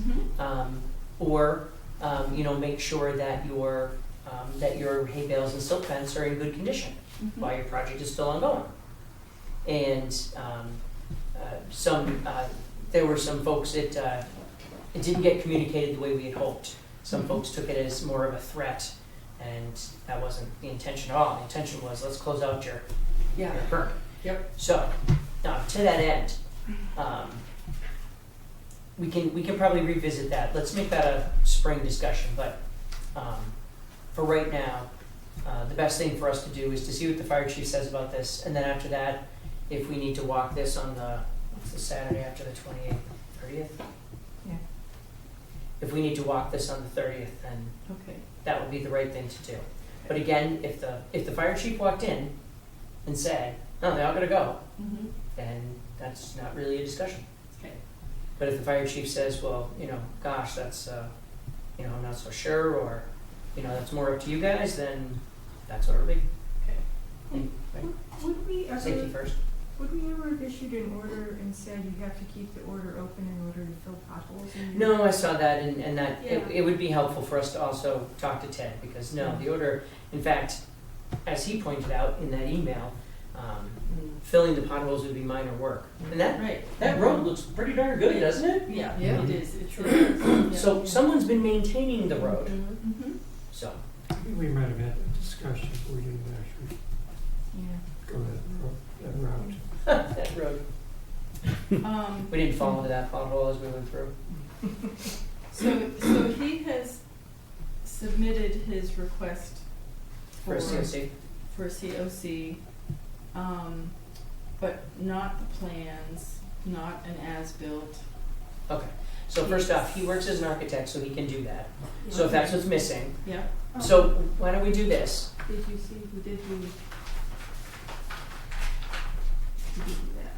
or make sure that your that your hay bales and silt fence are in good condition while your project is still ongoing. And there were some folks it didn't get communicated the way we had hoped. Some folks took it as more of a threat, and that wasn't the intention at all. The intention was, let's close out your permit. Yep. So, to that end, we can probably revisit that. Let's make that a spring discussion, but for right now, the best thing for us to do is to see what the fire chief says about this, and then after that, if we need to walk this on what's the Saturday after the 28th, 30th? Yeah. If we need to walk this on the 30th, then Okay. that would be the right thing to do. But again, if the fire chief walked in and said, no, they all gotta go, then that's not really a discussion. Okay. But if the fire chief says, well, gosh, that's, I'm not so sure, or, that's more up to you guys, then that's what it'll be. Okay. Would we Safety ever, first. would we ever have issued an order and said you have to keep the order open in order to fill potholes in your? No, I saw that, and that, Yeah. it would be helpful for us to also talk to Ted, because no, the order, in fact, as he pointed out in that email, filling the potholes would be minor work. And that road looks pretty darn good, doesn't it? Yeah, Yeah. it is, it truly is. So someone's been maintaining the road, Mm-hmm. so. We might have had a discussion, but we didn't actually Yeah. go that route. That road. We didn't fall into that pothole as we went through. So he has submitted his request For a COC. for a COC, but not the plans, not an as-built. Okay, so first off, he works as an architect, so he can do that. So if that's what's missing, Yeah. so why don't we do this? Did you see, we did do that.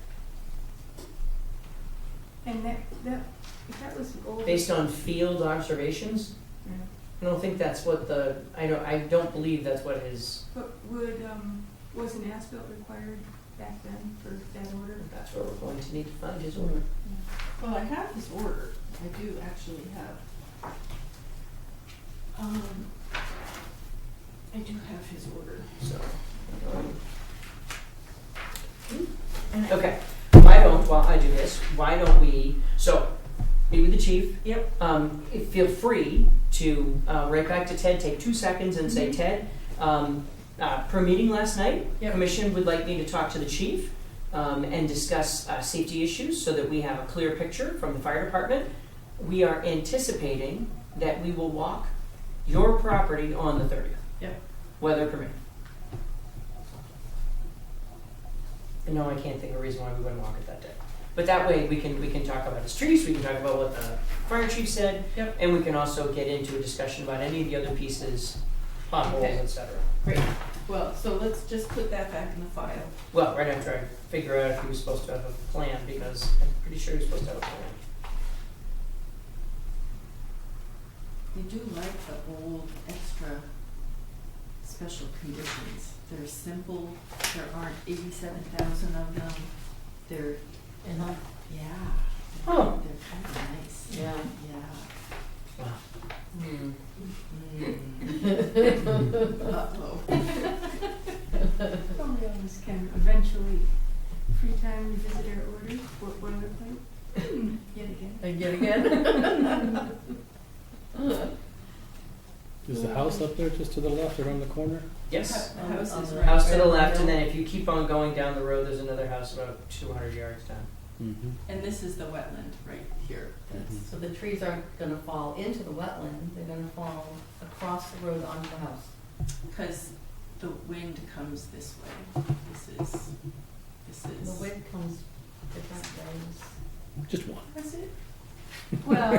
And that was old. Based on field observations? Yeah. I don't think that's what I don't believe that's what his, But was an as-built required back then for that order? that's where we're going to need to find his order. Well, I have his order. I do actually have. I do have his order. So, And okay, while I do this, why don't we, so, meet with the chief. Yep. Feel free to write back to Ted, take 2 seconds and say, Ted, per meeting last night, Yep. Commission would like me to talk to the chief and discuss safety issues so that we have a clear picture from the fire department. We are anticipating that we will walk your property on the 30th. Yep. Weather permitting. And no, I can't think of a reason why we wouldn't walk it that day. But that way we can talk about his trees, we can talk about what the fire chief said, Yep. and we can also get into a discussion about any of the other pieces, potholes, Okay. etc. Great. Well, so let's just put that back in the file. Well, right after I figure out if he was supposed to have a plan, because I'm pretty sure he was supposed to have a plan. You do like the old extra special conditions. They're simple, there aren't 87,000 of them. They're, yeah. Oh. They're kind of nice. Yeah. Yeah. Wow. Uh-oh. Only of us can eventually free time revisit our orders, boilerplate, yet again. And yet again. Is the house up there just to the left around the corner? Yes. The house is On right. House to the Right. left, and then if you keep on going down the road, there's another house about 200 yards down. Mm-hmm. And this is the wetland right here. So the trees aren't gonna fall into the wetland, they're gonna fall across the road onto the house. Because the wind comes this way. This is. The wind comes different ways. Just one. Is it? Well,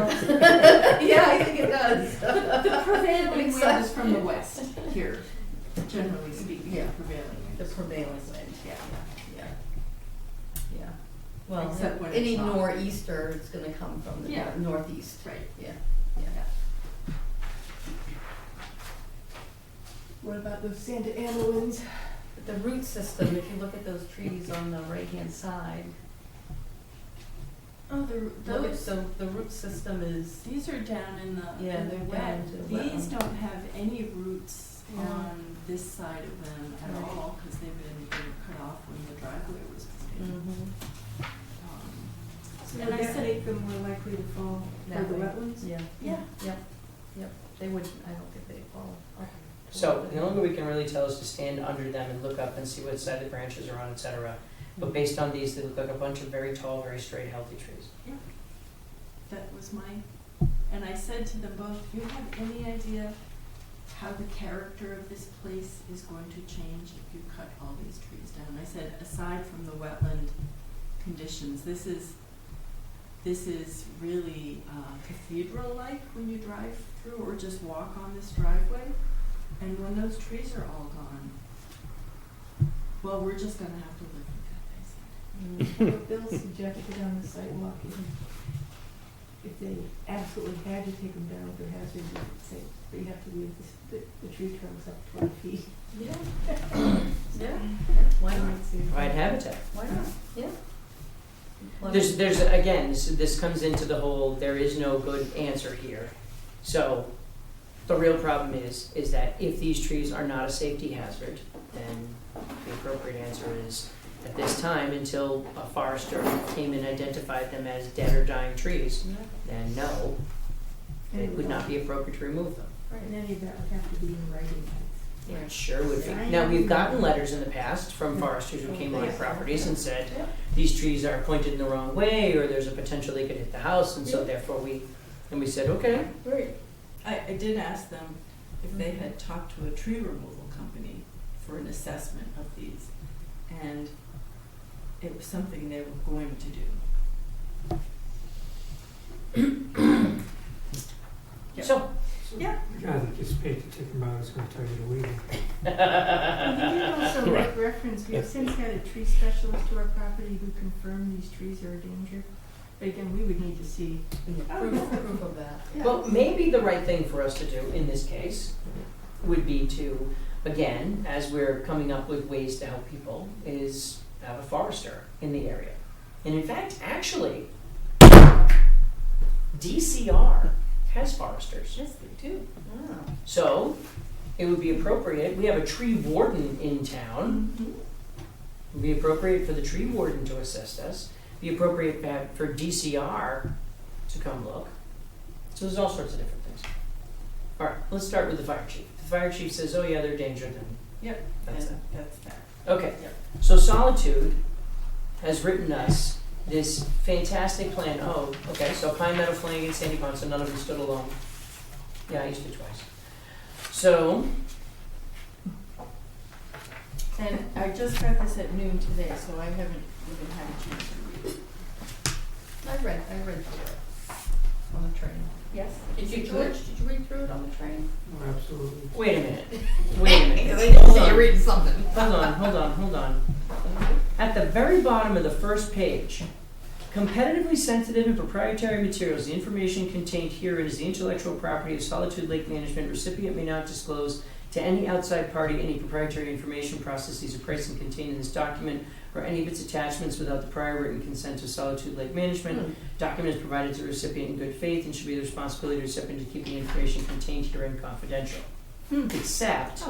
yeah, I think it does. The prevailing wind is Exactly. from the west here, generally speaking. Yeah. The prevailing wind. The prevailing wind, Yeah. yeah. Well, Except when any it's not. nor'easter, it's gonna come from the Yeah. northeast. Right. Yeah. What about those Santa Ana winds? But the root system, if you look at those trees on the right-hand side, Oh, Look at the root system is, these are down in the, Yeah, in the they're wet. down to the These wetland. don't have any roots Yeah. on this side of them at Right. all, because they were cut off when the driveway was put in. mm-hmm, So And would I that said- make them more likely to fall for That the way. wetlands? yeah, Yeah. yep, they wouldn't, I don't think they'd fall. So the only way we can really tell is to stand under them and look up and see what side the branches are on, et cetera. But based on these, they look like a bunch of very tall, very straight, healthy trees. That was and I said to them both, do you have any idea how the character of this place is going to change if you cut all these trees down? I said, aside from the wetland conditions, this is really cathedral-like when you drive through or just walk on this driveway. And when those trees are all gone, well, we're just gonna have to live with that, they said. What Bill suggested on the sidewalk, if they absolutely had to take them down with their hazard, they would say, but you have to leave the tree trunks up 12 feet. Yeah, yeah, why not? Provide habitat. Why not? Yeah. There's again, this comes into the whole, there is no good answer here. So the real problem is that if these trees are not a safety hazard, then the appropriate answer is, at this time, until a forester came and identified them as dead or dying trees, Yeah. then no, it would not be appropriate to remove them. And any of that would have to be in writing. Yeah, it sure would be. Now, we've gotten letters in the past from foresters who came on our properties and said, Yeah. these trees are pointed in the wrong way, or there's a potential they could hit the house, and so therefore we said, okay. Great. I did ask them if they had talked to a tree removal company for an assessment of these, and it was something they were going to do. So, Yeah. The guy that gets paid to take them out is gonna tell you to leave them. Well, you did also Right. make reference, we have since had a tree specialist to our property who confirmed these trees are a danger. But again, we would need to see. Proof of that. well, maybe the right thing for us to do in this case would be to, again, as we're coming up with ways to help people, is have a forester in the area. And in fact, actually, DCR has foresters. Yes, they do. Oh. So it would be appropriate, we have a tree warden in town. It would be appropriate for the tree warden to assist us. Be appropriate for DCR to come look. So there's all sorts of different things. All right, let's start with the fire chief. If the fire chief says, oh yeah, they're a danger, then Yep, that's and that. that's that. Okay, Yep. so Solitude has written us this fantastic plan. Oh, okay, so Pine Meadow, Flanagan, Sandy Pond, so none of them stood alone. Yeah, I used to twice. So, And I just got this at noon today, so I haven't even had a chance to read it. I read through it on the train. Yes? Did you, George, did you read through it on the train? Oh, absolutely. wait a minute. Wait a minute. Because I didn't Hold see you on. reading something. Hold on. At the very bottom of the first page, competitively sensitive and proprietary materials. The information contained herein is the intellectual property of Solitude Lake Management. Recipient may not disclose to any outside party any proprietary information, processes, or pricing contained in this document or any of its attachments without the prior written consent of Solitude Lake Management. Document is provided to the recipient in good faith and should be the responsibility of the recipient to keep the information contained herein confidential. Except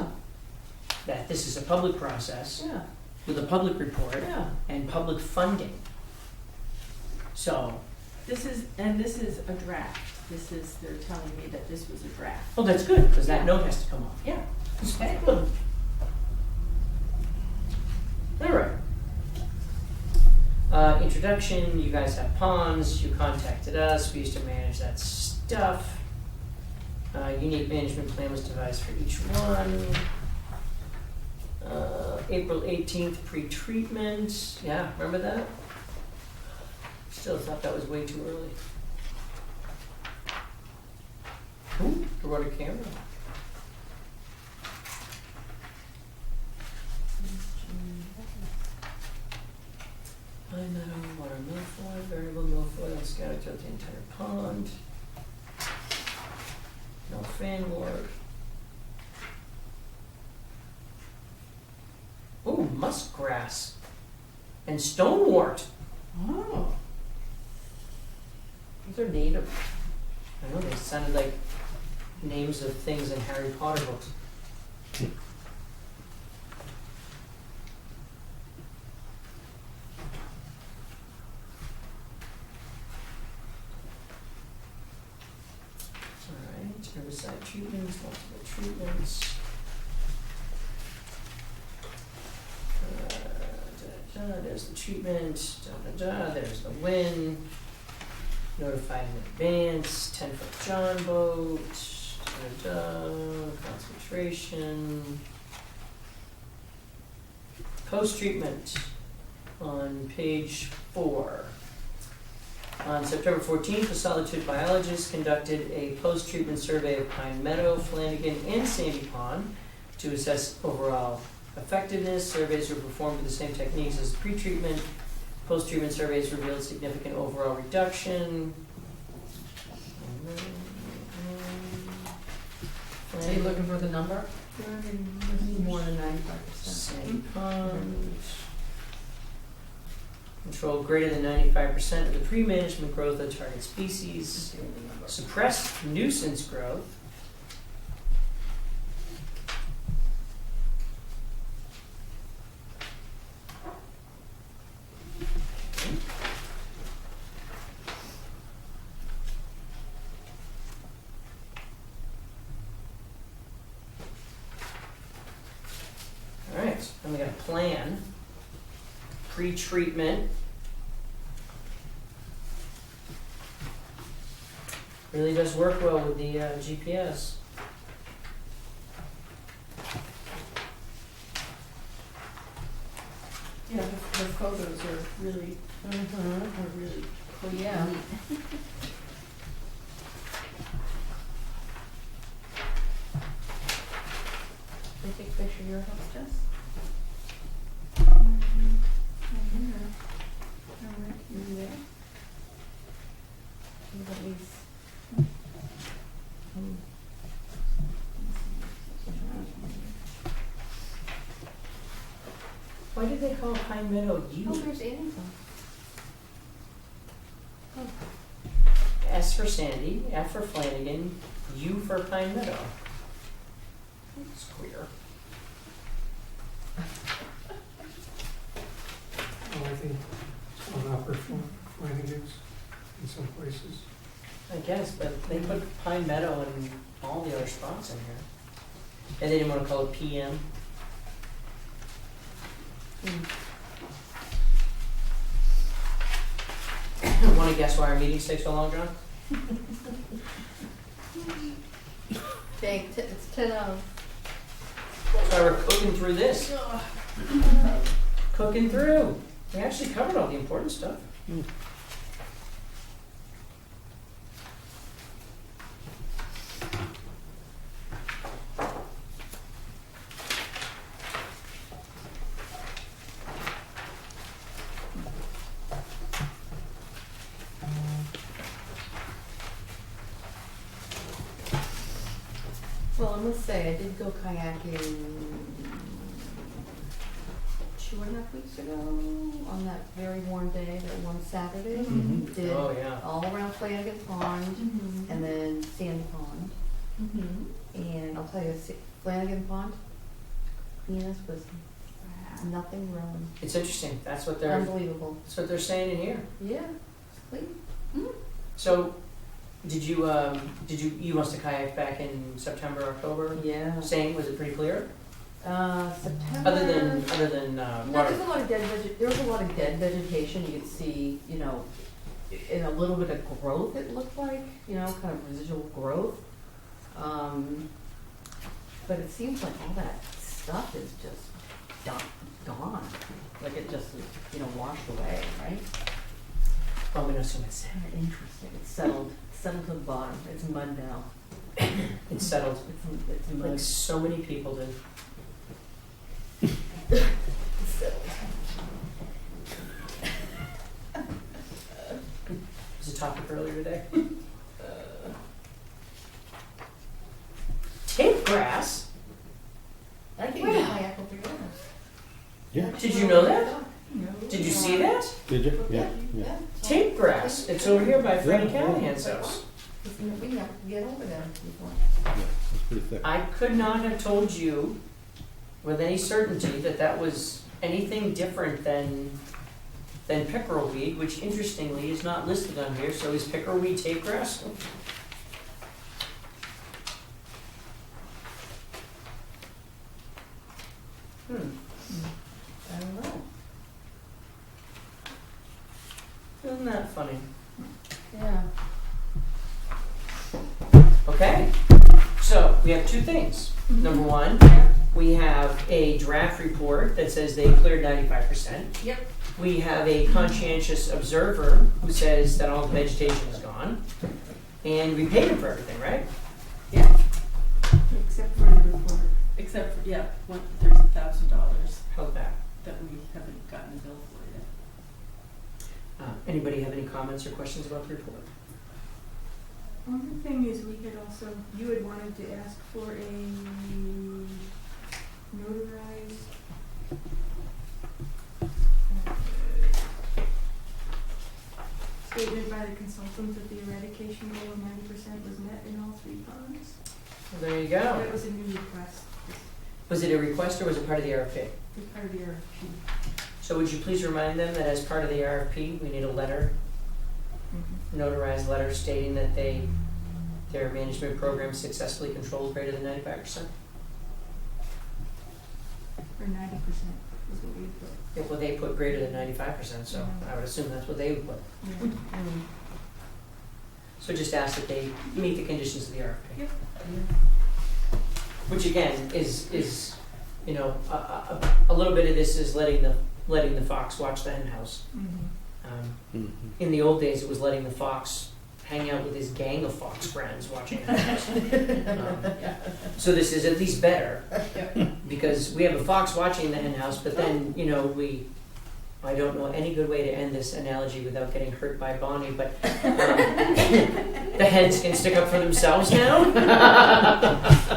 that this is a public process Yeah, with a public report yeah. and public funding. So, This is a draft. They're telling me that this was a draft. well, that's good, because that note has to come off. Yeah. Okay. All right. Introduction, you guys have ponds, you contacted us, we used to manage that stuff. Unique management plan was devised for each one. April 18th, pre-treatment, yeah, remember that? Still thought that was way too early. Ooh, the water camera. Pine meadow, water milfoil, variable milfoil scattered throughout the entire pond. No fanwort. Ooh, muskgrass and stonewort. Oh. Those are native. I know, they sounded like names of things in Harry Potter books. Alright, herbicide treatments, multiple treatments. There's the treatment, there's the win. Notified in advance, 10-foot John boat, concentration. Post-treatment on page 4. On September 14th, a solitude biologist conducted a post-treatment survey of Pine Meadow, Flanagan, and Sandy Pond to assess overall effectiveness. Surveys were performed with the same techniques as pre-treatment. Post-treatment surveys revealed significant overall reduction. Are you looking for the number? More than 95%. Sandy Pond. Control greater than 95% of the pre-management growth of target species. Suppressed nuisance growth. Alright, then we got a plan. Pre-treatment. Really does work well with the GPS. Yeah, the photos are really, are really Well, yeah. Can I take a picture of your house, Jess? you there? Look at these. Why did they call Pine Meadow Oh, U? there's Annie's house. S for Sandy, F for Flanagan, U for Pine Meadow. It's queer. Well, I think it's on Upper Flanagan's in some places. I guess, but they put Pine Meadow in all the other spots in here. And they didn't want to call it PM. Want to guess why our meetings take so long, John? Jake, it's 10 of. That's why we're cooking through this. Cooking through. We actually covered all the important stuff. Well, I must say, I did go kayaking 2.5 weeks ago on that very warm day, that one Saturday. Mhm. Did Oh, yeah. all around Flanagan Pond Mm-hmm. and then Sandy Pond. And I'll tell you, Flanagan Pond, Venus was nothing growing. It's interesting. That's what Unbelievable. they're saying in here. Yeah, it's clean. So, you must have kayaked back in September, October? Yeah. Same, was it pretty clear? September. Other than No, water. there's a lot of there was a lot of dead vegetation. You could see, in a little bit of growth, it looked like, kind of residual growth. But it seems like all that stuff is just gone. Like it just is, washed away, right? Oh, we know so much. Kind of interesting. It's settled to the bottom. It's mud now. It's settled. It's mud. Like so many people do. It's settled. It was a topic earlier today. Tape grass? I think Wow. you kayak over there. Yeah. Did you know that? Did you see that? Did you? Yeah. Tape grass. It's over here by Franny Yeah, yeah. Callahan's house. We have to get over there before. Yeah, it's pretty thick. I could not have told you with any certainty that that was anything different than pickerel weed, which interestingly is not listed on here. So is pickerel weed tape grass? I don't know. Isn't that funny? Yeah. Okay, so we have two things. Number one, we have a draft report that says they cleared 95%. Yep. We have a conscientious observer who says that all the vegetation is gone. And we paid them for everything, right? Except for the report. Except for, there's $1,000 How's that? that we haven't gotten a bill for yet. Anybody have any comments or questions about the report? One thing is we had also, you had wanted to ask for a notarized statement by the consultant that the eradication goal of 90% was met in all 3 ponds. Well, there you That go. was a new request. Was it a request or was it part of the RFP? It's part of the RFP. So would you please remind them that as part of the RFP, we need a letter, notarized letter stating that their management program successfully controls greater than 95%? Or 90% is what we put. Yeah, well, they put greater than 95%, so I would assume that's what they would put. Yeah. So just ask that they meet the conditions of the RFP. Yep. Which again is you know, a little bit of this is letting the fox watch the hen house. In the old days, it was letting the fox hang out with his gang of fox friends watching the hen house. So this is at least better because we have a fox watching the hen house, but then you know I don't know any good way to end this analogy without getting hurt by Bonnie, but the hens can stick up for themselves now.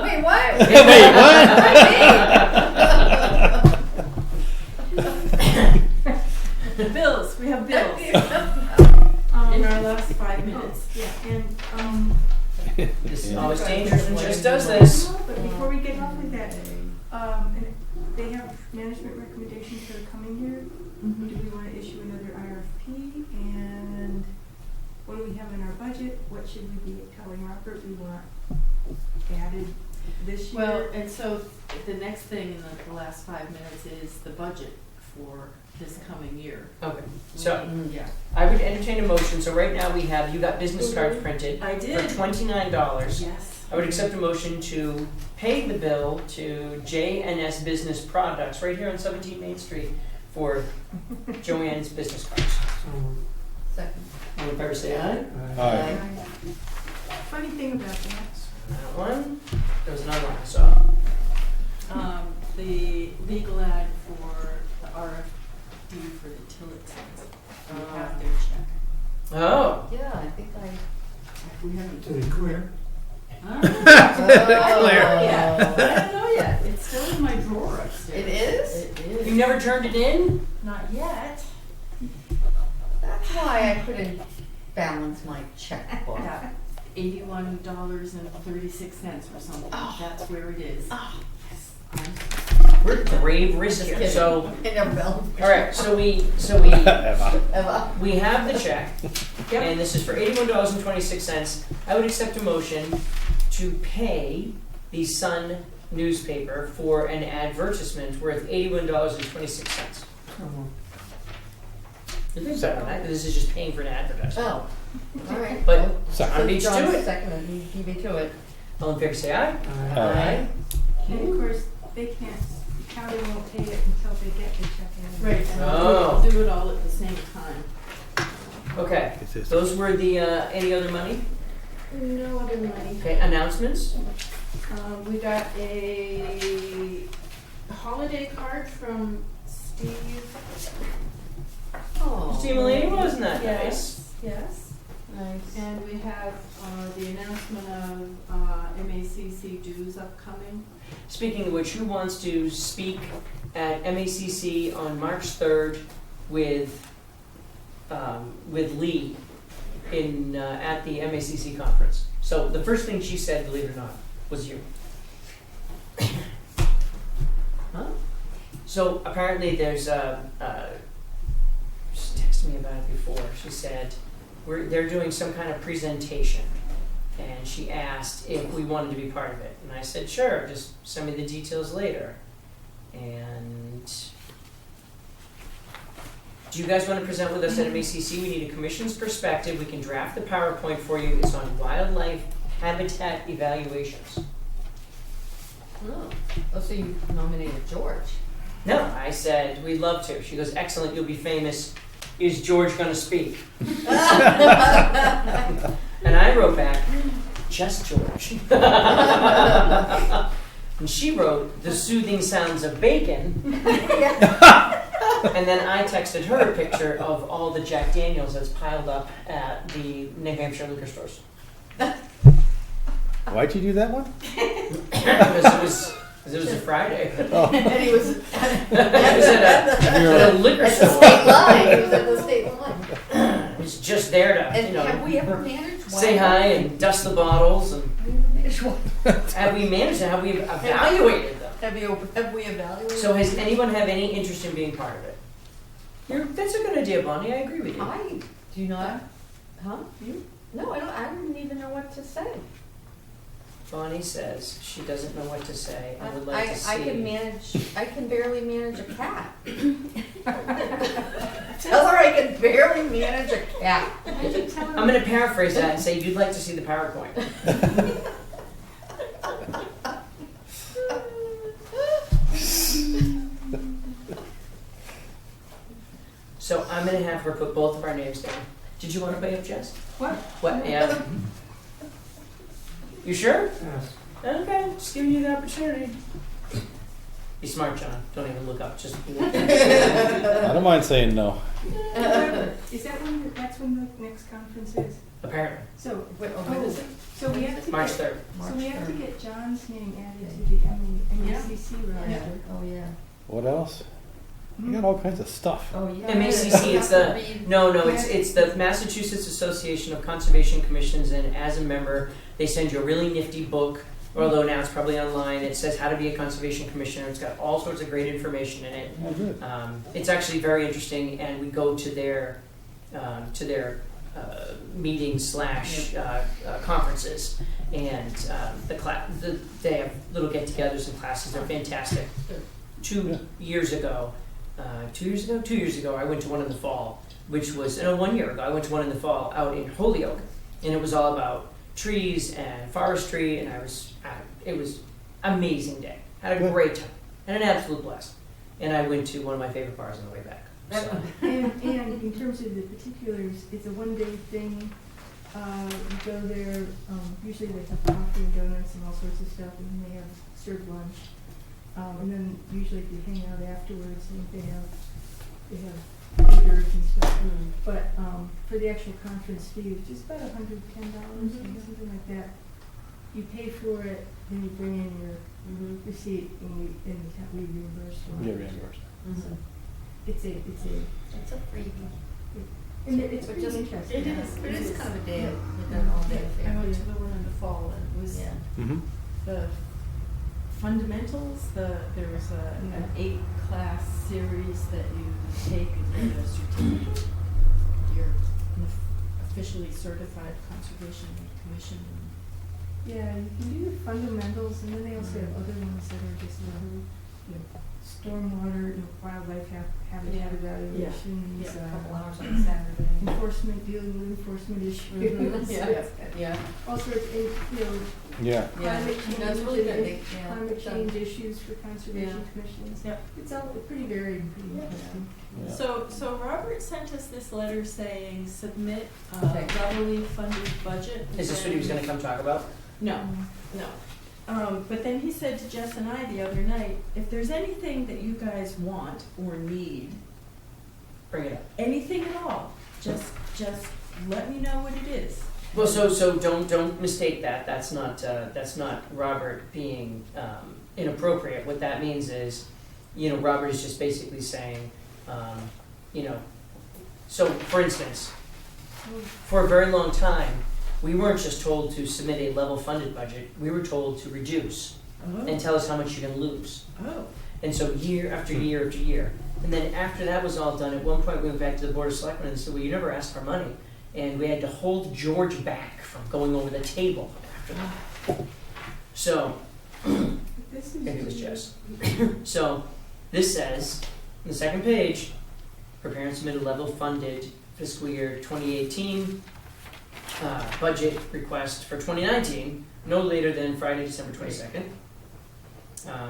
Wait, what? Wait, what? Bills, we have bills in our last 5 minutes. Yeah, and This is always dangerous when Jess does this. but before we get off of that, and they have management recommendations for the coming year. Do we want to issue another IRFP? And what do we have in our budget? What should we be telling Robert we want added this year? Well, and so the next thing in the last 5 minutes is the budget for this coming year. Okay, so Yeah. I would entertain a motion. So right now you got business cards printed I for did. $29. Yes. I would accept a motion to pay the bill to J&S Business Products right here on 17 Main Street for Joanne's business cards. Second. All in favor say aye. Aye. Funny thing about that. That one. There was another one I saw. The legal ad for the RFD for the Tillicks. We have their check. Oh. Yeah, I think We haven't. Did it clear? I. I don't know yet. Oh. I don't know yet. It's still in my drawer upstairs. It is? It is. You never turned it in? Not yet. That's why I couldn't balance my checkbook. Yeah, $81.36 or something. Oh. That's where it is. Oh. We're grave risk Just here. kidding. So I never balance my all right. So we Ever. we have the check, and this is for $81.26. I would accept a motion to pay the Sun newspaper for an advertisement worth $81.26. This is just paying for an advertisement. Oh, all right. But Well, Second. on beach to John's it. second, and you beat me to it. All in favor, say aye. Aye. And of course, they can't, the county won't pay it until they get the check in. Right, and Oh. I'll do it all at the same time. Okay. It's this. Those were the any other money? No other money. Okay. Announcements. We got a holiday card from Steve. Oh. Steve Mulaney, wasn't that nice? Yes. Nice. And we have the announcement of MACC dues upcoming. Speaking of which, who wants to speak at MACC on March 3rd with Lee in at the MACC conference. So the first thing she said, believe it or not, was you. Huh? So apparently there's she texted me about it before. She said they're doing some kind of presentation, and she asked if we wanted to be part of it, and I said sure. Just send me the details later. And do you guys want to present with us at MACC? We need a commission's perspective. We can draft the PowerPoint for you. It's on wildlife habitat evaluations. Oh, so you nominated George. No, I said, we'd love to. She goes, excellent, you'll be famous. Is George going to speak? And I wrote back, just George. And she wrote, the soothing sounds of bacon. And then I texted her a picture of all the Jack Daniels that's piled up at the New Hampshire liquor stores. Why'd you do that one? Because it was a Friday. Oh. And he was It was at a liquor at the store. state line. He was at the state line. It was just there to, And have we ever managed one? say hi and dust the bottles. And Have we ever managed one? have we managed it? Have we evaluated them? Have we evaluated? So has anyone have any interest in being part of it? That's a good idea, Bonnie. I agree with you. I do not. Huh? You? No, I don't. I didn't even know what to say. Bonnie says she doesn't know what to say and would like to see. I can manage. I can barely manage a cat. Tell her I can barely manage a cat. I'm going to paraphrase that and say you'd like to see the PowerPoint. So I'm going to have her put both of our names down. Did you want to pay up, Jess? What? What? Yeah. You sure? Yes. Okay, just giving you the opportunity. Be smart, John. Don't even look up. Just. I don't mind saying no. Is that when, that's when the next conference is? Apparently, So, When is it? so we have to March get, 3rd. so we have to get John's name added to the MACC roster. Oh yeah. What else? You got all kinds of stuff. Oh yeah. MACC. It's the no. It's the Massachusetts Association of Conservation Commissions, and as a member, they send you a really nifty book. Although now it's probably online. It says how to be a conservation commissioner. It's got all sorts of great information in it. Oh, good. It's actually very interesting, and we go to their meetings / conferences, and they have little get-togethers and classes. They're fantastic. 2 years ago, I went to one in the fall, which was 1 year ago. I went to one in the fall out in Holyoke, and it was all about trees and forestry, and it was amazing day. Had a Good. great time, and an absolute blast. And I went to one of my favorite bars on the way back. So. And in terms of the particulars, it's a one-day thing. You go there, usually they have coffee and donuts and all sorts of stuff, and then they have served lunch. And then usually if you hang out afterwards, I think they have eaters and stuff. But for the actual conference fee, it's just about $110, something like that. You pay for it, then you bring in your receipt, and we reimburse you. Yeah, reimbursed. So it's a It's a freebie. and it's But pretty just- interesting. It is. It is kind of a day, like an all-day I affair. went to the one in the fall, and it was Yeah. Mm-hmm. the fundamentals. There was an 8-class series that you take and get a certificate. You're an officially certified conservation commission. Yeah, you can do the fundamentals, and then they also have other ones that are just stormwater, wildlife habitat Yeah. evaluations, Yeah, A couple hours on Mm-hmm. Saturday. dealing with enforcement issues. Yeah. All sorts of, Yeah. climate change, That's really good. and Yeah. climate change issues for conservation commissions. Yep. It's all pretty varied and pretty interesting. Yeah. So Robert sent us this letter saying submit a Okay. levelly funded budget. Is this what he was going to come talk about? No, no. But then he said to Jess and I the other night, if there's anything that you guys want or need, Bring it up. anything at all, just let me know what it is. Well, so don't mistake that. That's not Robert being inappropriate. What that means is, Robert is just basically saying, you know, so for instance, for a very long time, we weren't just told to submit a level funded budget, we were told to reduce and tell us how much you're gonna lose. Oh. And so year after year after year. And then after that was all done, at one point we went back to the Board of Selectmen and said, well, you never asked for money. And we had to hold George back from going over the table after that. So, This is. maybe it was Jess. So, this says, on the second page, prepare and submit a level funded fiscal year 2018 budget request for 2019, no later than Friday, December 22nd.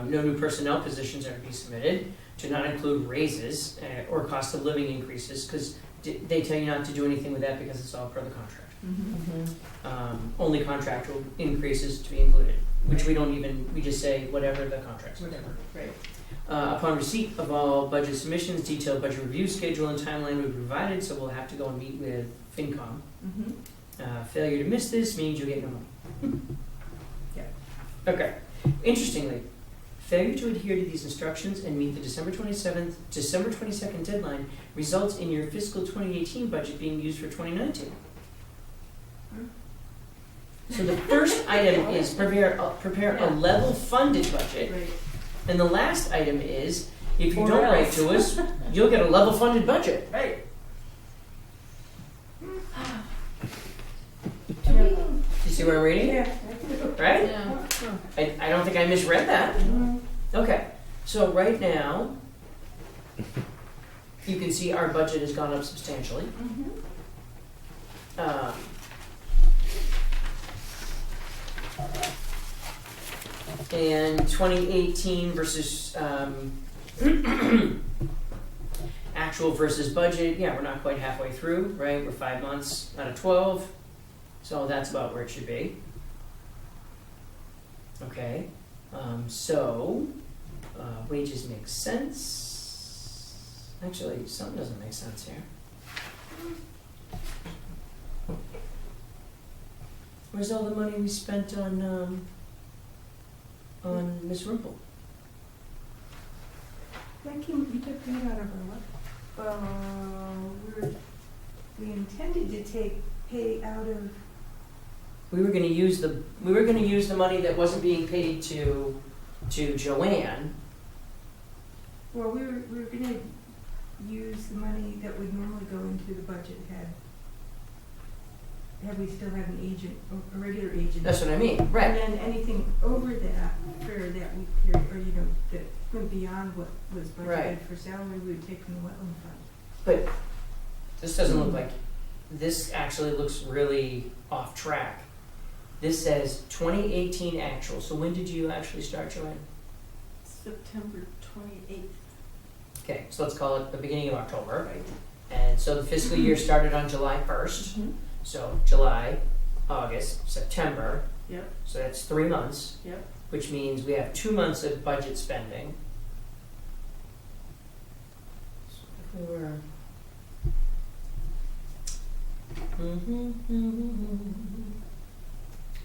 No new personnel positions are to be submitted, to not include raises or cost of living increases, because they tell you not to do anything with that because it's all per the contract. Only contractual increases to be included, which we don't even, we just say whatever the contract says. Whatever, right. Upon receipt of all budget submissions, detailed budget review schedule and timeline will be provided, so we'll have to go and meet with FinCom. Failure to miss this means you get no money. Yeah. Okay. Interestingly, failure to adhere to these instructions and meet the December 22nd deadline results in your fiscal 2018 budget being used for 2019. So the first item is prepare a level funded budget, Right. and the last item is if you Or don't write else. to us, you'll get a level funded budget. Right. You see what I'm reading? Yeah. Right? Yeah. I don't think I misread that. Okay, so right now, you can see our budget has gone up substantially. And 2018 versus actual versus budget, yeah, we're not quite halfway through, right? We're 5 months out of 12, so that's about where it should be. Okay, so wages make sense. Actually, something doesn't make sense here. Where's all the money we spent on Miss Rumple? That came, we took that out of our, we intended to pay out of, We were gonna use the money that wasn't being paid to Joanne. well, we were gonna use the money that would normally go into the budget had we still had an agent, a regular agent. That's what I mean, right? And then anything over that, for that week period, or that went beyond what was Right. budgeted for salary, we would take from the wetland fund. But this doesn't look like, this actually looks really off track. This says 2018 actual, so when did you actually start, Joanne? September 28th. Okay, so let's call it the beginning of October. Right. And so the fiscal year started on July 1st. So July, August, September. Yep. So that's 3 months. Yep. Which means we have 2 months of budget spending. So if we were.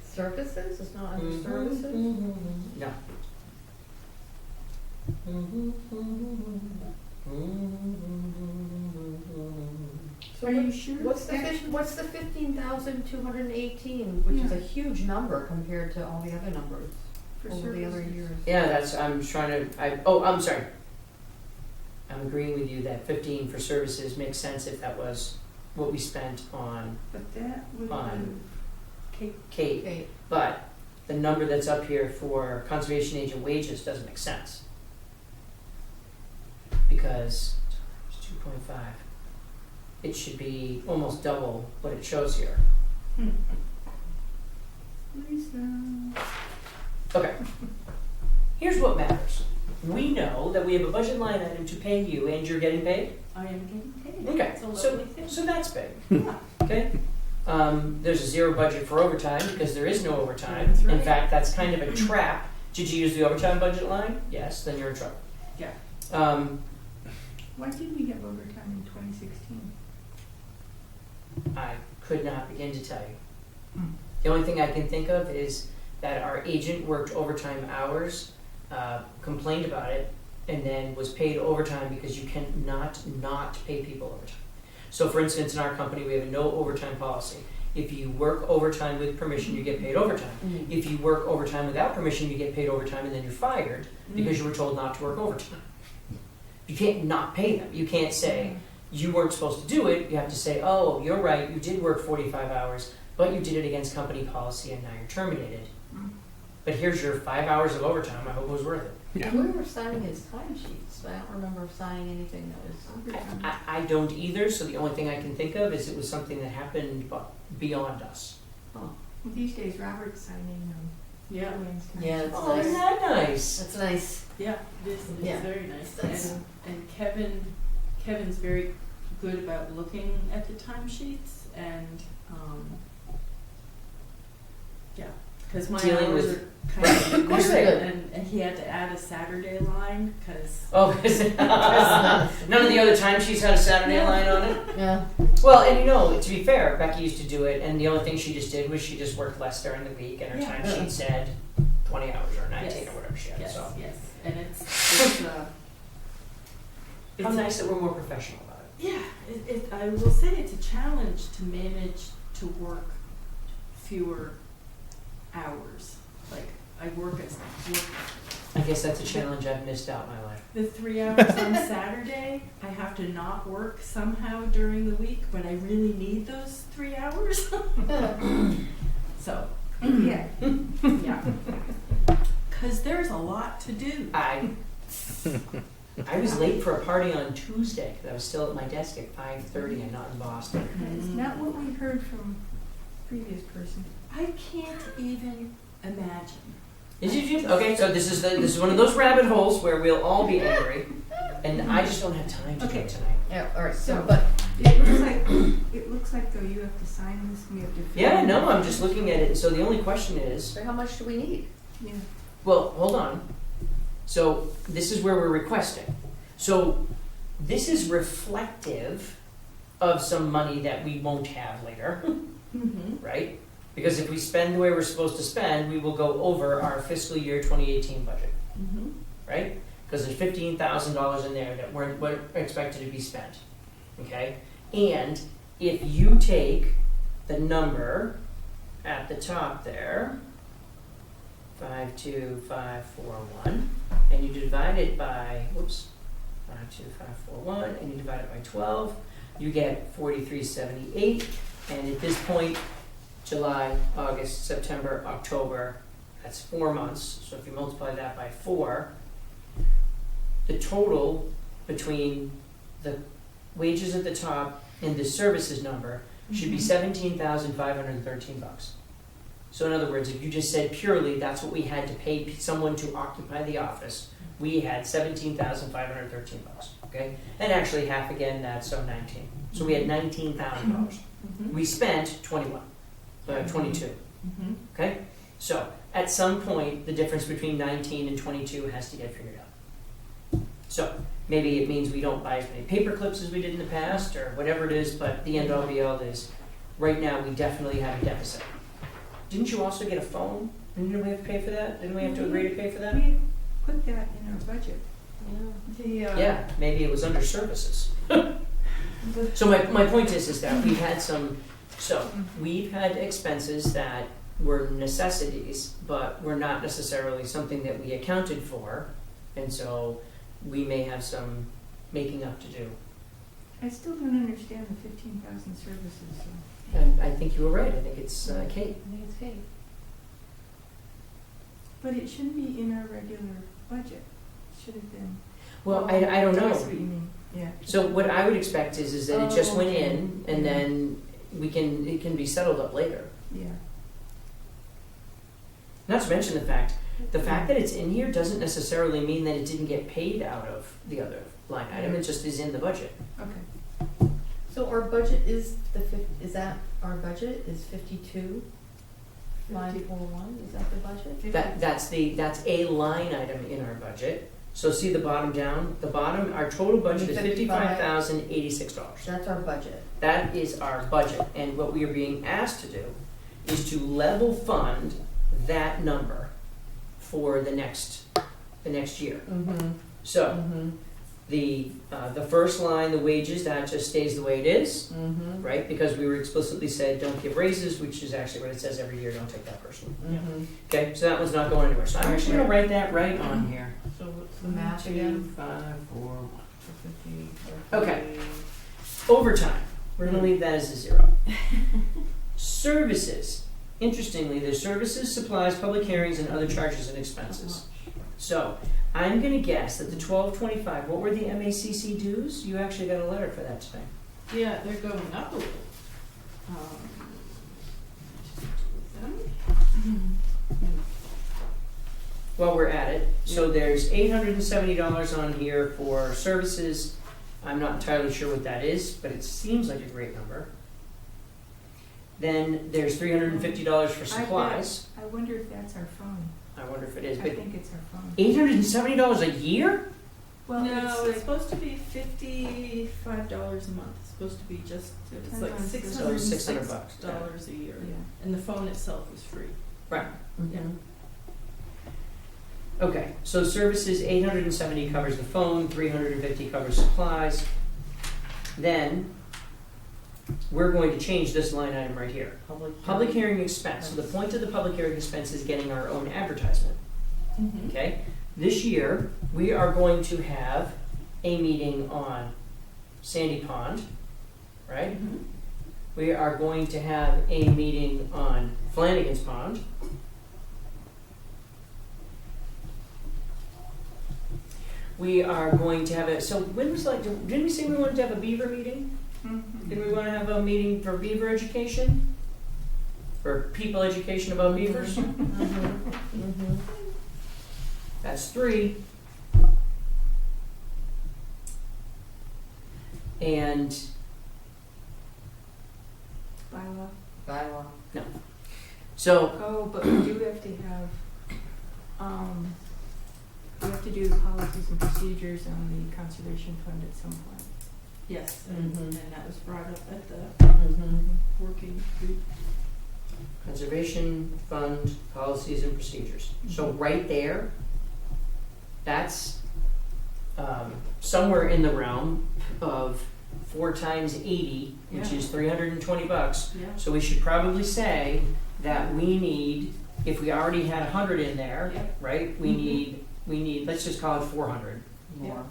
Services, it's not under services? No. So Are you sure? what's the 15,218, which is a huge number compared to all the other numbers For over the other services. years? Yeah, I'm sorry. I'm agreeing with you that 15 for services makes sense if that was what we spent on But that would On- be, Kate. Okay, But the number that's up here for conservation agent wages doesn't make sense. Because it's 2.5. It should be almost double what it shows here. Lisa. Okay. Here's what matters. We know that we have a budget line item to pay you and you're getting paid. I am getting paid. Okay, It's a so, lovely thing. so that's big. Yeah. Okay? There's a zero budget for overtime because there is no overtime. That's In right. fact, that's kind of a trap. Did you use the overtime budget line? Yes, then you're in trouble. Yeah. Why did we have overtime in 2016? I could not begin to tell you. The only thing I can think of is that our agent worked overtime hours, complained about it, and then was paid overtime because you cannot not pay people overtime. So for instance, in our company, we have a no overtime policy. If you work overtime with permission, you get paid overtime. Mm. If you work overtime without permission, you get paid overtime and then you're fired because you were told not to work overtime. You can't not pay them. You can't say, you weren't supposed to do it. You have to say, oh, you're right, you did work 45 hours, but you did it against company policy and now you're terminated. But here's your 5 hours of overtime. I hope it was worth it. Yeah. We were signing his timesheets, but I don't remember signing anything that was. I don't either, so the only thing I can think of is it was something that happened beyond us. These days, Robert's signing, Yeah. Joanne's time. Yeah, that's Oh, isn't nice. that nice? That's nice. Yeah, this is Yeah. very nice. That's- And Kevin's very good about looking at the timesheets and, yeah, because my Dealing hours with- are kind of Of course they weird, are. and he had to add a Saturday line, because. Oh, is it? None of the other timesheets had a Saturday line on it? Yeah. Well, and you know, to be fair, Becky used to do it, and the only thing she just did was she just worked less during the week, and her Yeah. timesheet said 20 hours or 19 Yes. or whatever she had. Yes, So yes, and it's how it's nice that we're more professional about it. yeah, I will say it's a challenge to manage to work fewer hours. Like, I work I guess that's a challenge I've missed out in my life. the 3 hours on Saturday. I have to not work somehow during the week, but I really need those 3 hours. So, yeah, yeah. Because there's a lot to do. I was late for a party on Tuesday because I was still at my desk at 5:30 and not in Boston. That's not what we heard from previous person. I can't even imagine. Okay, so this is one of those rabbit holes where we'll all be angry, and I just don't have time to do it tonight. Yeah, all right, So- so, but, It looks like though you have to sign this and we have to. fill Yeah, in- no, I'm just looking at it. So the only question is, so how much do we need? Yeah. well, hold on. So this is where we're requesting. So this is reflective of some money that we won't have later, Mm-hmm. right? Because if we spend the way we're supposed to spend, we will go over our fiscal year 2018 budget, Mm-hmm. right? Because there's $15,000 in there that weren't expected to be spent, okay? And if you take the number at the top there, 52541, and you divide it by, 52541, and you divide it by 12, you get 4378, and at this point, July, August, September, October, that's 4 months, so if you multiply that by 4, the total between the wages at the top and the services number should be $17,513. So in other words, if you just said purely that's what we had to pay someone to occupy the office, we had $17,513, okay? And actually half again, that's so 19. So we had $19,000. Mm-hmm. We spent 22, Mm-hmm. okay? So at some point, the difference between 19 and 22 has to get figured out. So maybe it means we don't buy as many paper clips as we did in the past, or whatever it is, but the end all be all is, right now, we definitely have a deficit. Didn't you also get a phone? Didn't we have to pay for that? Didn't we have to agree to pay for that? We put that in our budget. Yeah, maybe it was under services. So my point is that we've had we've had expenses that were necessities, but were not necessarily something that we accounted for, and so we may have some making up to do. I still don't understand the 15,000 services. So. And I think you were right. I think it's Kate. I think it's Kate. But it shouldn't be in our regular budget. It should have been. Well, I don't I know. see what you mean. Yeah. So what I would expect is that it just went okay. in, and then it can be settled up later. Yeah. Not to mention the fact that it's in here doesn't necessarily mean that it didn't get paid out of the other line item. It just is in the budget. Okay. So our budget is is that our budget is 52,541, is that the budget? That's a line item in our budget. So see the bottom down. The bottom, our total budget is $55,086. That's our budget. That is our budget, and what we are being asked to do is to level fund that number for the next year. Mm-hmm. So, Mm-hmm, the first line, the wages, that just stays the way it is, mm-hmm, right? Because we were explicitly said, don't give raises, which is actually what it says every year, don't take that personally. mm-hmm. Okay, so that one's not going anywhere. So I'm actually gonna write that right on here. So what's the math again? 5, 4, 50, Okay. Overtime, we're gonna leave that as a 0. Services, interestingly, there's services, supplies, public hearings, and other charges and expenses. So, I'm gonna guess that the 1225, what were the MACC dues? You actually got a letter for that today. Yeah, they're going up a little. While we're at it, so there's $870 on here for services. I'm not entirely sure what that is, but it seems like a great number. Then there's $350 for supplies. I wonder if that's our phone. I wonder if it is, I but think it's our phone. $870 a year? Well, no, it's it's supposed to be $55 a month. It's supposed to be just, it's like So $600. $606 a year. Yeah. And the phone itself is free. Right. Yeah. Okay, so services, 870 covers the phone, 350 covers supplies. Then, we're going to change this line item right here. Public hearing expense. So the point of the public hearing expense is getting our own advertisement. Mm-hmm. Okay? This year, we are going to have a meeting on Sandy Pond, right? Mm-hmm. We are going to have a meeting on Flanagan's Pond. We are going to have so when was didn't we say we wanted to have a beaver meeting? Mm-hmm. Didn't we want to have a meeting for beaver education? For people education about beavers? Mm-hmm. That's 3. And Bylaw. Bylaw. so, Oh, but we do have to have, we have to do the policies and procedures on the conservation fund at some point. Yes, Mhm. and that was brought up at the Mm-hmm. working group. conservation fund policies and procedures. So right there, that's somewhere in the realm of 4 times 80, which Yeah. is $320. Yeah. So we should probably say that we need, if we already had 100 in there, Yep. right? We need, let's just call it 400 more.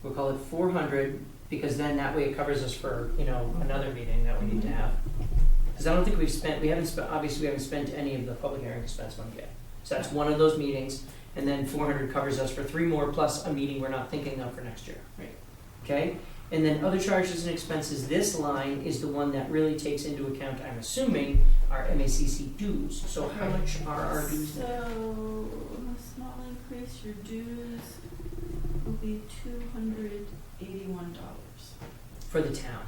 We'll call it 400 because then that way it covers us for, another meeting that we need to have. Because I don't think we haven't spent any of the public hearing expense money yet. So that's one of those meetings, and then 400 covers us for 3 more plus a meeting we're not thinking of for next year. Right. Okay? And then other charges and expenses, this line is the one that really takes into account, I'm assuming, our MACC dues. So how much are our dues now? So, a small increase, your dues will be $281 For the town.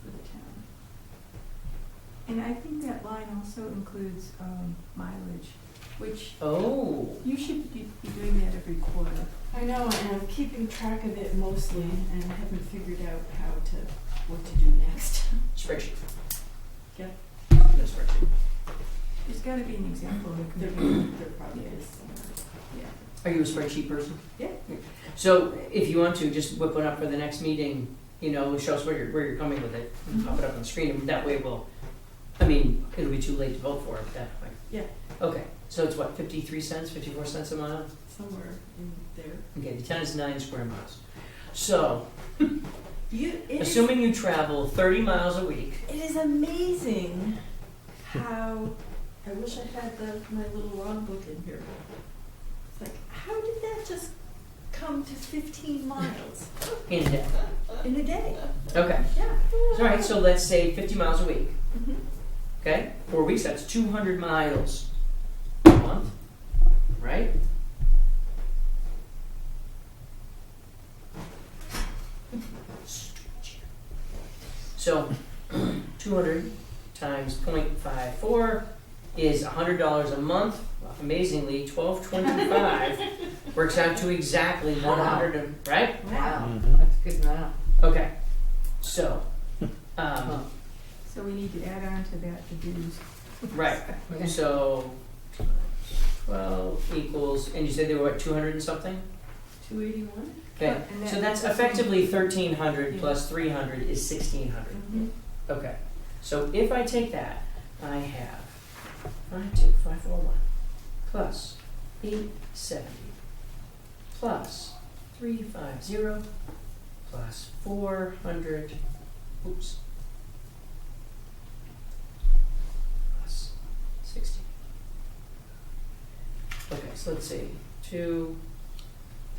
for the town. And I think that line also includes mileage, which Oh. you should be doing that every quarter. I know, and I'm keeping track of it mostly, and I haven't figured out what to do next. Spreadsheet. Yep. No spreadsheet. There's gotta be an example of a There computer. probably is somewhere. Are you a spreadsheet person? Yeah. So if you want to, just whip one up for the next meeting, show us where you're coming with it, and pop it up on the screen, and that way it'll be too late to vote for it at that point. Yeah. Okay, so it's what, 53 cents, 54 cents a mile? Somewhere in there. Okay, the town is 9 square miles. So, It assuming you travel 30 miles a week, it is amazing how, I wish I had my little logbook in here. It's like, how did that just come to 15 miles in a day. in a day? Okay, Yeah. all right, so let's say 50 miles a week. Mhm. Okay, 4 weeks, that's 200 miles a month, right? So, 200 times 0.54 is $100 a month. Amazingly, $12.25 works out to exactly 100, right? Wow, Mhm. that's good math. Okay, so, So we need to add on to that the dues. right, so 12 equals, and you said they were what, 200 and something? 281? Okay, And so that- that's effectively 1,300 plus 300 is 1,600. Okay, so if I take that, I have 52541 plus 870 plus 350 plus 400, oops, plus 60. Okay, so let's see, 2,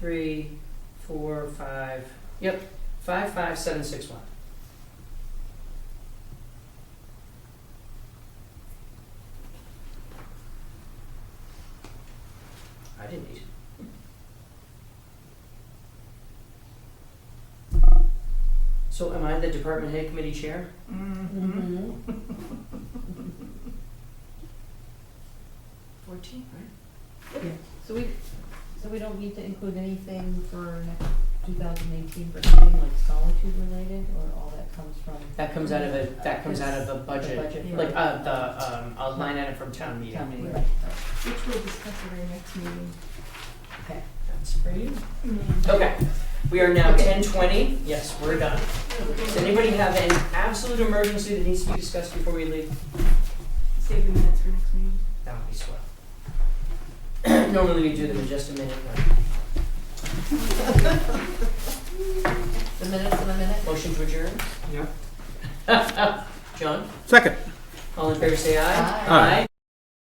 3, 4, 5, yep, 55761. I didn't eat. So am I the department head committee chair? Mhm. 14, right? So we don't need to include anything for next 2018 for something like solitude related, or all that comes from That comes out of the the budget, budget? like, a line item from town meeting. Town meeting, Right. right. Which we'll discuss at our next meeting. Okay. That's for you. Okay, we are now 10:20, yes, we're done. Does anybody have an absolute emergency that needs to be discussed before we leave? Save the minutes for next meeting. That would be swell. Normally we do them in just a minute, The minutes in a minute? but motion to adjourn? Yeah. John? Second. All in favor say aye. Aye.